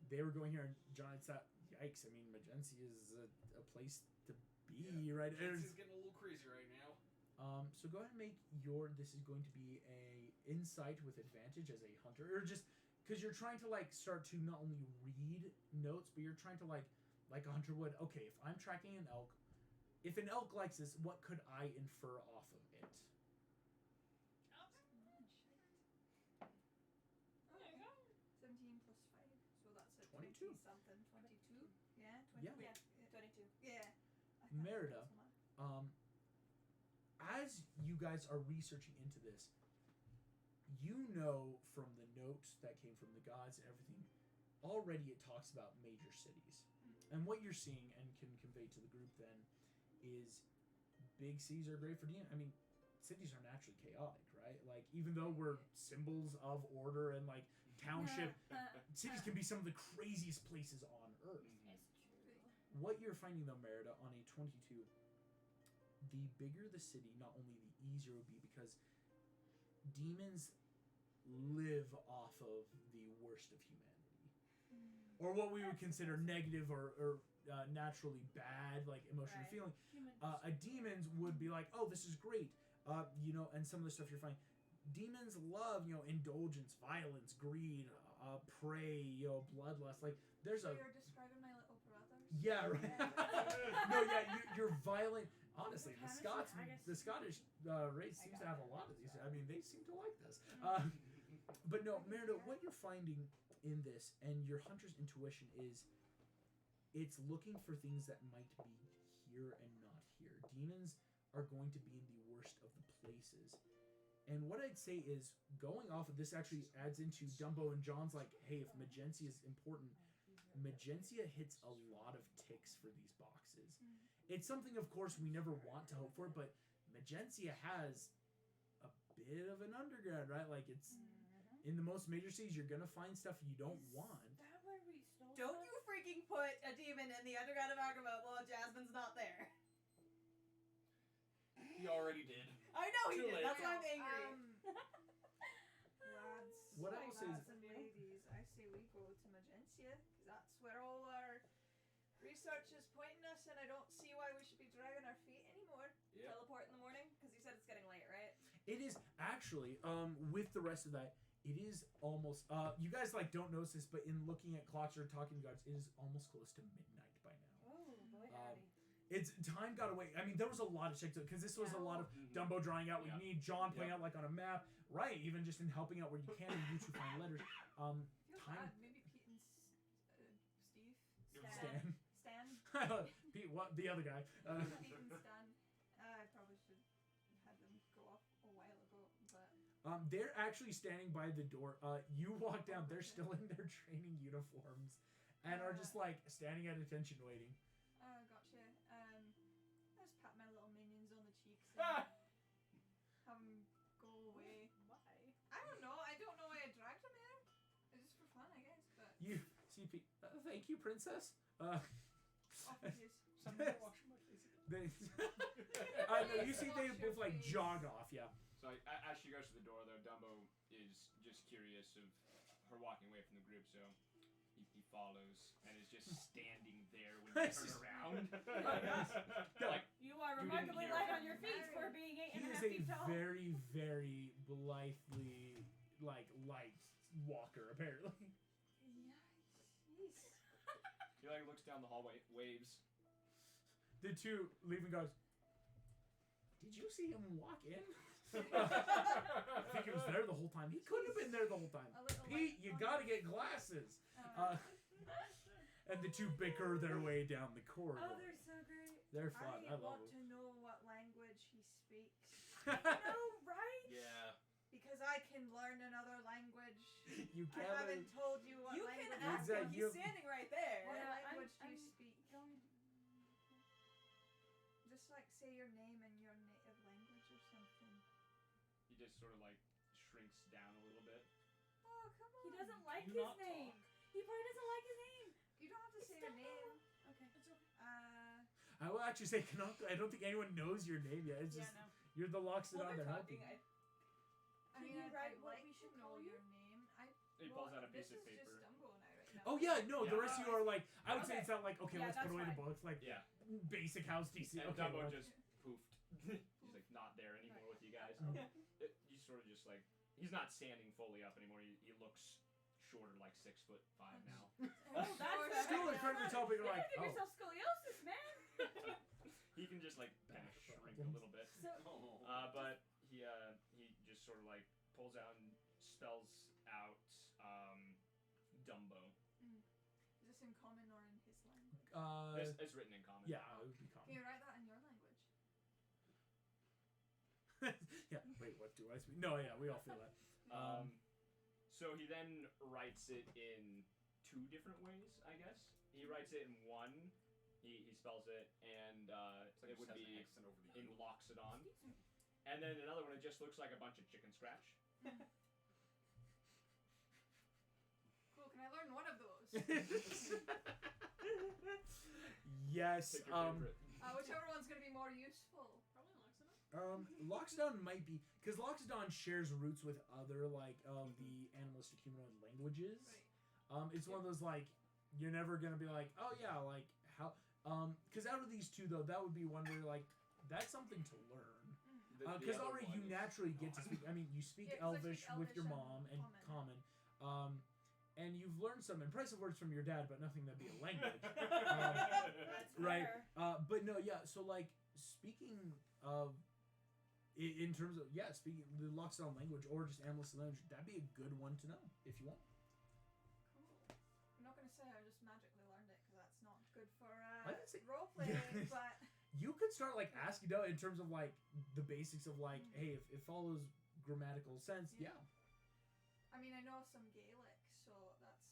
they were going here, and John had said, yikes, I mean, Magencia is a place to be, right? This is getting a little crazy right now. So go ahead and make this is going to be a insight with advantage as a hunter, or just because you're trying to like start to not only read notes, but you're trying to like a hunter would. Okay, if I'm tracking an elk, if an elk likes this, what could I infer off of it? 17 plus 5, so that's a 22. 20 something. 22? Yeah, Yeah. 20. Yeah, 22. Yeah. I can't Merida, do math. As you guys are researching into this, you know from the notes that came from the gods and everything, already it talks about major cities. And what you're seeing and can convey to the group then is big cities are great for demons. I mean, cities are naturally chaotic, right? Like, even though we're symbols of order and like township, cities can be some of the craziest places on earth. It's true. What you're finding though, Merida, on a 22, the bigger the city, not only the easier it would be, because demons live off of the worst of humanity, or what we would consider negative or naturally bad, like emotional Right. feeling. Human. A demons would be like, oh, this is great, and some of the stuff you're finding. Demons love, indulgence, violence, greed, prey, bloodlust. Like, there's So a you're describing my little brothers? yeah, right. No, yeah, you're violent. Honestly, the Scottish race seems to have a lot of these. I mean, they seem to like this. But no, Merida, what you're finding in this, and your hunter's intuition is, it's looking for things that might be here and not here. Demons are going to be in the worst of the places. And what I'd say is, going off of this actually adds into Dumbo and John's like, hey, if Magencia is important, Magencia hits a lot of ticks for these boxes. It's something, of course, we never want to hope for, but Magencia has a bit of an underground, right? Like, it's in the most major cities, you're gonna find stuff you don't want. Is that where we stole Don't stuff? you freaking put a demon in the underground of Agrabah while Jasmine's not there. He already did. I know he Too did. late. That's why I'm angry. Lads, What I will say is- lads and ladies, I say we go to Magencia, because that's where all our research is pointing us, and I don't see why we should be dragging our feet anymore. Yep. Teleport in the morning? Because you said it's getting late, right? It is actually, with the rest of that, it is almost, you guys like don't notice this, but in looking at clocks or talking to guards, it is almost close to midnight by now. Oh, boy, howdy. It's time got away. I mean, there was a lot of checks because this was a lot of Dumbo drawing out what you need, John playing out like on a map, right? Even just in helping out where you can, and you two find letters. Feel Time. bad. Maybe Pete and Steve? Stan. Stan? Pete, what? The other guy. Pete and Stan. I probably should have had them go up a while ago, but... They're actually standing by the door. You walk down, they're still in their training uniforms and are just like standing at attention waiting. Gotcha. I just pat my little minions on the cheeks and have them go away. Why? I don't know. I don't know why I dragged them here. It's just for fun, I guess, but... You see, Pete, thank you, princess. Offices. Somebody wash my face again. I know, you see they both like jog off, yeah. So as she goes to the door, though, Dumbo is just curious of her walking away from the group, so he follows and is just standing there when you turn around. Like, You are You didn't remarkably hear light him. on your feet for being He 8.5 is feet a tall. very, very blithely, light walker, apparently. Yeah, jeez. he like looks down the hallway, waves. The two leaving guards. Did you see him walk in? I think he was there the whole time. He couldn't have been there the whole time. A little Pete, light you on gotta the- get glasses. And the two bicker their way down the corridor. Oh, they're so great. They're fun. I love want them. to know what language he speaks. No, right? Yeah. Because Because I can learn another language. You I can't. haven't told you what You language. can ask him. Exactly. He's standing right there. What Yeah, language do I'm you speak? going. Just like say your name in your native language or something. He just sort of like shrinks down a little bit. Oh, come on. He doesn't like you his not name. talk? He probably doesn't like his name. You don't have to It's say your Dumbo. name. Okay. It's okay. I will actually say, I don't think anyone knows your name yet. It's Yeah, just no. you're the Loxodon While they're they're helping. talking, I Can mean, you write I'd what like we to should know call you? your name. He pulls out a piece of This is paper. just Dumbo and I right now. Oh yeah, no, the Yeah. rest of you are like, I would say Okay. it's not like, okay, Yeah, let's put that's away the fine. books, like Yeah. basic house DC. And Okay, Dumbo well, just poofed. He's like not there anymore with you guys. Oh. He's sort of just like he's not standing fully up anymore. He looks shorter, like 6'5" now. Oh, that's still incredibly tall, but you're like, Give oh. yourself scoliosis, man. He can just like kind of shrink a little bit. So, But he just sort of like pulls out and spells out Dumbo. Is this in common or in his language? It's written in common. Yeah, it would be Can common. you write that in your language? Yeah. Wait, what do I speak? No, yeah, we all feel that. So he then writes it in 2 different ways, I guess. He writes it in one. He spells it, and It's like it would has an be accent over the in U. Loxodon. And then another one, it just looks like a bunch of chicken scratch. Cool. Can I learn one of those? Yes. Pick your favorite. Whichever one's gonna be more useful. Probably Loxodon. Loxodon might be because Loxodon shares roots with other like of the animalistic humanoid languages. Right. It's one of those like you're never gonna be like, oh yeah, like how because out of these 2 though, that would be one where like that's something to learn. The Because other already one you is naturally get to gone. speak. I mean, you speak Yeah, 'cause I Elvish speak with your Elvish mom and and common. And you've learned some impressive words from your dad, but nothing that'd be a language. that's Right. fair. But no, yeah. So like speaking of, in terms of speaking the Loxodon language or just animalistic language, that'd be a good one to know if you want. Cool. I'm not gonna say I just magically learned it because that's not good for I didn't say- roleplaying, Yeah. but You could start like asking in terms of like the basics of like, hey, if it follows grammatical sense, yeah. I mean I know some Gaelic, so that's.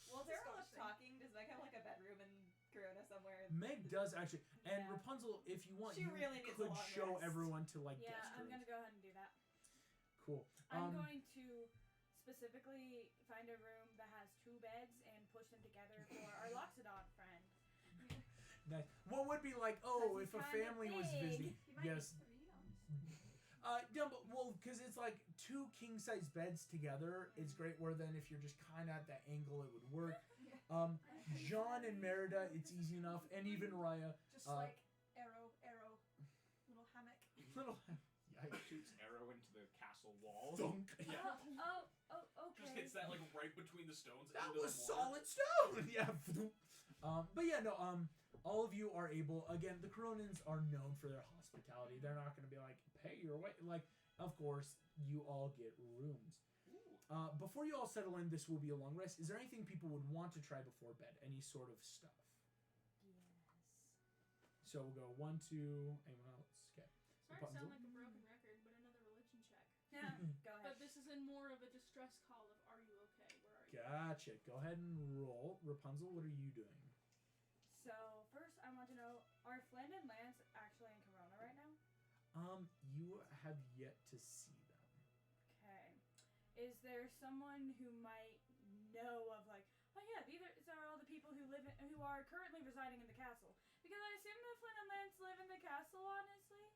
While Tara Scottish was thing. talking, does Meg have like a bedroom in Corona somewhere? Meg does actually, and Yeah. Rapunzel, if you want, She you really needs a could long show rest. everyone to like Yeah, guest I'm rooms. gonna go ahead and do that. Cool. I'm going to specifically find a room that has 2 beds and push them together for our Loxodon friend. Nice. What would be like, oh, 'Cause if he's a kinda family was big. visiting? You might Yes. need 3, honestly. No, but well, because it's like 2 king-size beds together. It's great. Where then, if you're just kind of at that angle, it would work. John and Merida, it's easy enough, and even Raya. Just like arrow, little hammock. Little. Yikes. Shoots arrow into the castle wall. Thunk. Yeah. Oh, okay. Just hits that like right between the stones. That into was the water. solid stone. Yeah. But yeah, no. All of you are able. Again, the Coronans are known for their hospitality. They're not going to be like, pay your way. Like, of course, you all get rooms. Before you all settle in, this will be a long rest. Is there anything people would want to try before bed? Any sort of stuff? Yes. So we'll go 1, 2. Anyone else? Okay. Sorry to sound like a broken record, but another religion check. Yeah, go ahead. But this is in more of a distress call of "Are you okay? Where are you?" Gotcha. Go ahead and roll. Rapunzel, what are you doing? So, first I want to know, are Flynn and Lance actually in Corona right now? You have yet to see them. Okay. Is there someone who might know of like, oh yeah, these are all the people who who are currently residing in the castle? Because I assume that Flynn and Lance live in the castle, honestly.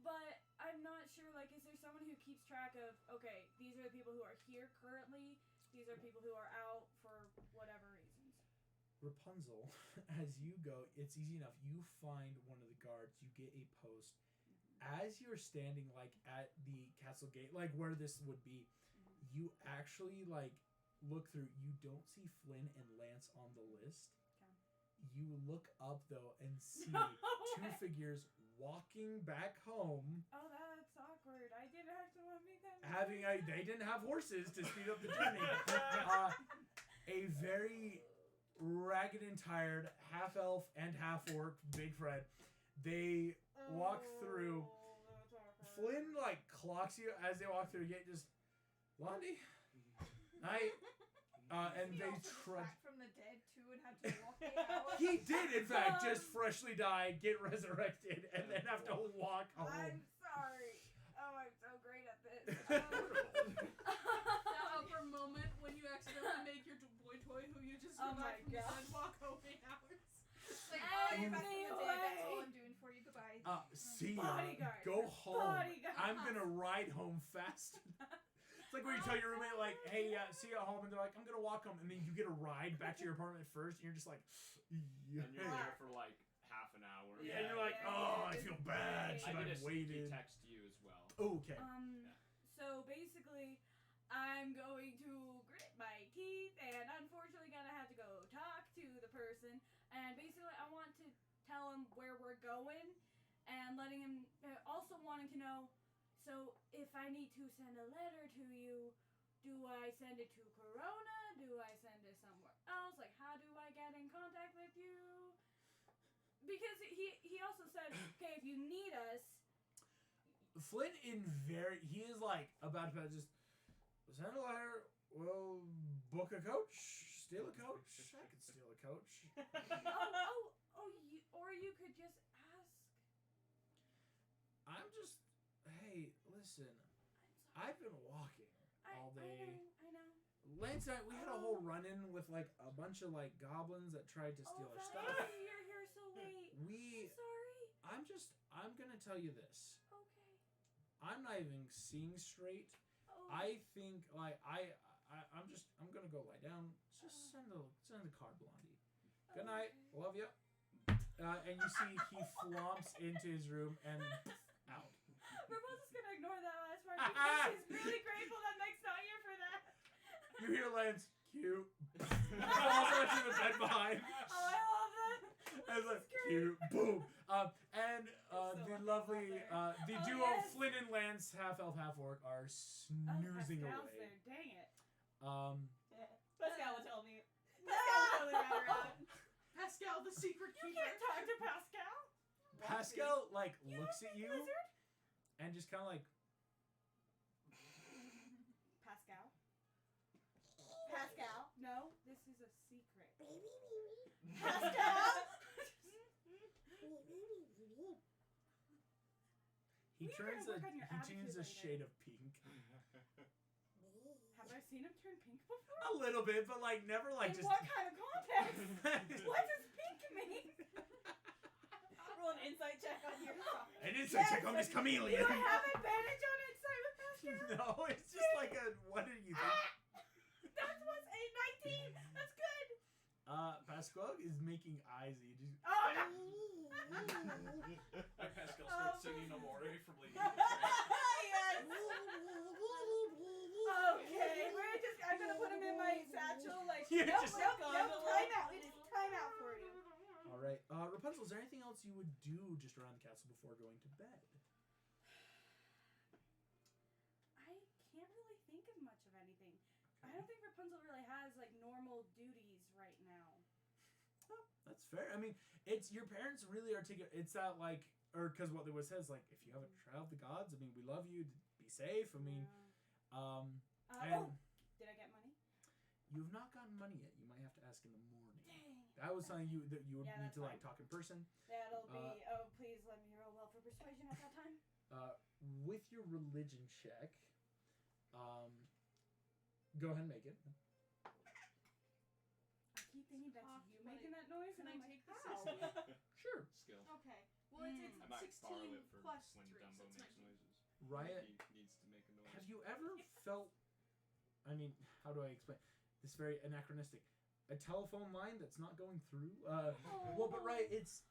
But I'm not sure, like, is there someone who keeps track of, okay, these are the people who are here currently, these are people who are out for whatever reasons. Rapunzel, as you go, it's easy enough. You find one of the guards, you get a post. As you're standing, like, at the castle gate, like, where this would be, you actually, like, look through. You don't see Flynn and Lance on the list. Okay. You look up, though, and see No 2 way. figures walking back home. Oh, that's awkward. I didn't actually want to make that. They didn't have horses to speed up the journey. A very ragged and tired half elf and half orc, Big Fred. They walk through. Oh, that's awkward. Flynn like clocks you as they walk through the gate. Just Blondie, and He they also just trudge. back from the dead too and had to walk 8 hours. He did, in fact, just freshly die, get resurrected, and then have to walk home. I'm sorry. Oh, I'm so great at this. That upper moment when you accidentally make your boy toy who you just Oh revived from my the gosh. dead walk home 8 hours. It's like, oh, you're back from the dead. That's all Anyway. I'm doing for you. Goodbye. See ya. Bodyguard. Go home. Bodyguard. I'm gonna ride home fast. It's like when you tell your roommate, like, hey, see you at home, and they're like, I'm gonna walk home, and then you get a ride back to your apartment first, and you're just like, yeah. And you're there for like half an hour. Yeah, and you're like, oh, I feel bad. Should I I did a have sneaky waited? text to you as well. Oh, okay. So basically, I'm going to grit my teeth and unfortunately gonna have to go talk to the person. And basically, I want to tell him where we're going and letting him, also wanting to know, so if I need to send a letter to you, do I send it to Corona? Do I send it somewhere else? Like, how do I get in contact with you? Because he also said, okay, if you need us, Flynn he is like about to just send a letter. We'll book a coach, steal a coach. I could steal a coach. or you could just ask. I'm just, hey, listen. I've been walking all day. I know. Lance and I, we had a whole run-in with like a bunch of like goblins that tried to steal our stuff. You're here so late. We, I'm sorry. I'm gonna tell you this. Okay. I'm not even seeing straight. Oh. I think like I'm gonna go lie down. Just send the card, Blondie. Good night. Love you. And you see he flomps into his room and out. Rapunzel's gonna ignore that last part because she's really grateful that Meg's not here for that. You hear Lance, cute. Falls onto the bed behind. Oh, I love that. And it's like, cute, boom. The lovely, the duo yes. Flynn and Lance, half elf, half orc, are snoozing Pascal's away. there. Dang it. Pascal would tell me. Pascal's totally right around. Pascal, the secret You keeper. can't talk to Pascal. Pascal like looks at you Wizard? and just kind of like, Pascal. Pascal. No, this is a secret. Pascal. he We are turns gonna a work on your he turns a attitude shade of pink. Have I seen him turn pink before? A little bit, but like never like In just. what kind of context? What does pink mean? Roll an insight check on your side. An insight check on this chameleon. You have advantage on insight with Pascal? No, it's just like a. What did you think? That was a 19. That's good. Pascal is making eyes at you. Just, Oh no. Pascal starts singing Amore from Lady Yes. Okay, I'm gonna put him in my satchel. Like, You're nope, just- nope, time out. It is time out for you. all right, Rapunzel. Is there anything else you would do just around the castle before going to bed? I can't really think of much of anything. I don't think Rapunzel really has like normal duties right now. Oh, that's fair. I mean, it's your parents really articulate. It's that like, or because what they would say is like, if you haven't tried the gods, I mean, we love you. Be safe. I mean, and did I get money? you've not gotten money yet. You might have to ask in the morning. Dang. That was something you would Yeah, need that's to like fine. talk in person. That'll be. Please let me roll well for persuasion at that time. With your religion check, go ahead and make it. I keep thinking that's Talk you to my- making that noise, Can and I I'm like, take this how? Sure. Skill. Okay. Well, it's I might borrow 16 it for plus when 3, Dumbo so it's makes 19. noises. Riot, He needs to make a noise. have you ever felt? I mean, how do I explain this? Very anachronistic. A telephone line that's not going through. Well, but right, it's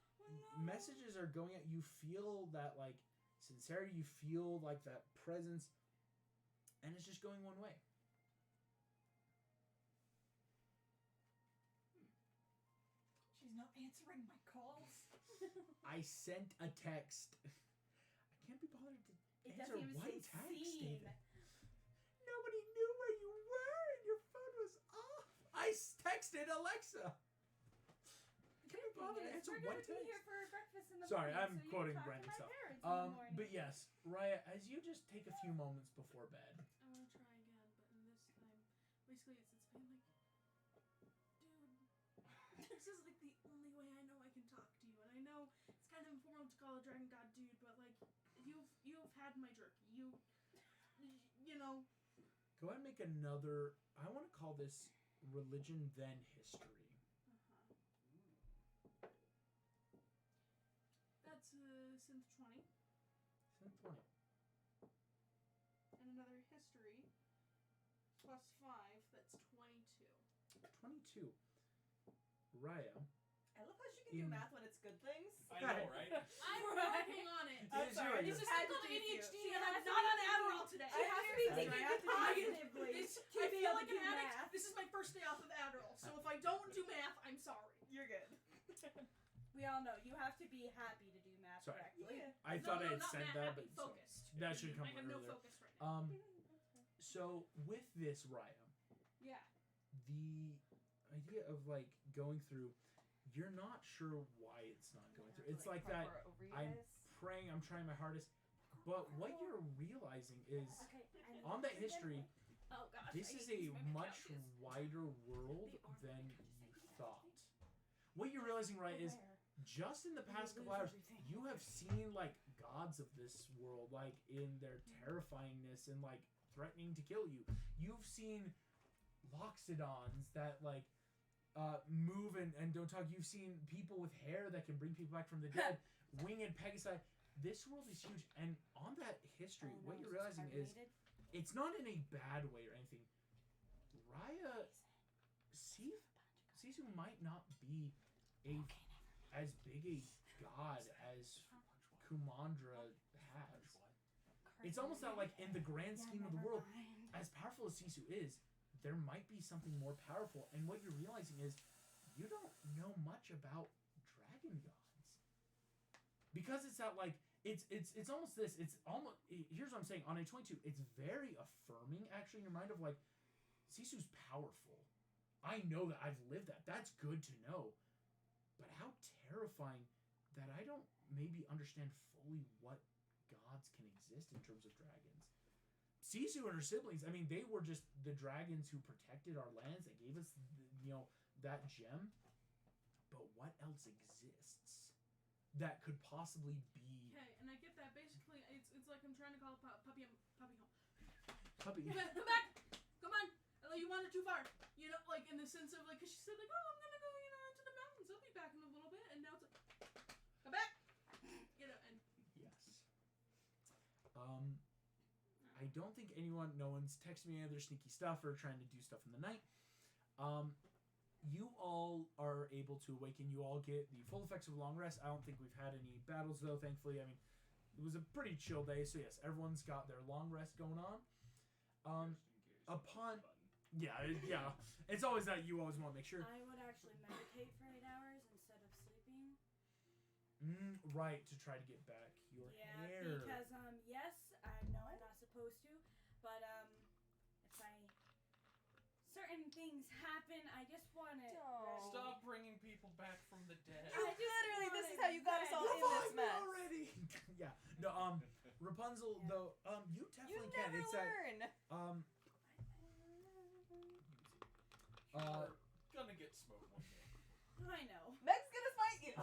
messages are going at you. Feel that like sincerity. You feel like that presence, and it's just going one way. She's not answering my calls. I sent a text. I can't be bothered to It answer doesn't even one say text. seen. David. Nobody knew where you were, and your phone was off. I texted Alexa. Good bother to is answer we're one gonna be text. here for breakfast in the Sorry, morning. I'm so you quoting can talk random to my stuff. parents in the morning. But yes, Raya, as you just take a few moments before bed. I want to try again, but in this time, basically it's been like, dude, this is like the only way I know I can talk to you, and I know it's kind of informal to call a dragon god dude, but like, you've had my jerky, you know. Go ahead and make another. I want to call this religion then history. That's synth 20, Synth 20. and another history plus 5. That's 22. 22. Raya. I love how she can do In- math when it's good things. I know, right? I'm working on it. I'm sorry, It's just had called to tease you. ADHD, She and has I'm to not be on thinking- Adderall today. I have to be Seriously, thinking I have to be positively. I to be feel able like to an do addict. math. This is my first day off of Adderall, so if I don't do math, I'm sorry. You're good. We all know you have to be happy to do math Sorry. correctly. Yeah. I No, thought no, I had not said mad, that, happy, but sorry. focused. That should come I have no earlier. focus right now. So with this, Raya, Yeah. the idea of like going through, you're not sure why it's not going through. It's like that. I'm praying, I'm trying my hardest, but what you're realizing is Okay. on that history, Oh gosh. this I is hate a these mimic much couches. wider world than you thought. What you're realizing, right, is just in the past couple hours, you have seen like gods of this world, like in their terrifyingness and like threatening to kill you. You've seen loxodons that like move and don't talk. You've seen people with hair that can bring people back from the dead. Winged Pegasi. This world is huge, and on that history, what you're realizing is it's not in a bad way or anything. Raya, Sisu might not be as big a god as Kumandra has. It's almost not like in the grand scheme of the world, as powerful as Sisu is, there might be something more powerful. And what you're realizing is you don't know much about dragon gods. Because it's not like it's almost this. It's almost here's what I'm saying. On a 22, it's very affirming actually in your mind of like Sisu's powerful. I know that I've lived that. That's good to know. But how terrifying that I don't maybe understand fully what gods can exist in terms of dragons. Sisu and her siblings, I mean, they were just the dragons who protected our lands. They gave us, that gem. But what else exists that could possibly be... Okay, and I get that. Basically, it's like I'm trying to call puppy home. Puppy. Come back! Come on! You wandered too far. You know, like in the sense of like, cause she said like, oh, I'm gonna go, into the mountains. I'll be back in a little bit, and now it's like, come back. And Yes. I don't think no one's texted me any other sneaky stuff or trying to do stuff in the night. You all are able to awaken. You all get the full effects of a long rest. I don't think we've had any battles though, thankfully. I mean, it was a pretty chill day, so yes, everyone's got their long rest going on. Yeah, it's always that you always want to make sure. I would actually meditate for 8 hours instead of sleeping. Right, to try to get back your hair. Because yes, I know I'm not supposed to, but certain things happen, I just want to Stop bringing people back from the dead. Literally, this is how you got us all in this mess. Already. Yeah. No. Rapunzel, though. You You definitely can. never It's learn. You're gonna get smoked one day. I know. Meg's gonna fight you.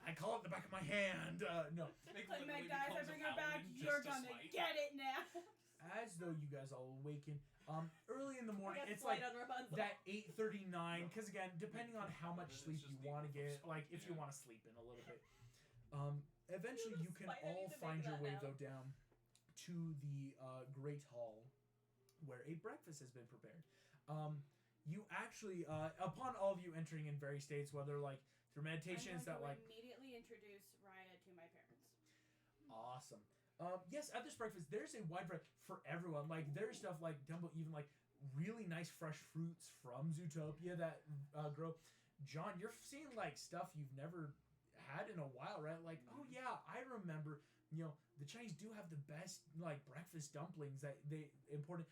I call it the back of my hand. No. Meg Like, literally guys, I becomes a bring her back. paladin You're just to gonna smite. get it now. As though you guys all awaken. Early in the morning, That's it's like on Rapunzel. that 8:39. Because again, depending on how much It's sleep just you the want to get, info like stuff, if you yeah. want to sleep in a little bit. Eventually, you can Spider all need to find make your that way now. though down to the Great Hall, where a breakfast has been prepared. You actually, upon all of you entering in various states, whether like through meditations I'm that going like to immediately introduce Raya to my parents. awesome. Yes, at this breakfast, there's a wide variety for everyone. Like there's stuff like even like really nice fresh fruits from Zootopia that grow. John, you're seeing like stuff you've never had in a while, right? Like, oh yeah, I remember. The Chinese do have the best like breakfast dumplings that they imported.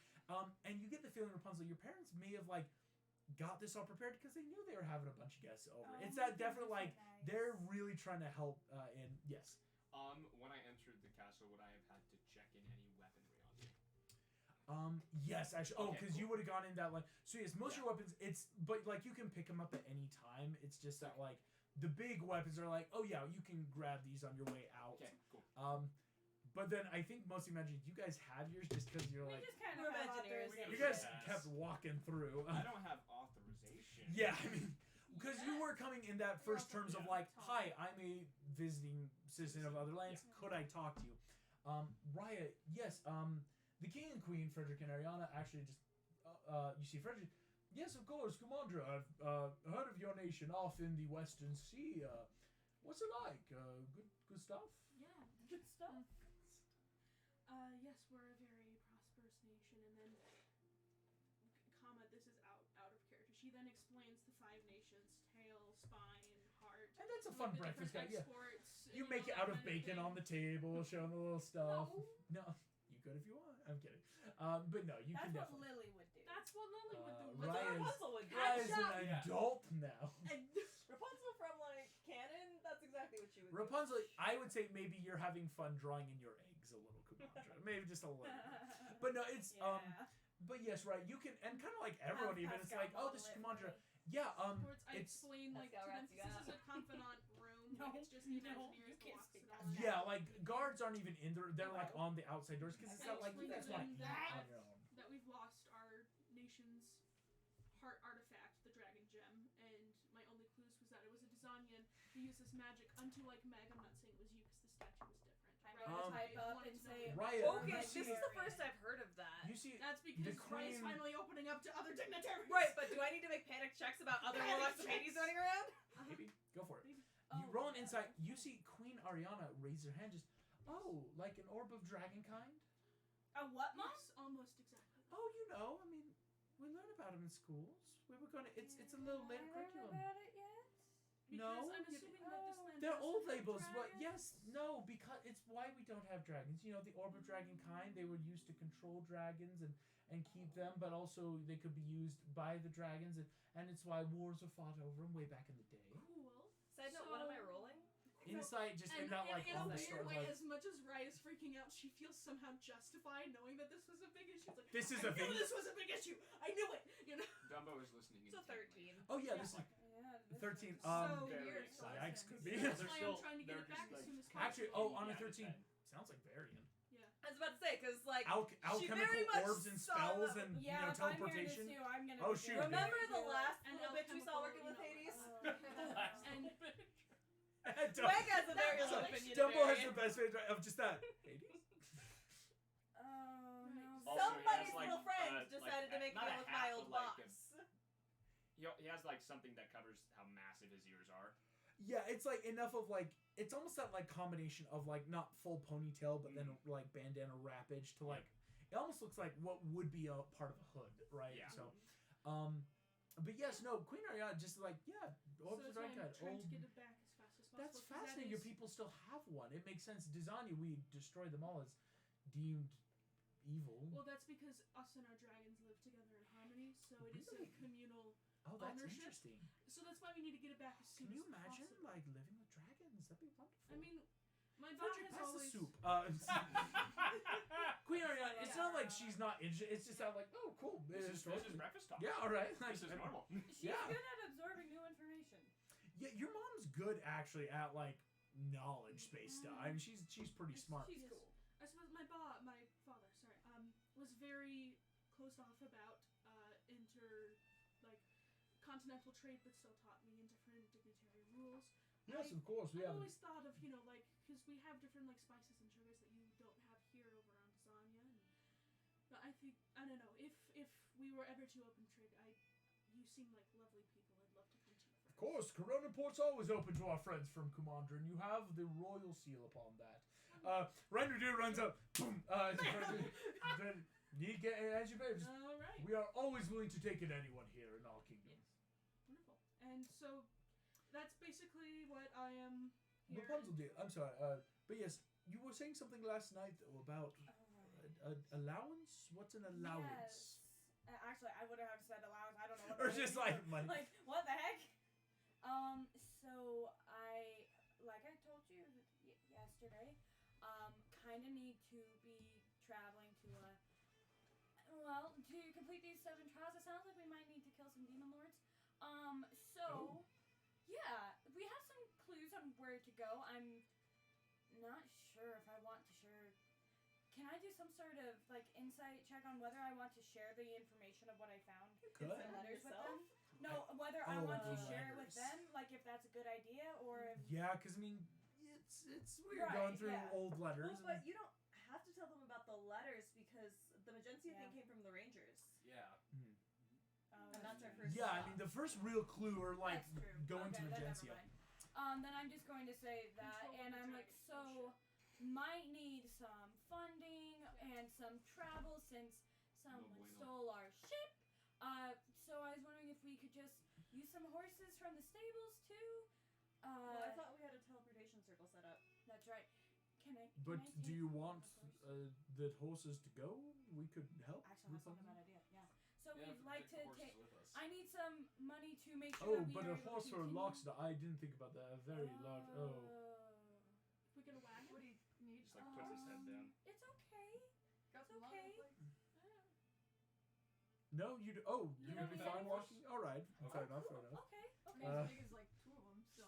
And you get the feeling, Rapunzel, your parents may have like got this all prepared because they knew they were having a bunch of guests over. Oh It's my that definitely goodness, like nice. they're really trying to help. In yes. When I entered the castle, would I have had to check in any weaponry on me? Yes, actually. Oh, Okay, because you cool. would have gone in that like. So yes, most of Yeah. your weapons. But like you can pick them up at any time. It's just that like the big weapons are like, oh yeah, you can grab these on your way out. Okay, cool. But then I think most imagine you guys had yours just because you're We like just kind We're of have Imagineers. authorization. you guys Yes. kept walking through. I don't have authorization. Yeah, I mean, because you were coming in that You're first also terms of being like, tall. hi, I'm a visiting citizen of other lands. Yeah. Could I talk to you? Raya, yes. The king and queen, Frederick and Ariana, actually just, you see Frederick. Yes, of course, Kumandra. I've heard of your nation off in the Western Sea. What's it like? Good stuff. Yeah. Good stuff. Yes, we're a very prosperous nation, and then, this is out of character. She then explains the 5 nations: tail, spine, heart. And that's a some fun of the breakfast guy. different Yeah. exports, You know, make it that out of kind bacon thing. on the table, showing a little stuff. No. No, you could if you want. I'm kidding. But no, you That's can what definitely. Lily would do. That's what Lily would do. Ryan- That's what Raya's- Rapunzel would do. Raya's Catch up. an Yeah. adult now. And Rapunzel from like canon, that's exactly what she would Rapunzel, I would say maybe you're having fun drawing in your eggs a little, Kumandra. Maybe just a little. But no, it's yeah. But yes, right. You can, and kind of like everyone, even it's Pascal like, oh, model this is it for Kumandra. me. Yeah. Sports, I It's explain like to Let's go, them, let's this is go. a confidant room. No, like, it's just the no, engineers you that can't walks speak it that all. loud. yeah, like guards aren't even in there. They're like on the outside doors because it's I not like you explained guys to want to them eat that- on your own. That we've lost our nation's heart artifact, the dragon gem, and my only clues was that it was a Dizanian who used this magic unto like Meg. I'm not saying it was you because the statue was different. I'm Right? gonna Um, type I up wanted and to know say. what- Raya, Okay, you this see, is the first I've heard of that. you see, That's because The Raya's queen- finally opening up to other dignitaries. Right, but do I need to make panic checks about other Panic warlocks of checks. Hades running around? maybe go for it. Maybe. You Oh, roll an yeah, insight. that's You fine. see Queen Ariana raise her hand. Just like an orb of dragon kind. A what, Mom? Yes, almost exactly. Oh, you know, I mean, we learn about them in schools. We were gonna. It's a little later I learned curriculum. about it yet? Because No, I'm you- assuming that this land They're doesn't old have labels, but dragons. yes, no, because it's why we don't have dragons. You know, the orb of dragon kind, they were used to control dragons and keep them, but also they could be used by the dragons, and it's why wars are fought over them way back in the day. Cool. Side note, what am I So- rolling? Insight just And in that like in on a the weird start, way, like as much as Rai is freaking out, she feels somehow justified knowing that this was a big issue. It's like, This is I a knew thing. this was a big issue. I knew it. You know. Dumbo is listening. It's a intently. 13. oh yeah, this is Yeah, this 13. is- So Very weird. exciting. Yikes, could be. That's They're why I'm still- trying to get they're it back just, as like, soon as possible. Actually, oh, on a Yeah, 13 10. sounds like Varian. I was about to say, because, like, she Alchemical very much orbs and saw spells that- and Yeah, you know if I'm hearing this teleportation. too, I'm gonna. Oh, be shoot. very remember the good. last And little bitch we saw working with alchemical, Hades? And Meg has a very So, low like, opinion Dumbo of has Varian. the best page of just that. Hades? Oh no. Also, Somebody's he has, like, little friend like, decided to make not me a with hat, my but, old like, box. He has like something that covers how massive his ears are. Yeah, it's like enough of like it's almost that like combination of like not full ponytail but then like bandana wrappage to like it almost looks like what would be a part of a hood, right? Yeah. So but yes, no, Queen Ariana just like so orbs that's of why dragon I'm kind. trying to Old- get it back as fast as possible. That's 'cause that fascinating. Your is- people still have one. It makes sense. Dizania, we destroyed them all as deemed evil. Well, that's because us and our dragons live together in harmony, so it is Really? a communal. Oh, that's ownership. interesting. So that's why we need to get it back as soon Can you as imagine possible. like living with dragons? That'd be wonderful. I mean, my bot Frederick, has pass the always. soup. Queen Ariana, it's not like she's not interested. It's just that like, oh, cool. This is breakfast talk. Yeah, all right. Like, This is normal. She's Yeah. good at absorbing new information. Yeah, your mom's good actually at like knowledge-based stuff. I mean, she's pretty smart. She's Yes. cool. I suppose my father, sorry, was very closed off about continental trade, but still taught me in different dignitary rules. Yes, of course. We I've have. always thought of, because we have different spices and sugars that you don't have here over on Dizania, but I think I don't know if we were ever to open trade, you seem like lovely people. I'd love to come to you. Of course, Corona Port's always open to our friends from Kumandra, and you have the royal seal upon that. Renderdew runs up. Boom. Need get as you better. All right. We are always willing to take in anyone here in our kingdom. Yes. Wonderful. And so that's basically what I am here. Rapunzel, dear. I'm sorry. But yes, you were saying something last night though about allowance. What's an allowance? Yes. Actually, I would have said allowance. I don't know what Or that just is. like money. Like, what the heck? So I, like I told you yesterday, kind of need to be traveling to to complete these 7 trials. It sounds like we might need to kill some demon lords. So, yeah, we have some clues on where to go. I'm not sure if I want to share. Can I do some sort of like insight check on whether I want to share the information of what I found Could. in the letters with Yourself? them? No, whether I Oh, want to the share it with letters. them, like if that's a good idea, or if Yeah, because I mean, it's weird Right, going through yeah. old letters. Well, but you don't have to tell them about the letters because the Magencia Yeah. thing came from the Rangers. Yeah. And that's our first yeah, I stop. mean, the first real clue or like that's true. going okay, to then Magencia. never mind. Then I'm just going to say that, Control and the I'm like, dragon. so might need some funding and some travel since someone bueno. stole our ship. So I was wondering if we could just use some horses from the stables too. Well, I thought we had a teleportation circle set up. That's right. Can I? But can I do take you a want horse? the horses to go? We could help. Actually, with that's not a something. bad idea. Yeah. So Yeah, we'd like to take the take. horses with us. I need some money to make sure. Oh, that we but are a able to horse for a continue. lockstar. I didn't think about that. A very large. Oh. We get a wagon. What do you need? Just like puts his head down. It's okay. Got It's the money, okay. like- No, you. Oh, You you're don't gonna be need fine any walking. All right. Okay. Fair enough. Fair enough. Okay. I Okay. mean, as big as like 2 of them, so.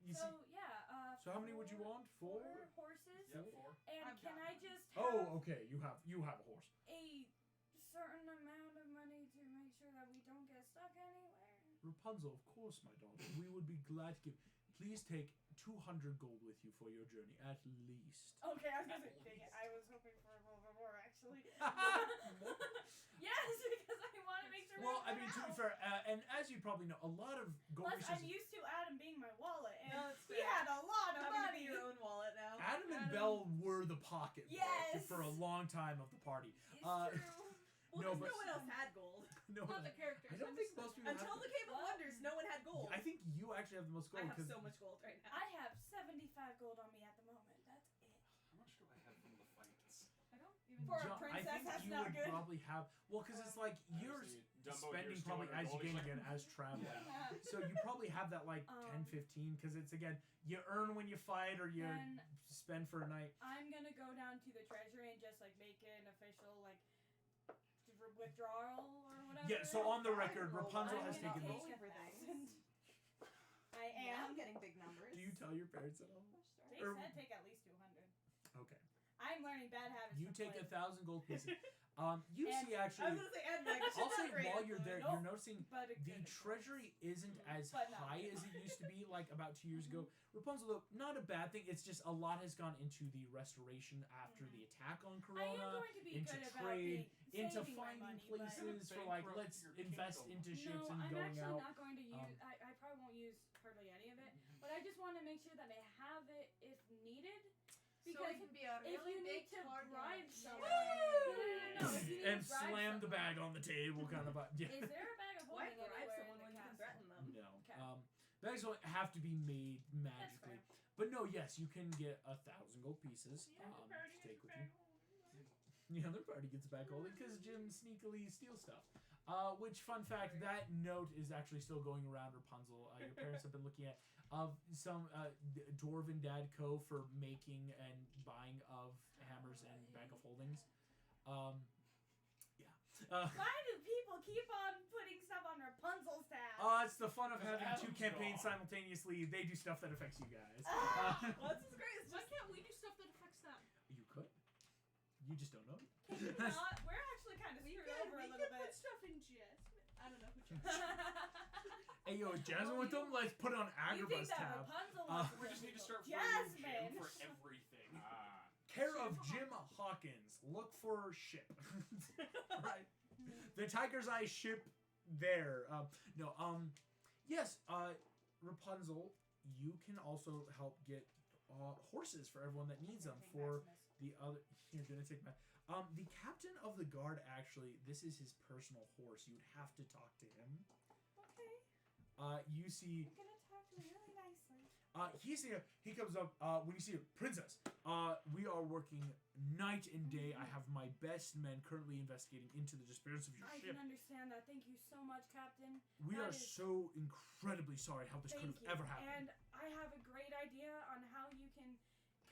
You so see. yeah. So how many would you want? 4? 4 horses. Yeah, 4. And I've can got I one. just have Oh, okay. You have a horse. a certain amount of money to make sure that we don't get stuck anywhere? Rapunzel, of course, my daughter. We would be glad to give. Please take 200 gold with you for your journey, at least. Okay, I was gonna say, dang it, I was hoping for a little bit more actually. Yes, because I want to make sure. Well, I we mean, don't to be run out. fair, and as you probably know, a lot of gold Plus, I'm resources. used to Adam being my wallet, and No, it's he fair. had a lot of Having to money. be your own wallet now. Adam and Belle were the pocket Yes. for a long time of the party. It's Uh, true. Well, No, because but- no one else had gold. No, Not the characters. I don't I'm think just most saying. people Until have. the Cave of Well, Wonders, no one had gold. I think you actually have the most gold. I have 'cause- so much gold right now. I have 75 gold on me at the moment. That's it. How much do I have from the fights? I don't even. For a John, princess, I think that's you not would good. probably have. Well, because it's like you're Obviously, Dumbo, spending you're probably still as you under gain gold. again as travel. Yeah. So you probably have that like 10, 15, because it's again you earn when you fight or you Then spend for a night. I'm gonna go down to the treasury and just like make an official like withdrawal or whatever. Yeah. So on the record, Roll Rapunzel one. has I'm gonna taken. take Most. a for things. thousand. I Yeah, I'm am. getting big numbers. Do you tell your parents at all? They Or- said take at least 200. Okay. I'm learning bad habits. You from take playing. 1,000 gold pieces. You And- see I actually. was gonna say, and like, I'll say while you're there, Nope. you're noticing But a the good treasury isn't as But not high good. as it used to be, like about 2 years ago. Rapunzel, though, not a bad thing. It's just a lot has gone into the restoration after the attack on I am Corona, going to be into good about trade, into saving my finding money, but- places for like Bankrupt let's your invest kingdom. into ships No, and I'm going actually out. not going to use. I probably won't use hardly any of it, but I just want to make sure that I have it if needed. So it Because can be a if really you need big to target. bribe Yeah. someone, no, if you need And to bribe slam the someone- bag on the table, kind of. Yeah. Is there a bag of Why holding bribe anywhere someone in when the you can castle? threaten them? No. Okay. Bags don't have to be made That's magically. fair. But no, yes, you can get 1,000 gold pieces to take with you. The other party gets back holding because Jim sneakily steals stuff. Which, fun fact, that note is actually still going around Rapunzel. Your parents have been looking at some Dwarven Dad Co. for making and buying of hammers and bag of holdings. Yeah. Why do people keep on putting stuff on Rapunzel's tab? It's the fun of Because having two Adam's campaigns gone. simultaneously. They do stuff that affects you guys. Well, this is great. It's Why just can't we do stuff that affects them? You could. You just don't know. Can you not? We're actually kind of We screwed can, over a we little can put bit. stuff in Jasmine. I don't know who Jasmine. Hey, yo, Jasmine with them? Let's put it on You think Agrabah's that tab. Rapunzel Uh, wants We just need to start Jasmine. Jim for everything. Care of Jim Hawkins. Look for ship. Right. The Tiger's Eye ship there. Yes, Rapunzel, you can also help get horses for everyone that needs them. For the other, you're gonna take my. The captain of the guard, actually, this is his personal horse. You would have to talk to him. Okay, You see, you're gonna talk to me really nicely. He's here. He comes up. When you see a princess, we are working night and day. I have my best men currently investigating into the disappearance of your I ship. can understand that. Thank you so much, Captain. We That are is- so incredibly sorry how this could Thank have you. ever happened. And I have a great idea on how you can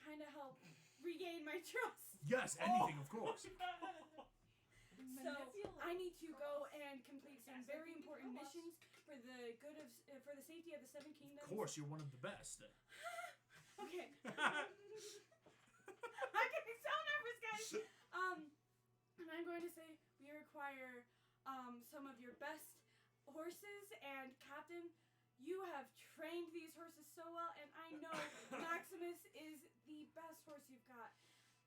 kind of help regain my trust. Yes, anything, of course. So I need to go and complete some very important missions for the good of for the safety of the Seven Kingdoms. Of course, you're one of the best. Okay. I'm getting so nervous, guys. And I'm going to say we require some of your best horses, and Captain, you have trained these horses so well, and I know Maximus is the best horse you've got,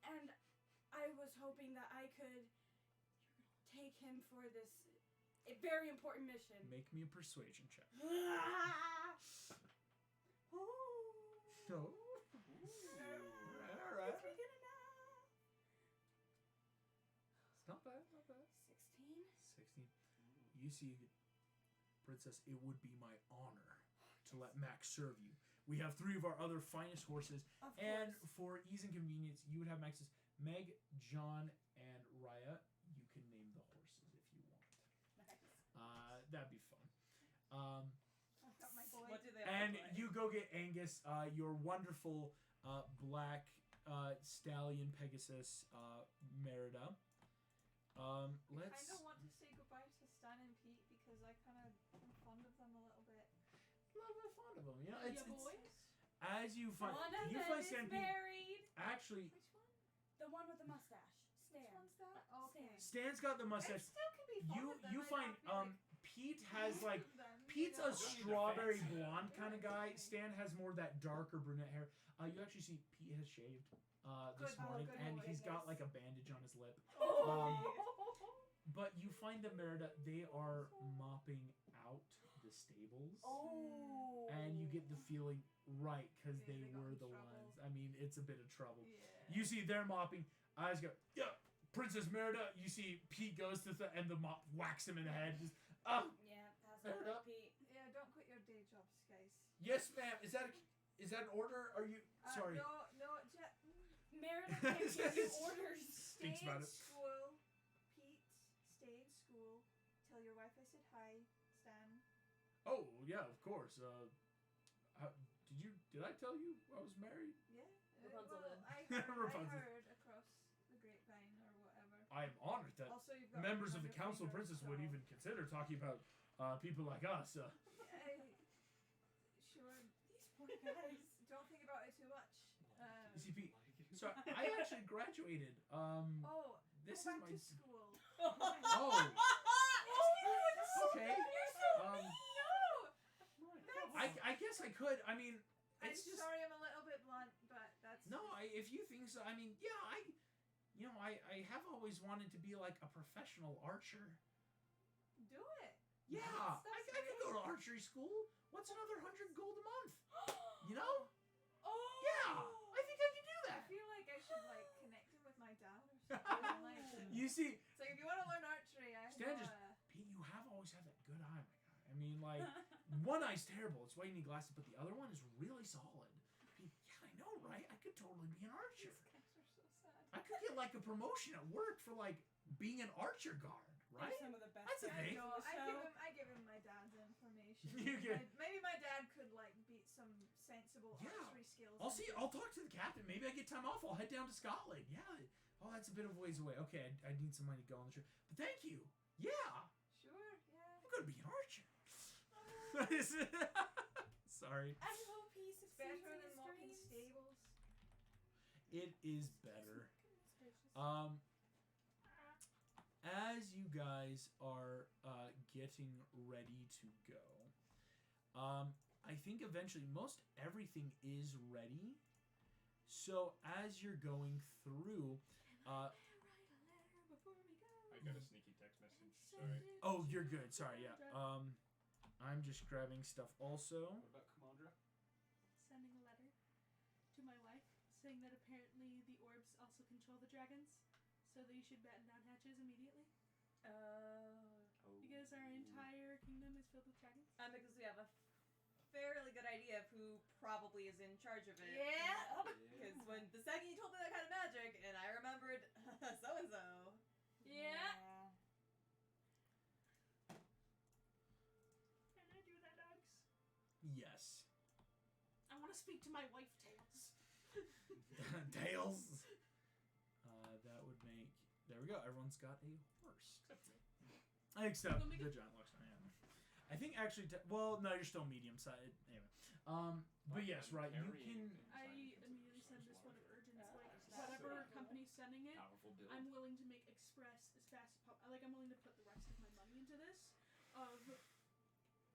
and I was hoping that I could take him for this very important mission. Make me a persuasion check. Oh. No. Alright. Is we good enough? It's not bad, not bad. 16. 16. You see, Princess, it would be my honor to let Max serve you. We have 3 of our other finest horses, Of and course. for ease and convenience, you would have Max's Meg, John, and Raya. You can name the horses if you want. That'd be fun. Got my boy. What do they And look like? you go get Angus, your wonderful black stallion Pegasus Merida. I Let's. kind of want to say goodbye to Stan and Pete because I kind of am fond of them a little bit. A little bit fond of them, you know. Your It's boys? as you find. One of You them find is Stan Pete. married. Actually, Which one? The one with the mustache. Which Stan. one's that? Okay. Stan's got the I mustache. still can be fond of them. You I find don't feel Pete has like them, Pete's you a know? strawberry fancy. blonde kind of guy. Stan has more of that darker brunette hair. You actually see Pete has shaved this Good- morning, good and boy, he's got yes. like a bandage on his lip. Oh. But you find the Merida, they are mopping out the stables. Oh. And you get the feeling, right, because Yeah, they they got were in the trouble. ones. I mean, it's a bit of trouble. Yeah. You see they're mopping. Eyes go, yeah, Princess Merida. You see Pete goes to and the mop whacks him in the head. Just, Yeah, that's Fair not enough. Pete. Yeah, don't quit your day jobs, guys. yes, ma'am. Is that an order? Are you sorry? No, Meredith can't give you orders. stay Thinks in about it. school. Pete, stay in school. Tell your wife I said hi, Stan. Oh yeah, of course. Did I tell you I was married? Yeah. Rapunzel well, did. I heard Rapunzel. across the grapevine or whatever. I am honored that Also, you've got members rings of on the your Council of finger, Princes would so- even consider talking about people like us. Sure. These poor guys. Don't think about it too much. You see, Pete. So I actually graduated. Oh, This go is back my. to school. Oh. Okay. I guess I could. I mean, I'm it's just. sorry I'm a little bit blunt, but that's No, if you think so, I mean, yeah, I have always wanted to be like a professional archer. do it. Yeah, That's I could go to archery school. What's another 100 gold a month? You know? Oh. Yeah, I think I can do I that. feel like I should like connect him with my dad or something. Like, You see, it's like if you want to learn archery, I Stan know, just- Pete, you have always had that good eye, my guy. I mean, like, one eye's terrible. It's why you need glasses, but the other one is really solid. Pete, yeah, I know, right? I could totally be an archer. These guys are so sad. I could get like a promotion at work for like being an archer guard, right? They're some of the best That's a guys thing. on No, the I show. give him my dad's information. You get- Maybe my dad could like beat some sensible Yeah. archery skills. I'll see. into- I'll talk to the captain. Maybe I get time off. I'll head down to Scotland. Yeah. Oh, that's a bit of a ways away. Okay, I need some money to go on the trip. But thank you. Yeah, Sure, yeah. I'm gonna be an archer. Sorry. I hope he It's succeeds better in than his mopping dreams. stables. It is better. Goodness gracious. As you guys are getting ready to go, I think eventually most everything is ready. So as you're going through, Write a letter before we go. I got a sneaky text message. Sorry. oh, you're good. Sorry, yeah. I'm just grabbing stuff also. What about Commandra? Sending a letter to my wife saying that apparently the orbs also control the dragons, so that you should batten down hatches immediately. Because our entire kingdom is filled with dragons. Because we have a fairly good idea of who probably is in charge of it. Yeah. Because when the second you told me that kind of magic, and I remembered so and so. Yeah. Can I do that, Uggs? Yes. I want to speak to my wife, Tails. Tails. That would make. There we go. Everyone's got a horse. Except We'll make the it- giant looks. I think actually. Well, no, you're still medium sized. Anyway. But yes, right. You can. I immediately send this one of urgence. Like, whatever company's sending it, Powerful build. I'm willing to make express as fast as possible. Like, I'm willing to put the rest of my money into this.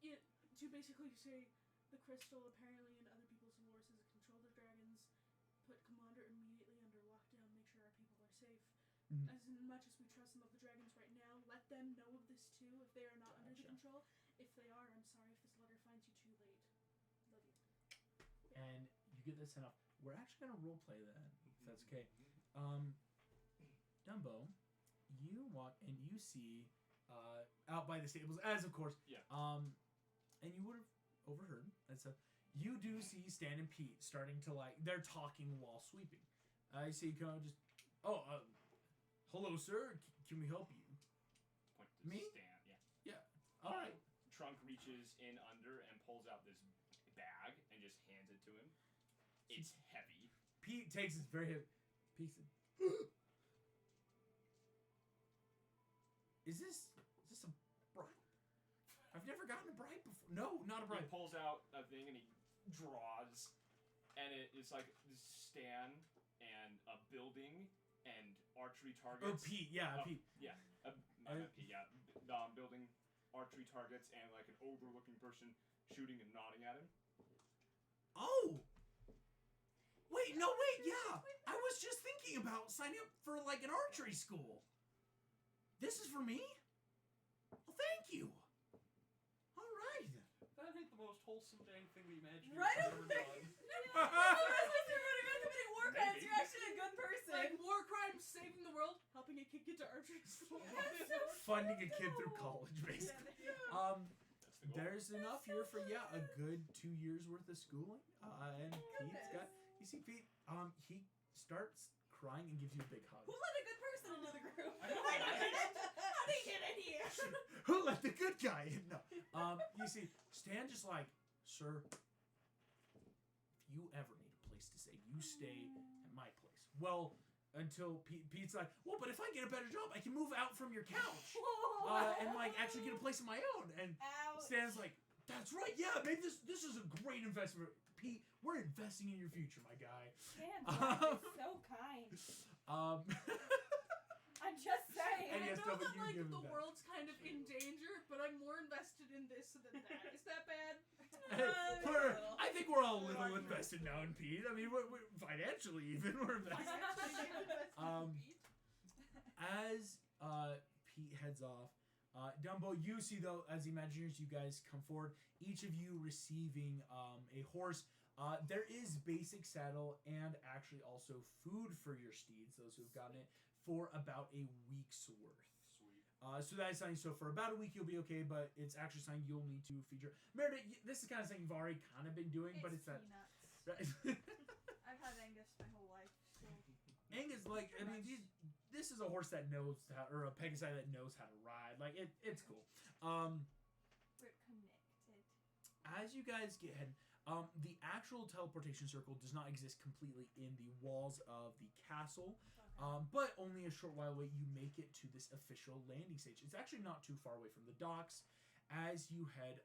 It to basically say the crystal apparently in other people's wars is a control the dragons. Put commander immediately under lockdown. Make sure our people are safe. Mhm. As much as we trust and love the dragons right now, let them know of this too. If they are not under the Gotcha. control, if they are, I'm sorry if this letter finds you too late. Love you. And you get this sent off. We're actually gonna role play that, if that's okay. Dumbo, you walk and you see out by the stables, as of course. Yeah. And you would have overheard and stuff. You do see Stan and Pete starting to they're talking while sweeping. I see kind of just, hello sir, can we help you? Point to Me? Stan. Yeah. Yeah. All right. Trunk reaches in under and pulls out this bag and just hands it to him. It's heavy. Pete takes his very heavy piece. Is this a bribe? I've never gotten a bribe before. No, not a He bribe. pulls out a thing and he draws, and it's like Stan and a building and archery targets. Oh, Pete. Yeah, Pete. Yeah, Pete. Yeah, building archery targets and like an ogre-looking person shooting and nodding at him. Oh. Wait, yeah. I was just thinking about signing up for like an archery school. This is for me? Well, thank you. All right. That ain't the most wholesome dang thing the Imagineers Right have over ever there. done. You're committing war crimes. Maybe. You're actually a good person. Like war crimes, saving the world, helping a kid get to archery school. Funding a kid through college, basically. That's the goal. There's enough here for a good 2 years worth of schooling. And Pete's got. You see, Pete. He starts crying and gives you a big hug. Who let a good person into the group? I know, right? How did he get in here? Who let the good guy in? No. You see, Stan just like, sir, if you ever need a place to stay, you stay at my place. Well, until Pete's like, well, but if I get a better job, I can move out from your couch and like actually get a place of my own. And Ouch. Stan's like, that's right, yeah, maybe this is a great investment. Pete, we're investing in your future, my guy. Stan is so kind. I'm just saying. And I yes, know no, but that you like give him the that. world's kind of in danger, but I'm more invested in this than that. Is that bad? I think we're all a little invested now in Pete. I mean, we're financially even, we're invested. As Pete heads off, Dumbo, you see though, as the Imagineers, you guys come forward, each of you receiving a horse. There is basic saddle and actually also food for your steeds, those who have gotten it, for about a week's worth. Sweet. So that is something, so for about a week you'll be okay, but it's actually something you'll need to feature. Meredith, this is kind of something you've already kind of been doing, but it's that... peanuts. Right. I've had Angus my whole life, so Angus, like, I mean, this is a horse that knows how, or a Pegasi that knows how to ride. Like, it's cool. we're connected. As you guys get heading, the actual teleportation circle does not exist completely in the walls of the castle, but only a short while away you make it to this official landing stage. It's actually not too far away from the docks. As you head,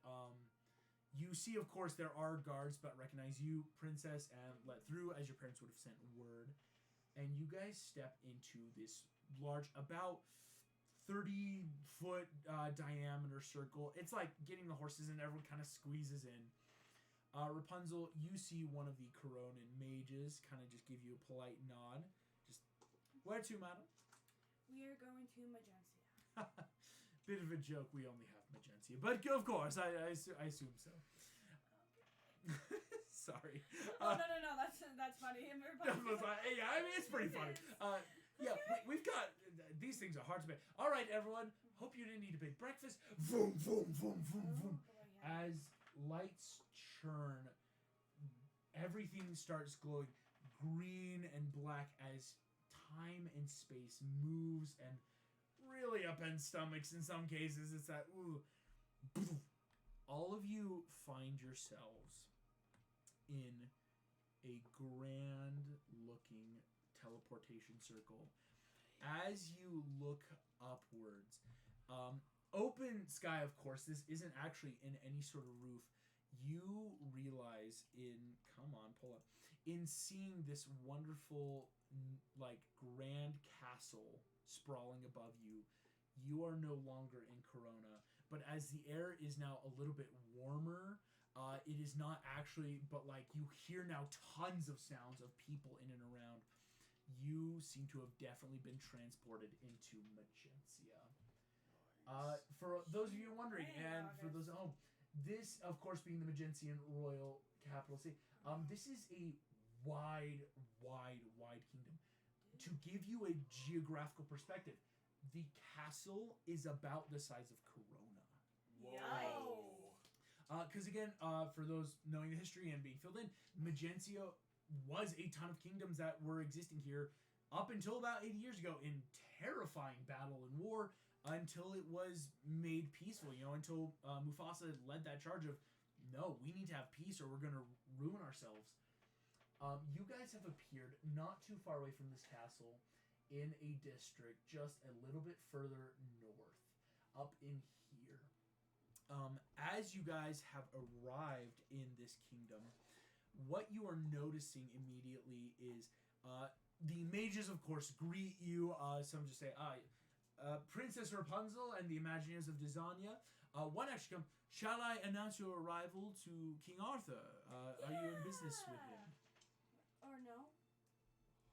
you see, of course, there are guards, but recognize you, princess, and let through, as your parents would have sent word. And you guys step into this large, about 30-foot diameter circle. It's like getting the horses in, everyone kind of squeezes in. Rapunzel, you see one of the Coronan mages kind of just give you a polite nod. Just, where to, madam? We are going to Magencia. Bit of a joke, we only have Magencia. But of course, I assume so. Sorry. Oh, no, that's funny. Yeah, I mean, it's pretty funny. Yeah, we've got... These things are hard to make. All right, everyone. Hope you didn't eat a big breakfast. Vroom, vroom, vroom, vroom, vroom. As lights turn, everything starts glowing green and black as time and space moves and really upends stomachs in some cases. It's that, ooh. All of you find yourselves in a grand looking teleportation circle. As you look upwards, open sky, of course, this isn't actually in any sort of roof. You realize in seeing this wonderful, like, grand castle sprawling above you, you are no longer in Corona. But as the air is now a little bit warmer, it is not actually, but like you hear now tons of sounds of people in and around. You seem to have definitely been transported into Magentia. For those of you wondering, and for those at home, this, of course, being the Magentian royal capital city, this is a wide kingdom. To give you a geographical perspective, the castle is about the size of Corona. Whoa. Because again, for those knowing the history and being filled in, Magentia was a ton of kingdoms that were existing here up until about 80 years ago in terrifying battle and war until it was made peaceful, until Mufasa led that charge of, no, we need to have peace or we're going to ruin ourselves. You guys have appeared not too far away from this castle in a district just a little bit further north, up in here. As you guys have arrived in this kingdom, what you are noticing immediately is the mages, of course, greet you. Some just say, Princess Rapunzel and the Imagineers of Dizania. One actually come, shall I announce your arrival to King Arthur? Are you in business with him? Or no?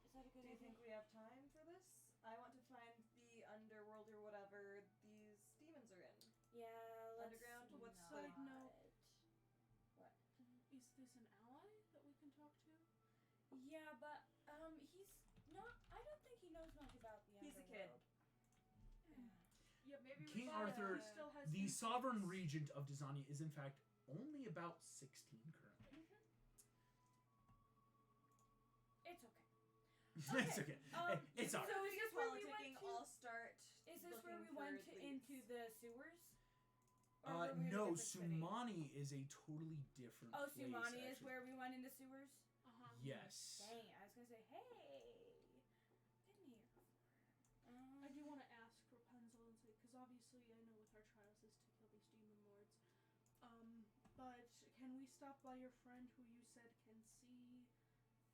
Is that a good Do you idea? think we have time for this? I want to find the underworld or whatever these demons are in. Yeah, let's Underground? What's not. Side note. What? Is this an ally that we can talk to? Yeah, but he's not. I don't think he knows much about the He's a kid. underworld. Yeah, maybe King we Arthur, he still has the sovereign influence. regent of Dizania, is in fact only about 16 currently. It's okay. It's okay. It's alright. So is this where we politicking went to? all start. Is this where we looking went for to, leads. into the sewers? Or were we in a No, different city? Sumani is a totally different Oh, place. Sumani is actually. where we went into sewers? Uh-huh. Yes. Dang, I was gonna say, hey, been here before. I do want to ask Rapunzel and say, because obviously I know with our trials is to kill these demon lords. But can we stop by your friend who you said can see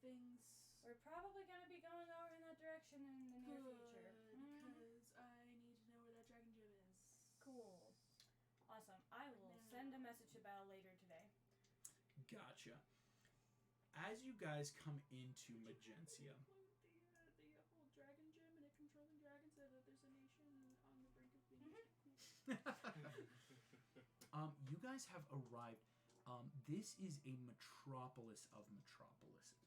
things? We're probably gonna be going over in that direction in the near future. Because I need to know where that dragon gem is. Cool. Awesome. I will send a message to Belle later today. Gotcha. As you guys come into Magentia, The whole dragon gem and it controlling dragons, that there's a nation on the brink of being you guys have arrived. This is a metropolis of metropolises.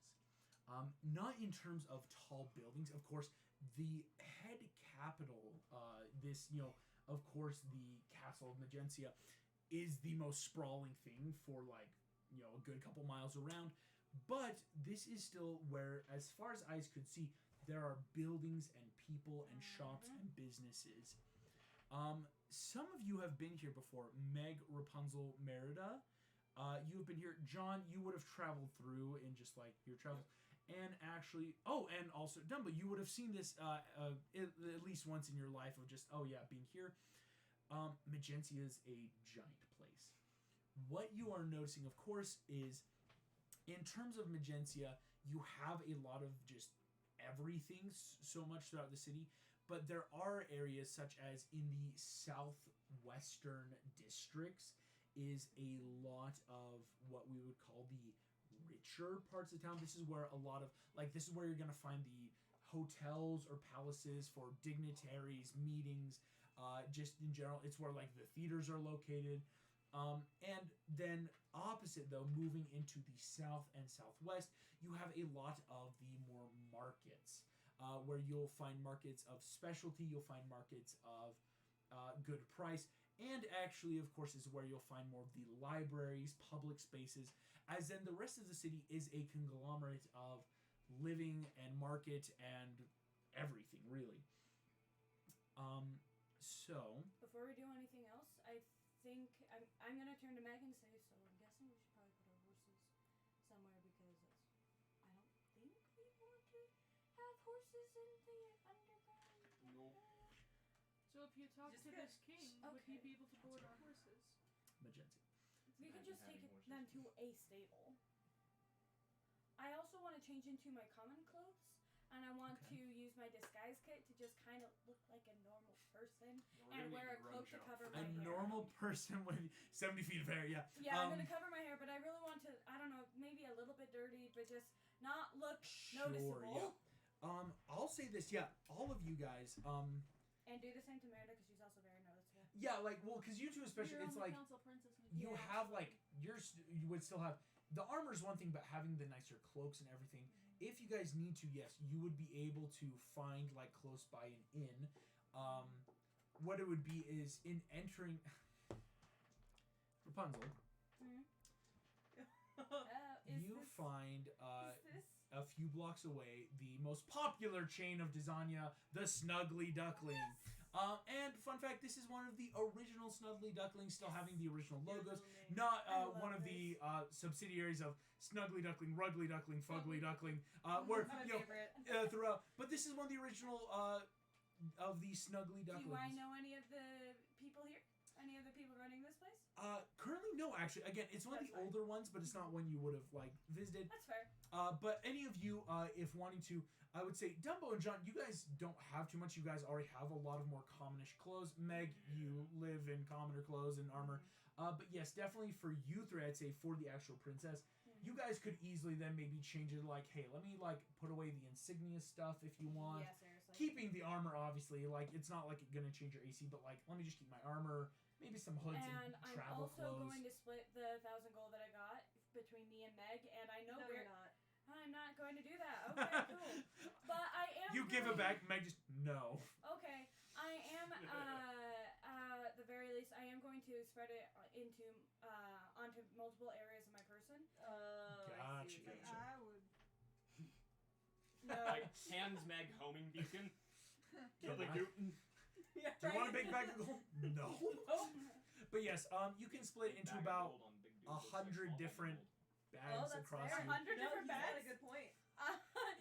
Not in terms of tall buildings. Of course, the head capital, of course, the castle of Magentia, is the most sprawling thing for, a good couple miles around. But this is still where, as far as eyes could see, there are buildings and people and shops and businesses. Some of you have been here before. Meg, Rapunzel, Merida. You have been here. John, you would have traveled through in just your travels. And actually, and also Dumbo, you would have seen this at least once in your life of just, being here. Magentia is a giant place. What you are noticing, of course, is in terms of Magentia, you have a lot of just everything so much throughout the city, but there are areas such as in the southwestern districts is a lot of what we would call the richer parts of town. This is where a lot of, this is where you're going to find the hotels or palaces for dignitaries, meetings, just in general. It's where, the theaters are located. And then opposite, though, moving into the south and southwest, you have a lot of the more markets, where you'll find markets of specialty, you'll find markets of good price, and actually, of course, is where you'll find more of the libraries, public spaces, as then the rest of the city is a conglomerate of living and market and everything, really. So... Before we do anything else, I think I'm going to turn to Meg and say, so I'm guessing we should probably put our horses somewhere because I don't think we want to have horses in the underground. Nope. So if you talk Just to get- this king, would he Okay. be able to board our horses? Magenty. We can Imagine just having take horses. them to a stable. I also want to change into my common clothes, and I want Okay. to use my disguise kit to just kind of look like a normal person We're and gonna wear a need cloak to grunge cover outfit. my A hair. normal person with 70 feet of hair, yeah. Yeah, I'm Um, gonna cover my hair, but I really want to. I don't know, maybe a little bit dirty, but just not look Sure, noticeable. yeah. I'll say this, yeah, all of you guys, And do the same to Merida because she's also very noticeable. yeah, like, well, because you two especially, You're it's on the like, council princess. you Yeah, have, like, you would still have, the armor's one thing, but having the nicer cloaks and everything, if you guys need to, yes, you would be able to find, like, close by an inn. What it would be is, in entering, Rapunzel, Is you this, find, is this? a few blocks away, the most popular chain of Desanya, the Snuggly Duckling. And fun fact, this is one of the original Snuggly Ducklings, still having the original logos, not I love one of the subsidiaries of Snuggly Duckling, Ruggly Duckling, Fugly Duckling, where That's my you know favorite. throughout. But this is one of the original of the Snuggly Ducklings. Do I know any of the people here? Any of the people running this place? Currently, no. Actually, again, it's one of That's the fine. older ones, but it's not one you would have like visited. That's fair. But any of you, if wanting to, I would say Dumbo and John, you guys don't have too much. You guys already have a lot of more commonish clothes. Meg, you live in commoner clothes and armor. But yes, definitely for you three, I'd say for the actual princess, you guys could easily then maybe change it like, hey, let me like put away the insignia stuff if you want. Yeah, seriously. Keeping the armor, obviously, like it's not like it's gonna change your AC, but like let me just keep my armor, maybe some hoods And and I'm travel also clothes. going to split the 1,000 gold that I got between me and Meg, and I know No, we're. you're not. I'm not going to do that. Okay, cool. But I am. You give it going- back, Meg just no. Okay, I am. At the very least, I am going to spread it onto multiple areas of my person. Oh, I see. Gotcha. It's like, I would. No. Like, hands Meg homing beacon. Can Kill the I? goop. yeah, Do you want a right? big bag of gold? No. But yes, you can split Big into bag of about gold on big dude looks like 100 small bag of different gold. bags Oh, that's across fair. you. 100 No, different he's got bags? a good point.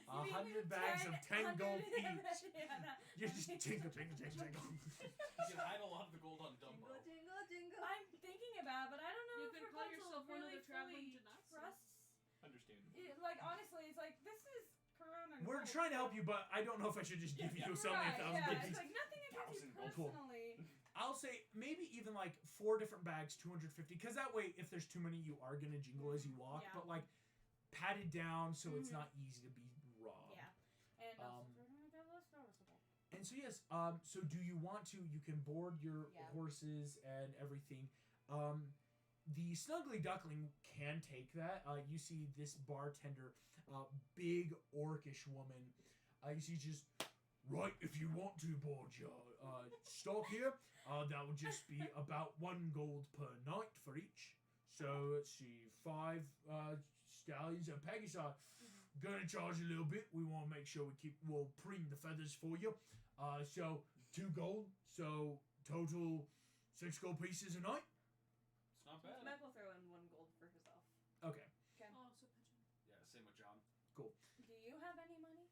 You mean 100 bags of 10 gold 100 each. Yeah, no. You just jingle, jingle, jingle, jingle. You can hide a lot of the gold on Dumbo. Jingle, jingle, jingle. I'm thinking about it, but I don't know You if can call Rapunzel yourself one of really the traveling fully genasi. trusts. Understandable. Like honestly, it's like this is Corona. We're gold, trying to help so- you, but I don't know if I should just give you so right, many thousand yeah, gold it's pieces. like nothing against you 1,000 gold. Cool. personally. I'll say maybe even like 4 different bags, 250, because that way, if there's too many, you are gonna jingle as you walk. Yeah. But like, padded down so it's Mhm. not easy to be robbed. Yeah, and also Um, they're gonna get less noticeable. And so yes, so do you want to? You can board your Yeah. horses and everything. The Snuggly Duckling can take that. You see this bartender, big orcish woman. You see just right. If you want to board your stock here, that would just be about 1 gold per night for each. So let's see, 5 stallions and Peggy side. Gonna charge a little bit. We want to make sure we'll preen the feathers for you. So 2 gold. So total 6 gold pieces a night. It's not bad. Meg will throw in 1 gold for herself. Okay. Oh, so pigeon. Yeah, same with John. Do you have any money?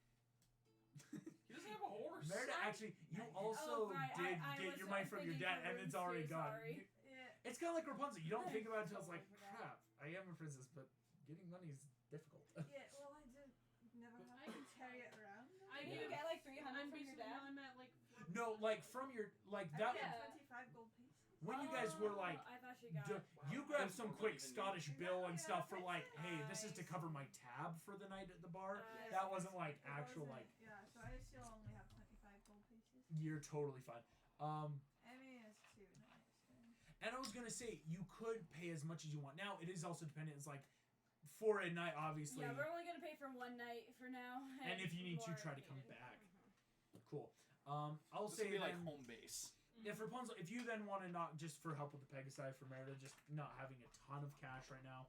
He doesn't have a horse. Merida, actually, you also right, did I get was your money from your thinking dad, for and it's rooms already too, gone. sorry. Yeah. It's kind of like Rapunzel. You don't think about it until it's So like, for that. crap, I am a princess, but getting money is difficult. Yeah, well, I didn't never But have I to can carry it around. I Did do. you get like 300 I'm from your basically dad? now I'm at like. No, like from your like I that. got Yeah. 25 gold pieces. When you guys were like, I've actually got. you Wow. grabbed That's some more quick money than Scottish you- bill and Yeah, stuff for that's like, hey, this is to nice. cover my tab for the night at the bar. I That see. wasn't like It actual wasn't- like. Yeah, so I still only have 25 gold pieces. You're totally fine. I mean, it's too nice. And I was gonna say you could pay as much as you want. Now it is also dependent. It's like for a night, obviously. Yeah, we're only gonna pay for 1 night for now. And if you need to, more try to if come needed. back. Mhm. Cool. I'll This say would be like then- home base. If Rapunzel, if you then want to not just for help with the Pegasi for Merida, just not having a ton of cash right now,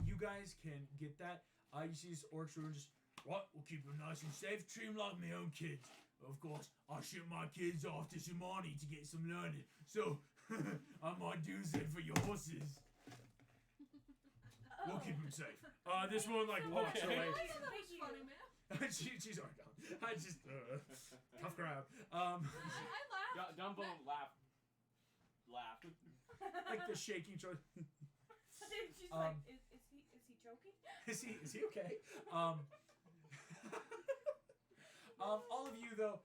you guys can get that. You see this orc who just right. We'll keep them nice and safe. Treat them like my own kids. Of course, I ship my kids off to Sumani to get some learning. So I might do that for your horses. We'll keep them safe. This one like walks away. That was funny, man. She's already gone. I just tough crowd. I laughed. Dumbo laughed. Like the shaky choice. She's like, is he choking? Is he okay? All of you though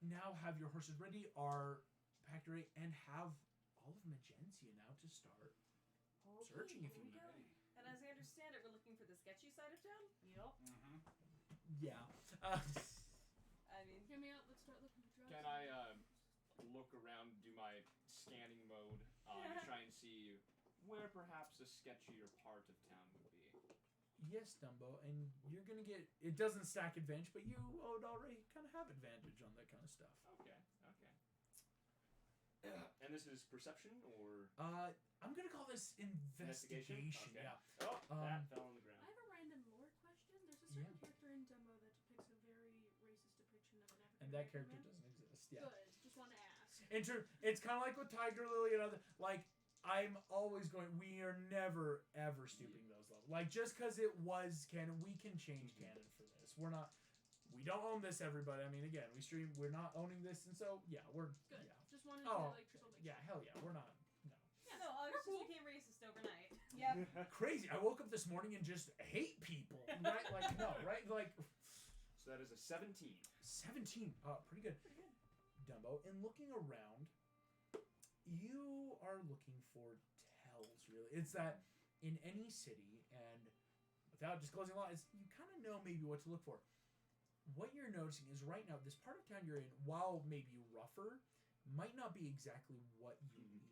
now have your horses ready, are packed ready, and have all of Magentia now to start searching if you need. And as I understand it, we're looking for the sketchy side of town. Yep. Yeah. I mean, Hear me out. Let's start looking for drugs. Can I look around, do my scanning mode, to try and see where perhaps a sketchier part of town would be? Yes, Dumbo, and you're gonna get. It doesn't stack advantage, but you would already kind of have advantage on that kind of stuff. Okay. And this is perception or I'm gonna call this investigation. Okay. Yeah. Oh, that fell on the ground. I have a random lore question. There's a certain character in Dumbo that depicts a very racist depiction of an African. And that character man. doesn't exist. Yeah. Good. Just want to ask. It's kind of like with Tiger Lily and other. Like I'm always going. We are never ever stooping those levels. Like just because it was canon, we can change canon for this. We're not. We don't own this, everybody. I mean, again, we stream. We're not owning this, and so yeah, we're Good. yeah. Just wanted to like triple make Yeah, hell yeah, we're not. No. yeah, no, I just became racist overnight. Yep. Crazy. I woke up this morning and just hate people. Right? Like no, right? Like So that is a 17. 17. Pretty good. Dumbo. And looking around, you are looking for tells. Really, it's that in any city, and without disclosing a lot, is you kind of know maybe what to look for. What you're noticing is right now, this part of town you're in, while maybe rougher, might not be exactly what you need.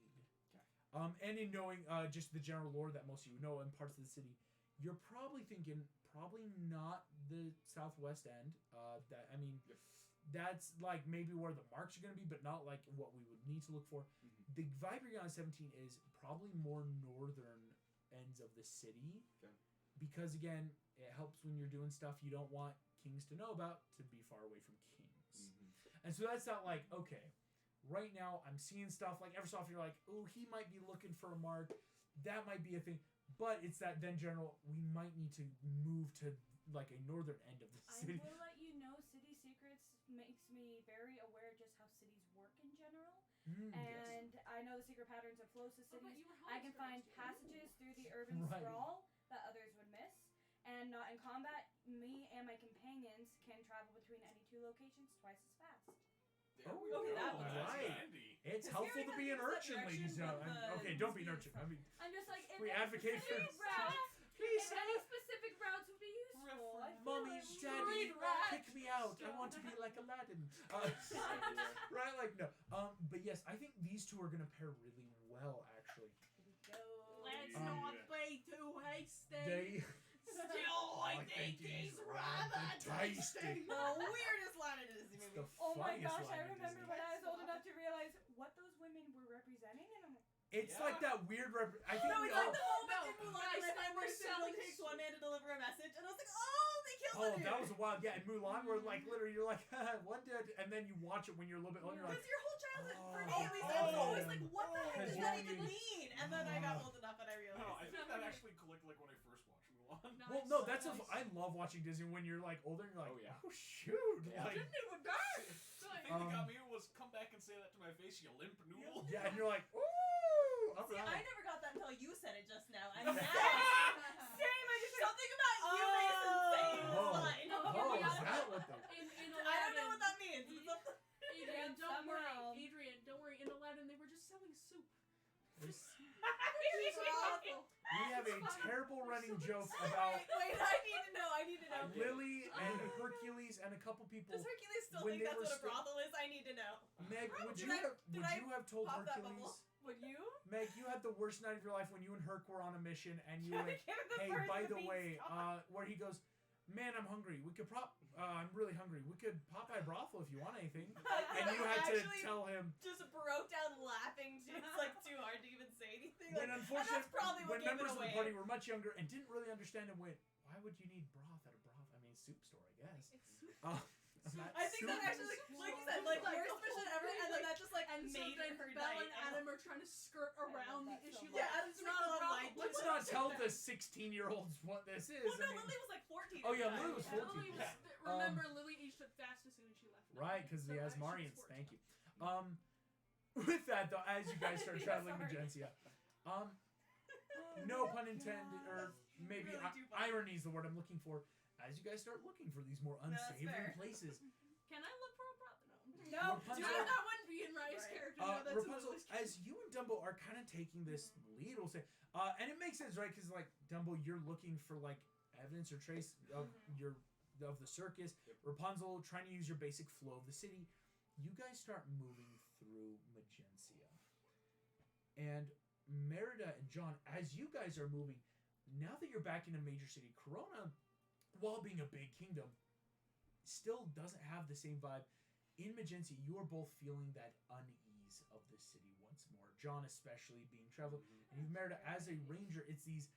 Okay. And in knowing just the general lore that most of you know in parts of the city, you're probably thinking probably not the southwest end. That's like maybe where the marks are going to be, but not like what we would need to look for. The vibe you're on 17 is probably more northern ends of the city. Okay. Because again, it helps when you're doing stuff you don't want kings to know about to be far away from kings. And so that's not like, okay, right now I'm seeing stuff like every so often you're like, oh, he might be looking for a mark. That might be a thing. But it's that then general, we might need to move to like a northern end of the city. I will let you know, City Secrets makes me very aware just how cities work in general. And I know the secret patterns of flows to cities. I can find passages through the urban sprawl that others would miss. And not in combat, me and my companions can travel between any two locations twice as fast. Okay, that was right. handy. It's Because helpful here to we be an have urchin, that ladies. direction Okay, with don't be an the urchin. speed I mean, I'm just like, if we any advocate for specific routes, please. if any specific routes would be useful. I feel Mommy, like Daddy, right. kick me out. I want to be like Aladdin. Right, like no. But yes, I think these two are gonna pair really well, actually. Go. Let's Let's not not be too hasty. They Still, I think he's rather tasty. The weirdest line in this It's movie. the Oh my funniest gosh, line I in remember Disney. when I was old enough to realize what those women were representing, and I'm like, It's like that weird. I think No, we it's all. like the moment No, in Mulan guys, when they were Mercy selling takes one man to deliver a message, and I was like, oh, they killed Oh, the dude. that was a wild. Yeah, in Mulan, where like literally you're like, one dead, and then you watch it when you're a little bit older. You're like, Because your whole childhood, for me Oh. at least, I was always like, what the heck Because does you that only even knew- mean? And then I got old enough and I realized. No, I think that actually clicked like when I first watched Mulan. well, no, that's I love watching Disney when you're like older. And you're like, Oh, yeah. oh shoot, Yeah. like, The thing that got me was come back and say that to my face, you limp noodle. yeah, and you're like, ooh, all See, I right. never got that until you said it just now. And Same, now, same. I just something about you makes it saying this Oh. line. No, Oh, yeah, is that what the? In I don't know what Aladdin, that means. It's something- Adrian, Yeah, don't worry. somehow. Adrian, don't worry. In Aladdin, they were just selling soup. It's awful. We have a terrible running joke about Wait, I need to know. I need to know. Lily and Hercules and a couple people. Does Hercules still when think they that's were what a still- brothel is? I need to know. Meg, would Did you I- have did would I you have told pop that Hercules? bubble? Would you? Meg, you had the worst night of your life when you and Herc were on a mission, and you were like, Give it the hey, first by the beat way, stop. where he goes, man, I'm hungry. We could I'm really hungry. We could pop by a brothel if you want anything. And you had to Actually tell him. just broke down laughing. It's like too hard to even say anything. When Like, and unfortunately, that's probably what when gave it members of the away. party were much younger and didn't really understand and went, why would you need broth at a broth? I mean, soup store, I guess. I think that actually, like you said, like Like, worst the mission whole ever, thing, and then like, that just like And so made then her Belle night. and Adam are trying to skirt around the that so issue. much. Yeah, Adam's It's not like, on problem. light. Let's not tell the 16-year-olds what this is. Well, no, I mean, Lily was like 14. Oh, yeah, at the Lily time. was Yeah, 14. Lily was, Yeah. remember, Lily aged up fast as soon as she left. right, because the So, Asmarians. she's Thank you. With that though, as you guys start Yeah, traveling sorry. Magencia, no pun intended, or maybe Really too funny. irony is the word I'm looking for. As you guys start looking for these more that's unsavory fair. places, Can I look for a brothel? No, Rapunzel- Do that wouldn't be in Raya's Right. character. No, that's Rapunzel, Lily's as you and Dumbo are kind of taking this lead, we'll say, and it makes sense, right? Because like Dumbo, you're looking for like evidence or trace of of the circus. Yep. Rapunzel, trying to use your basic flow of the city. You guys start moving through Magencia, and Merida and John, as you guys are moving, now that you're back in a major city, Corona, while being a big kingdom, still doesn't have the same vibe. In Magencia, you are both feeling that unease of the city once more. John especially being traveled, and you've Merida as a ranger. It's these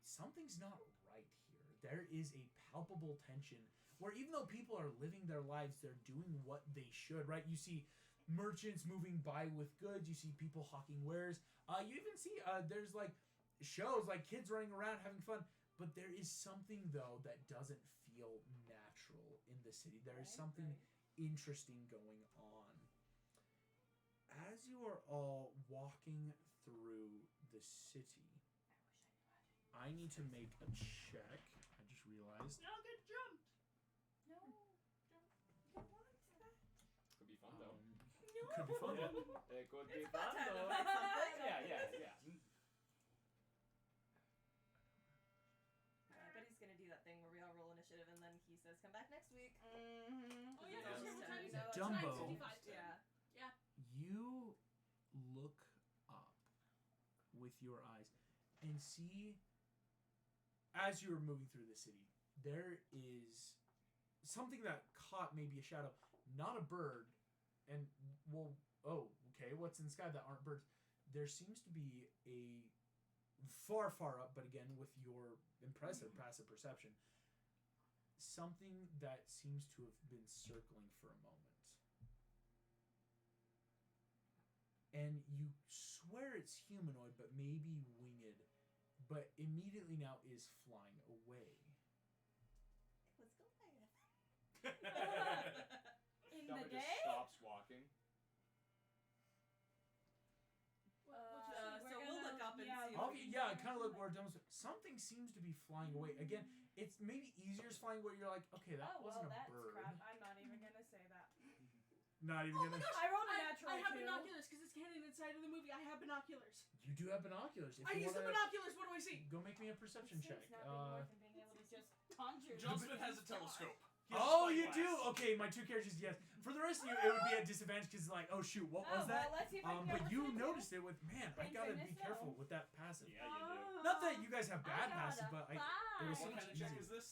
something's not right here. There is a palpable tension where even though people are living their lives, they're doing what they should. Right? You see merchants moving by with goods. You see people hawking wares. You even see there's like shows like kids running around having fun. But there is something though that doesn't feel natural in the city. There is something interesting going on. As you are all walking through the city, I need to make a check. I just realized. Y'all get jumped. No. Could be fun though. Could be fun. It could be It's fun fun time to though. find something. Yeah. I bet he's gonna do that thing where we all roll initiative and then he says, "Come back next week." Mm-hmm. Oh yeah, Yeah. because what time is Yeah. it? Dumbo. 9:55. Yeah. You look up with your eyes and see, as you are moving through the city, there is something that caught maybe a shadow, not a bird, and well, oh, okay, what's in the sky that aren't birds? There seems to be a far, far up, but again, with your impressive passive perception, something that seems to have been circling for a moment. And you swear it's humanoid, but maybe winged, but immediately now is flying away. It was Goliath. In Dumbo the just day? stops walking. So we'll look up and see. Oh, yeah, kind of look where Dumbo's. Something seems to be flying away. Again, it's maybe easier as flying away. You're like, okay, that Oh, wasn't well, a that's bird. crap. I'm not even gonna say that. Not even Oh gonna. my gosh, I rolled a natural I have too. binoculars because it's canon inside of the movie. I have binoculars. You do have binoculars. If I you use the wanna, binoculars. What do I see? go make me a perception check. It's not being worth and being able to just conjure. John Smith has a telescope. He has a Oh, you spyglass. do? Okay, my two characters, yes. For the rest of you, it would be at disadvantage because, like, oh shoot, what was that? Well, let's see if I can But get you perception. noticed it with, man, I Thank gotta be goodness, careful no. with that passive. Yeah, you do. Not that you guys have bad I passive, got but a it was so What much kind of check easier. is this?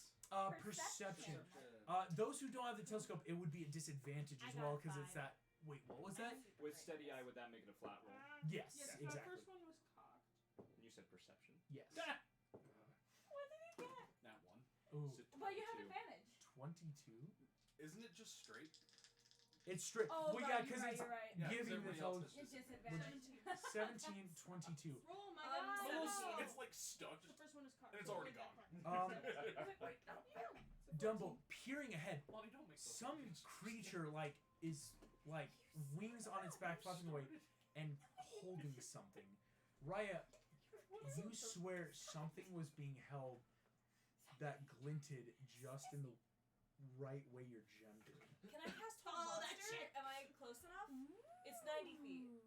Perception. Perception. Those who don't have the telescope, it would be a disadvantage I as got well because it's 5. that. Wait, what was that? With steady eye, would that make it a flat roll? Yes, Yes, exactly. my first one was cocked. And you said perception. Yes. What did he get? That one. Ooh, Is it Well, you have 22? advantage. 22. Isn't it just straight? It's straight. Oh, well, right, yeah, because you're right, it's you're right. Yeah, 'cause giving the everybody else tele- has It's disadvantage. disadvantage. 17, 22. Roll my Um, god. It's, Oh. it's like stuck. The first one is cocked. And it's already That gone. part. Wait, no, you. Dumbo peering ahead. Lonnie, don't make those Some faces. creature like is like wings on its back flapping away and holding something. Raya, you swear something was being held that glinted just in the right way your gem did. Can I cast Follow Hold that Monster? shit. Am I close enough? It's 90 feet.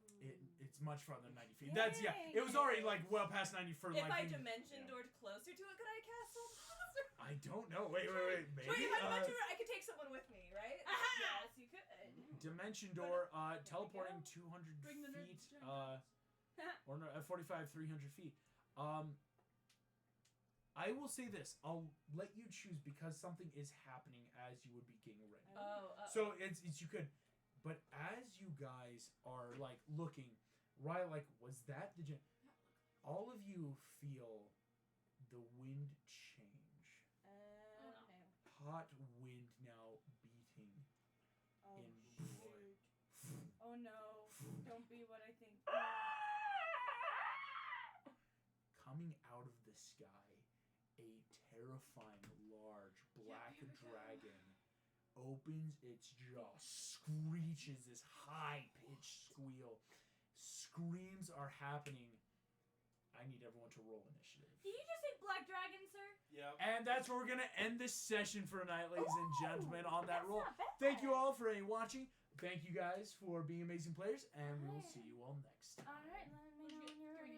It's much farther than 90 feet. That's it was already like well past 90 for If like. I being- dimension doored closer to it, could I cast Hold Monster? I don't know. Wait. Maybe. Wait, if I dimension door, I could take someone with me, right? Yes, you could. Dimension door, teleporting 200 Bring the nerd feet, to or no, 45, 300 feet. I will say this. I'll let you choose because something is happening as you would be getting ready. So it's you could, but as you guys are like looking, right? Like, was that the? All of you feel the wind change. No. Hot wind now beating Oh, in shoot. Oh no. Don't be what I think. Coming out of the sky, a terrifying large black dragon opens its jaw, screeches this high-pitched squeal. Screams are happening. I need everyone to roll initiative. Did you just say black dragon, sir? Yep. And that's where we're going to end this session for tonight, ladies and gentlemen, on that That's roll. not bad. Thank you all for watching. Thank you guys for being amazing players, and we will see you all next time. Alright, let me know when you're ready.